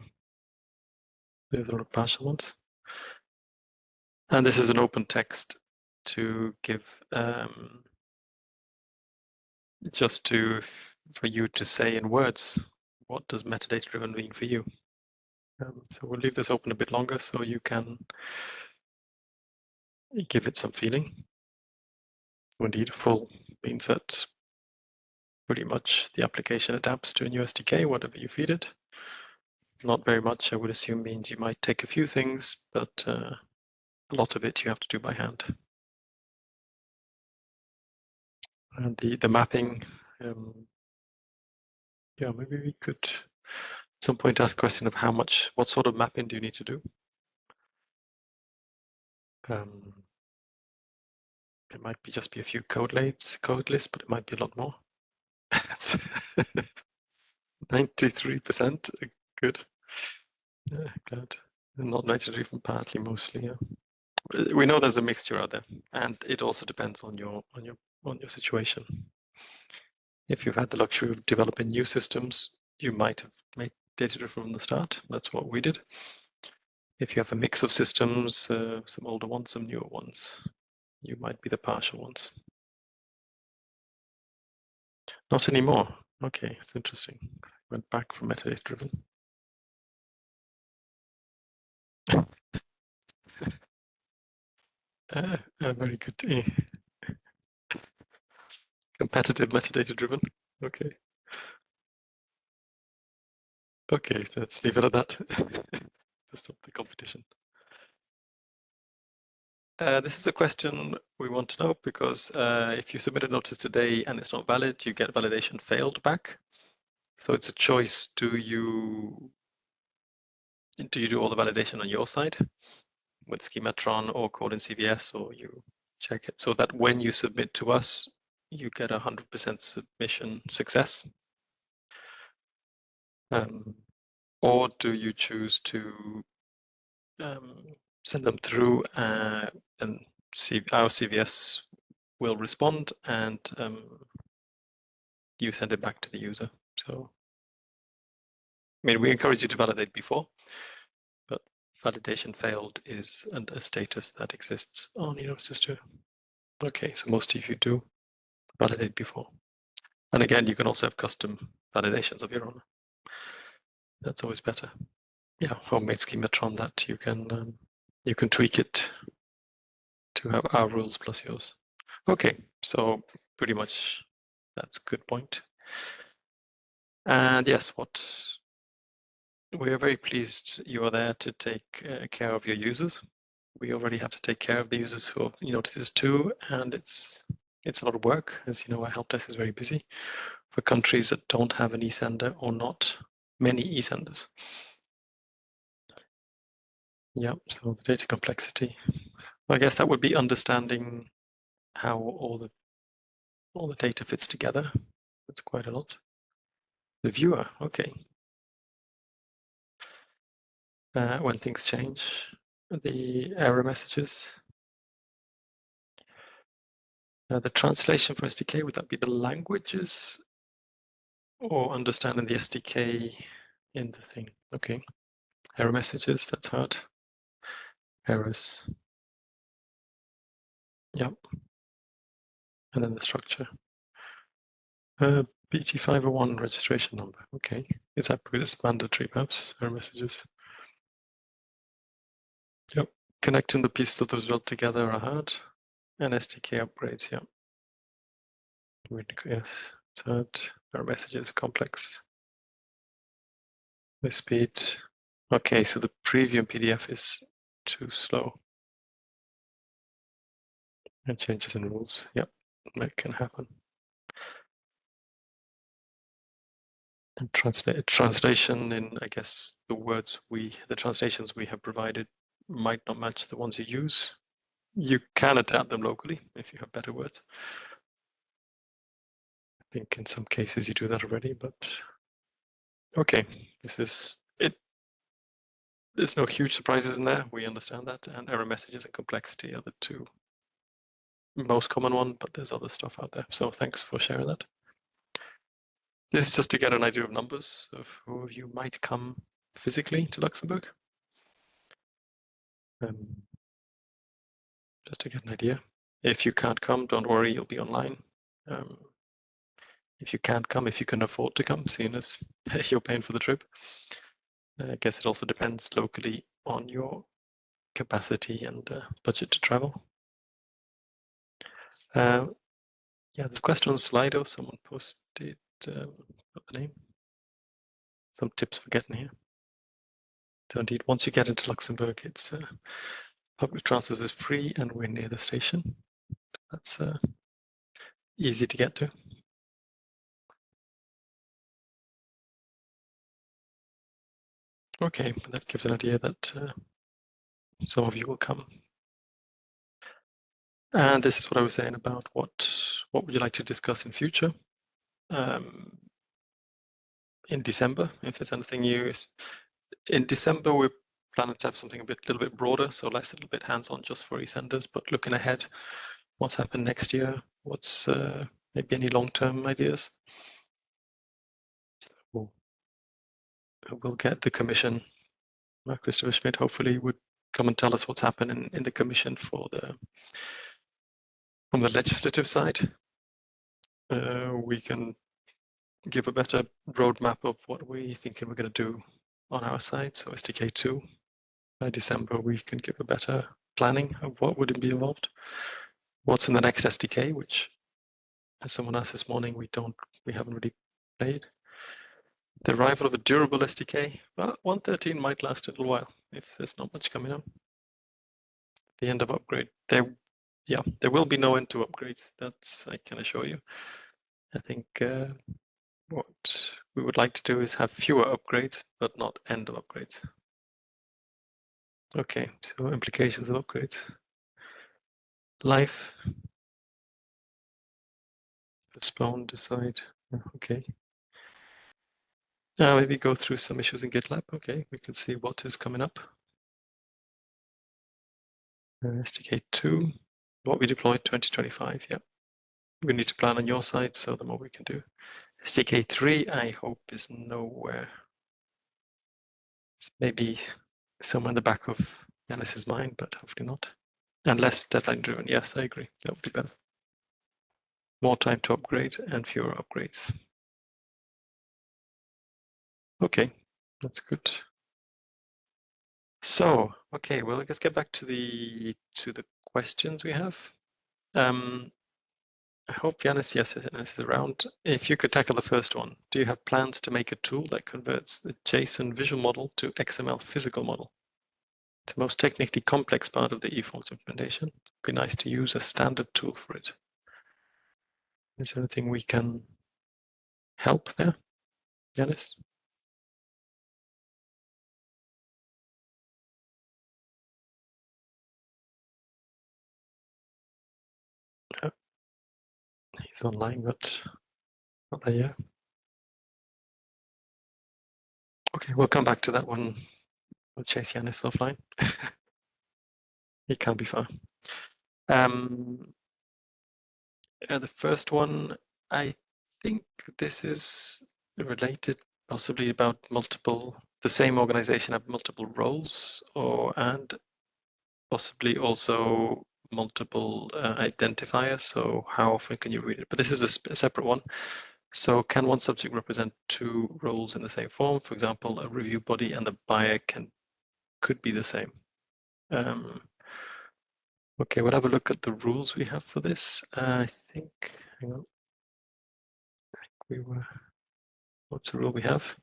there's a lot of partial ones. And this is an open text to give for you to say in words, what does metadata driven mean for you? So we'll leave this open a bit longer so you can give it some feeling. Indeed, full means that pretty much the application adapts to a new SDK, whatever you feed it. Not very much, I would assume, means you might take a few things, but a lot of it you have to do by hand. And the mapping, yeah, maybe we could at some point ask a question of what sort of mapping do you need to do? There might just be a few code lists, but it might be a lot more. 93%, good. Yeah, glad. Not 93 from partly, mostly. Yeah. We know there's a mixture out there, and it also depends on your situation. If you've had the luxury of developing new systems, you might have made data from the start. That's what we did. If you have a mix of systems, some older ones, some newer ones, you might be the partial ones. Not anymore. Okay, it's interesting. Went back from metadata driven. Very good. Competitive metadata driven. Okay. Okay, let's leave it at that to stop the competition. This is a question we want to know because if you submit a notice today and it's not valid, you get validation failed back. So it's a choice. Do you do all the validation on your side with Schematron or code in CVS, or you check it so that when you submit to us, you get 100% submission success? Or do you choose to send them through and our CVS will respond and you send it back to the user? So, I mean, we encourage you to validate before, but validation failed is a status that exists on eSenders. Okay, so most of you do validate before. And again, you can also have custom validations of your own. That's always better. Yeah, homemade schematron that you can tweak it to have our rules plus yours. Okay, so pretty much that's a good point. And yes, we are very pleased you are there to take care of your users. We already have to take care of the users who have notices too, and it's a lot of work. As you know, our help desk is very busy for countries that don't have an eSender or not many eSenders. Yeah, so the data complexity. I guess that would be understanding how all the data fits together. That's quite a lot. The viewer, okay. When things change, the error messages. The translation for SDK, would that be the languages or understanding the SDK in the thing? Okay. Error messages, that's hard. Errors. Yep. And then the structure. BT501 registration number. Okay. Is that because it's mandatory, perhaps? Error messages. Yep. Connecting the pieces of the result together are hard. And SDK upgrades, yeah. Yes. Third, error messages, complex. The speed. Okay, so the preview in PDF is too slow. And changes in rules. Yep, that can happen. And translation in, I guess, the translations we have provided might not match the ones you use. You can adapt them locally if you have better words. I think in some cases you do that already, but okay, this is it. There's no huge surprises in there. We understand that, and error messages and complexity are the two most common one, but there's other stuff out there. So thanks for sharing that. This is just to get an idea of numbers of who of you might come physically to Luxembourg. just to get an idea. If you can't come, don't worry, you'll be online. If you can't come, if you can afford to come, seeing as you're paying for the trip. I guess it also depends locally on your capacity and budget to travel. Yeah, there's a question on Slido. Someone posted the name. Some tips for getting here. So indeed, once you get into Luxembourg, it's public transport is free and we're near the station. That's easy to get to. Okay, that gives an idea that some of you will come. And this is what I was saying about what would you like to discuss in future. In December, if there's anything new. In December, we're planning to have something a little bit broader, so less a little bit hands-on just for eSenders, but looking ahead, what's happened next year, what's maybe any long-term ideas. We'll get the commission. Christopher Schmidt hopefully would come and tell us what's happening in the commission from the legislative side. We can give a better roadmap of what we're thinking we're going to do on our side. So SDK2, by December, we can give a better planning of what would be involved. What's in the next SDK, which, as someone asked this morning, we haven't really played. The arrival of a durable SDK, well, 1.13 might last a little while if there's not much coming up. The end of upgrade, there will be no end to upgrades. That's, I can assure you. I think what we would like to do is have fewer upgrades, but not end of upgrades. Okay, so implications of upgrades. Life. Postpone, decide. Okay. Now maybe go through some issues in GitLab. Okay, we can see what is coming up. SDK2, what we deployed 2025. Yeah, we need to plan on your side, so the more we can do. SDK3, I hope is nowhere. It's maybe somewhere in the back of Yanis's mind, but hopefully not. And less deadline driven. Yes, I agree. That would be better. More time to upgrade and fewer upgrades. Okay, that's good. So, okay, well, let's get back to the questions we have. I hope Yanis, yes, is around. If you could tackle the first one, do you have plans to make a tool that converts the JSON visual model to XML physical model? It's the most technically complex part of the eForms implementation. It'd be nice to use a standard tool for it. Is there anything we can help there, Yanis? He's online, but not there yet. Okay, we'll come back to that one. We'll chase Yanis offline. He can't be far. The first one, I think this is related, possibly about the same organization have multiple roles, and possibly also multiple identifiers. So how often can you read it? But this is a separate one. So can one subject represent two roles in the same form? For example, a review body and the buyer could be the same. Okay, we'll have a look at the rules we have for this. I think, hang on. What's the rule we have?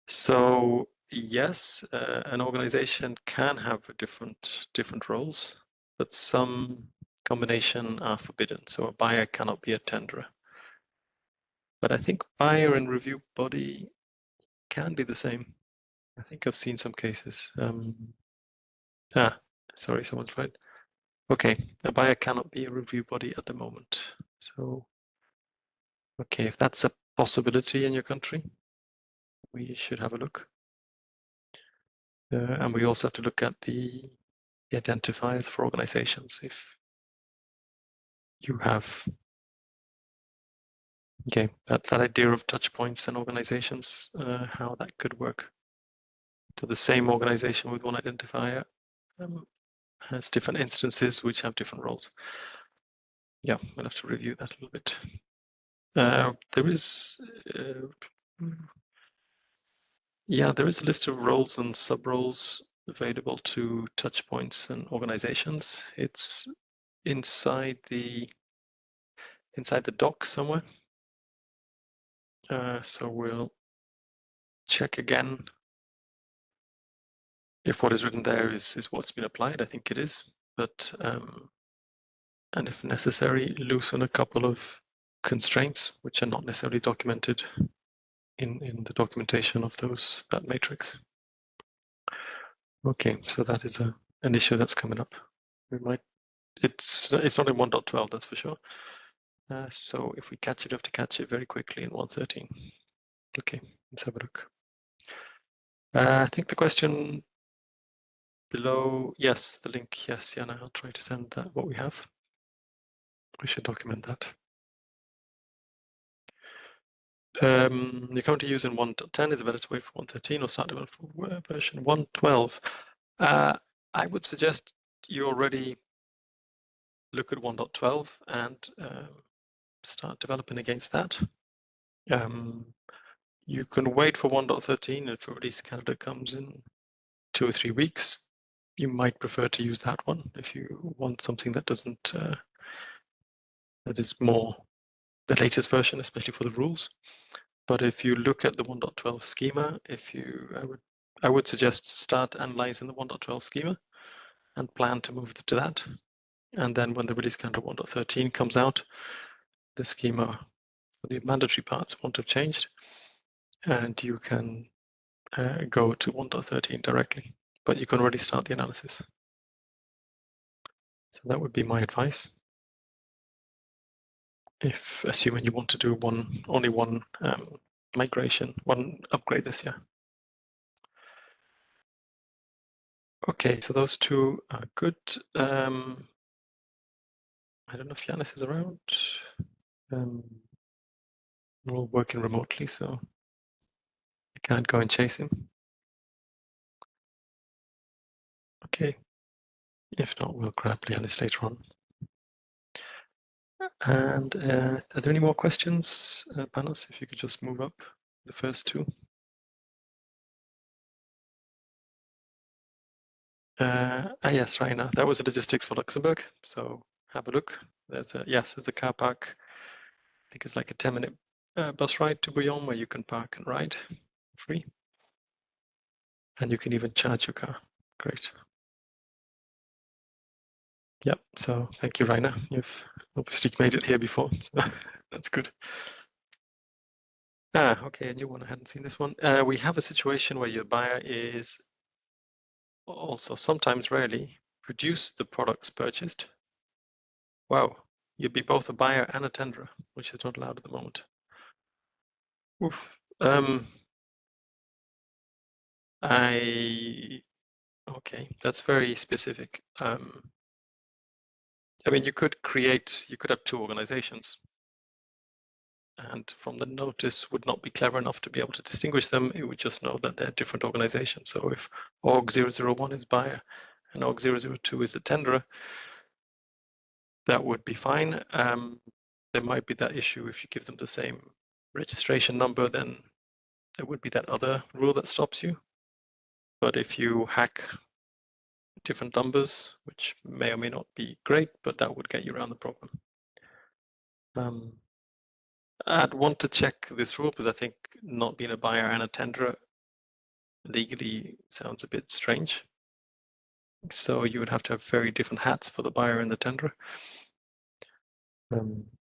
So yes, an organization can have different roles, but some combination are forbidden. So a buyer cannot be a tenderer. But I think buyer and review body can be the same. I think I've seen some cases. Sorry, someone's right. Okay, a buyer cannot be a review body at the moment. So, okay, if that's a possibility in your country, we should have a look. And we also have to look at the identifiers for organizations. If you have, okay, that idea of touch points and organizations, how that could work. So the same organization with one identifier has different instances which have different roles. Yeah, we'll have to review that a little bit. There is a list of roles and sub-roles available to touch points and organizations. It's inside the doc somewhere. So we'll check again if what is written there is what's been applied. I think it is, but and if necessary, loosen a couple of constraints which are not necessarily documented in the documentation of that matrix. Okay, so that is an issue that's coming up. It's not in 1.12, that's for sure. So if we catch it, we have to catch it very quickly in 1.13. Okay, let's have a look. I think the question below, yes, the link, yes, Jana, I'll try to send that what we have. We should document that. You're currently using 1.10. Is it better to wait for 1.13 or start developing for version 1.12? I would suggest you already look at 1.12 and start developing against that. You can wait for 1.13 if a release candidate comes in 2 or 3 weeks. You might prefer to use that one if you want something that doesn't that is more the latest version, especially for the rules. But if you look at the 1.12 schema, I would suggest start analyzing the 1.12 schema and plan to move to that. And then when the release candidate 1.13 comes out, the schema for the mandatory parts won't have changed, and you can go to 1.13 directly. But you can already start the analysis. So that would be my advice. If assuming you want to do only one migration, one upgrade this year. Okay, so those two are good. I don't know if Yanis is around. We're all working remotely, so I can't go and chase him. Okay, if not, we'll grab Yanis later on. And are there any more questions, Panos? If you could just move up the first two. Yes, Raina, that was a logistics for Luxembourg. So have a look. There's a car park. I think it's like a 10-minute bus ride to Bouillon where you can park and ride free. And you can even charge your car. Great. Yep. So thank you, Raina. You've obviously made it here before. So that's good. Okay, a new one. I hadn't seen this one. We have a situation where your buyer is also sometimes, rarely, produce the products purchased. Wow, you'd be both a buyer and a tenderer, which is not allowed at the moment. Oof. Okay, that's very specific. I mean, you could have two organizations, and from the notice would not be clever enough to be able to distinguish them. It would just know that they're different organizations. So if org 001 is buyer and org 002 is the tenderer, that would be fine. There might be that issue if you give them the same registration number, then there would be that other rule that stops you. But if you hack different numbers, which may or may not be great, but that would get you around the problem. I'd want to check this rule because I think not being a buyer and a tenderer legally sounds a bit strange. So you would have to have very different hats for the buyer and the tenderer.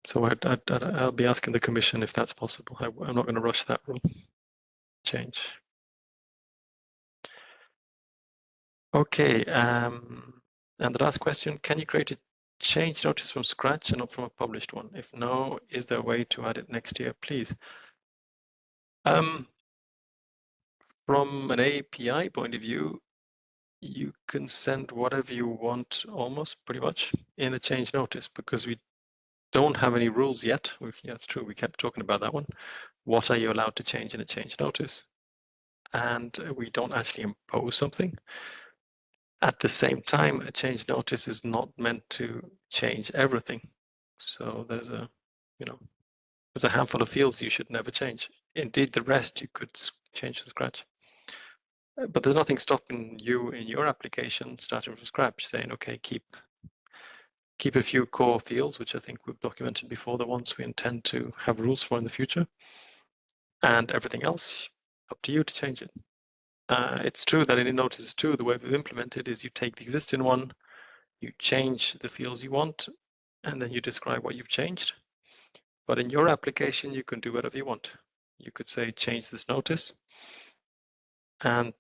So I'll be asking the commission if that's possible. I'm not going to rush that rule change. Okay, and the last question, can you create a change notice from scratch and not from a published one? If no, is there a way to add it next year, please? From an API point of view, you can send whatever you want, almost pretty much, in a change notice because we don't have any rules yet. Yeah, it's true. We kept talking about that one. What are you allowed to change in a change notice? And we don't actually impose something. At the same time, a change notice is not meant to change everything. So there's a, there's a handful of fields you should never change. Indeed, the rest you could change from scratch. But there's nothing stopping you in your application starting from scratch, saying, okay, keep a few core fields, which I think we've documented before, the ones we intend to have rules for in the future, and everything else, up to you to change it. It's true that in notices too, the way we've implemented is you take the existing one, you change the fields you want, and then you describe what you've changed. But in your application, you can do whatever you want. You could say, change this notice, and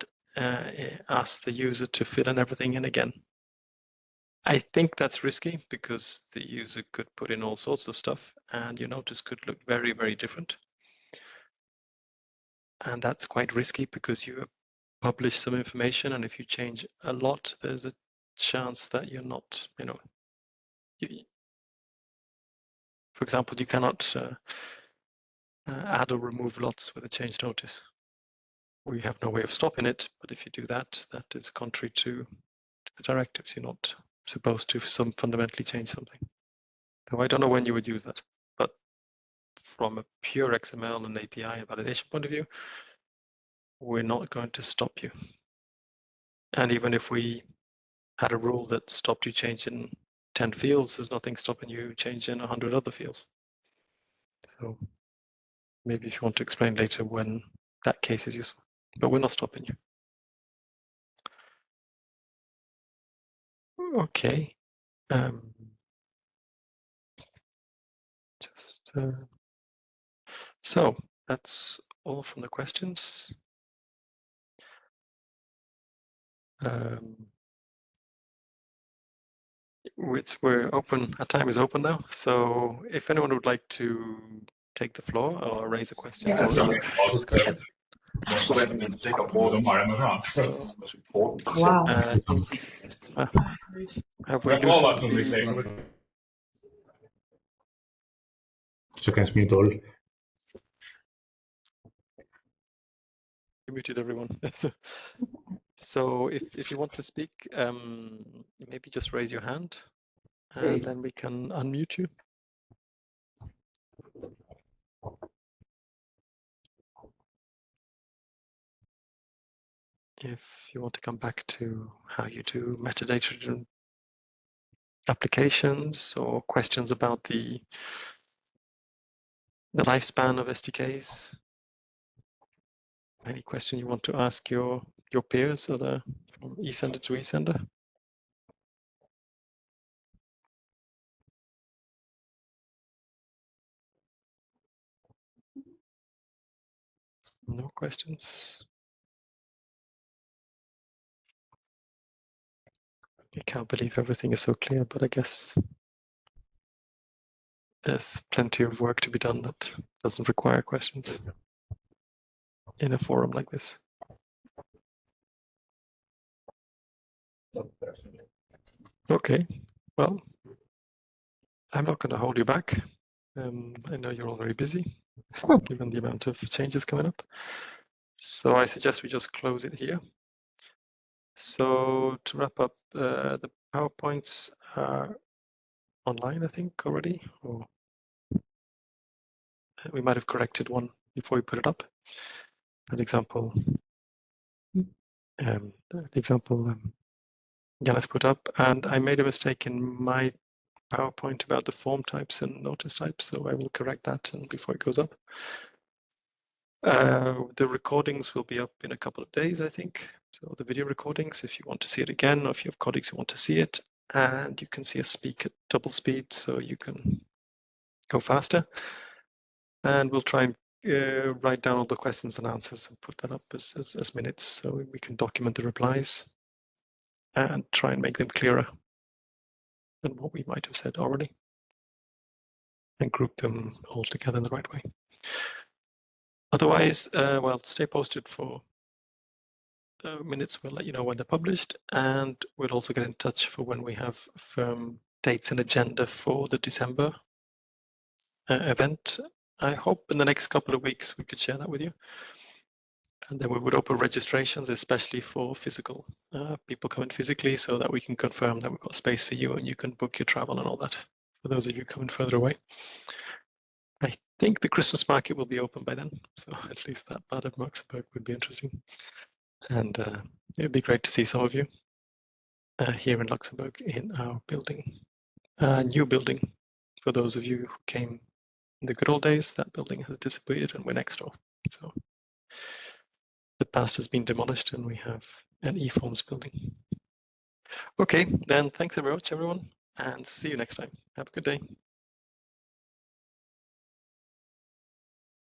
ask the user to fill in everything in again. I think that's risky because the user could put in all sorts of stuff and your notice could look very, very different. And that's quite risky because you publish some information, and if you change a lot, there's a chance that you're not, for example, you cannot add or remove lots with a change notice. We have no way of stopping it, but if you do that, that is contrary to the directives. You're not supposed to fundamentally change something. So I don't know when you would use that, but from a pure XML and API and validation point of view, we're not going to stop you. And even if we had a rule that stopped you changing 10 fields, there's nothing stopping you changing 100 other fields. So maybe if you want to explain later when that case is useful, but we're not stopping you. Okay. So that's all from the questions. We're open, our time is open now. So if anyone would like to take the floor or raise a question, please go ahead. Wow. I think, have we lost the... Försöker minuter. You muted everyone. So if you want to speak, maybe just raise your hand and then we can unmute you. If you want to come back to how you do metadata applications or questions about the lifespan of SDKs, any question you want to ask your peers or from eSender to eSender. No questions. I can't believe everything is so clear, but I guess there's plenty of work to be done that doesn't require questions in a forum like this. Okay, well, I'm not going to hold you back. I know you're all very busy, given the amount of changes coming up. So I suggest we just close it here. So to wrap up, the PowerPoints are online, I think, already. Or we might have corrected one before we put it up. That example, Janice put up, and I made a mistake in my PowerPoint about the form types and notice types, so I will correct that and before it goes up. The recordings will be up in a couple of days, I think. So the video recordings, if you want to see it again, or if you have colleagues who want to see it, and you can see us speak at double speed, so you can go faster. And we'll try and write down all the questions and answers and put that up as minutes, so we can document the replies and try and make them clearer than what we might have said already, and group them all together in the right way. Otherwise, well, stay posted for minutes. We'll let you know when they're published, and we'll also get in touch for when we have firm dates and agenda for the December event. I hope in the next couple of weeks we could share that with you. And then we would open registrations, especially for physical people coming physically, so that we can confirm that we've got space for you and you can book your travel and all that for those of you coming further away. I think the Christmas market will be open by then, so at least that part of Luxembourg would be interesting. And it would be great to see some of you here in Luxembourg in our building. New building, for those of you who came in the good old days, that building has disappeared and we're next door. So the past has been demolished and we have an eForms building. Okay, then thanks very much, everyone, and see you next time. Have a good day.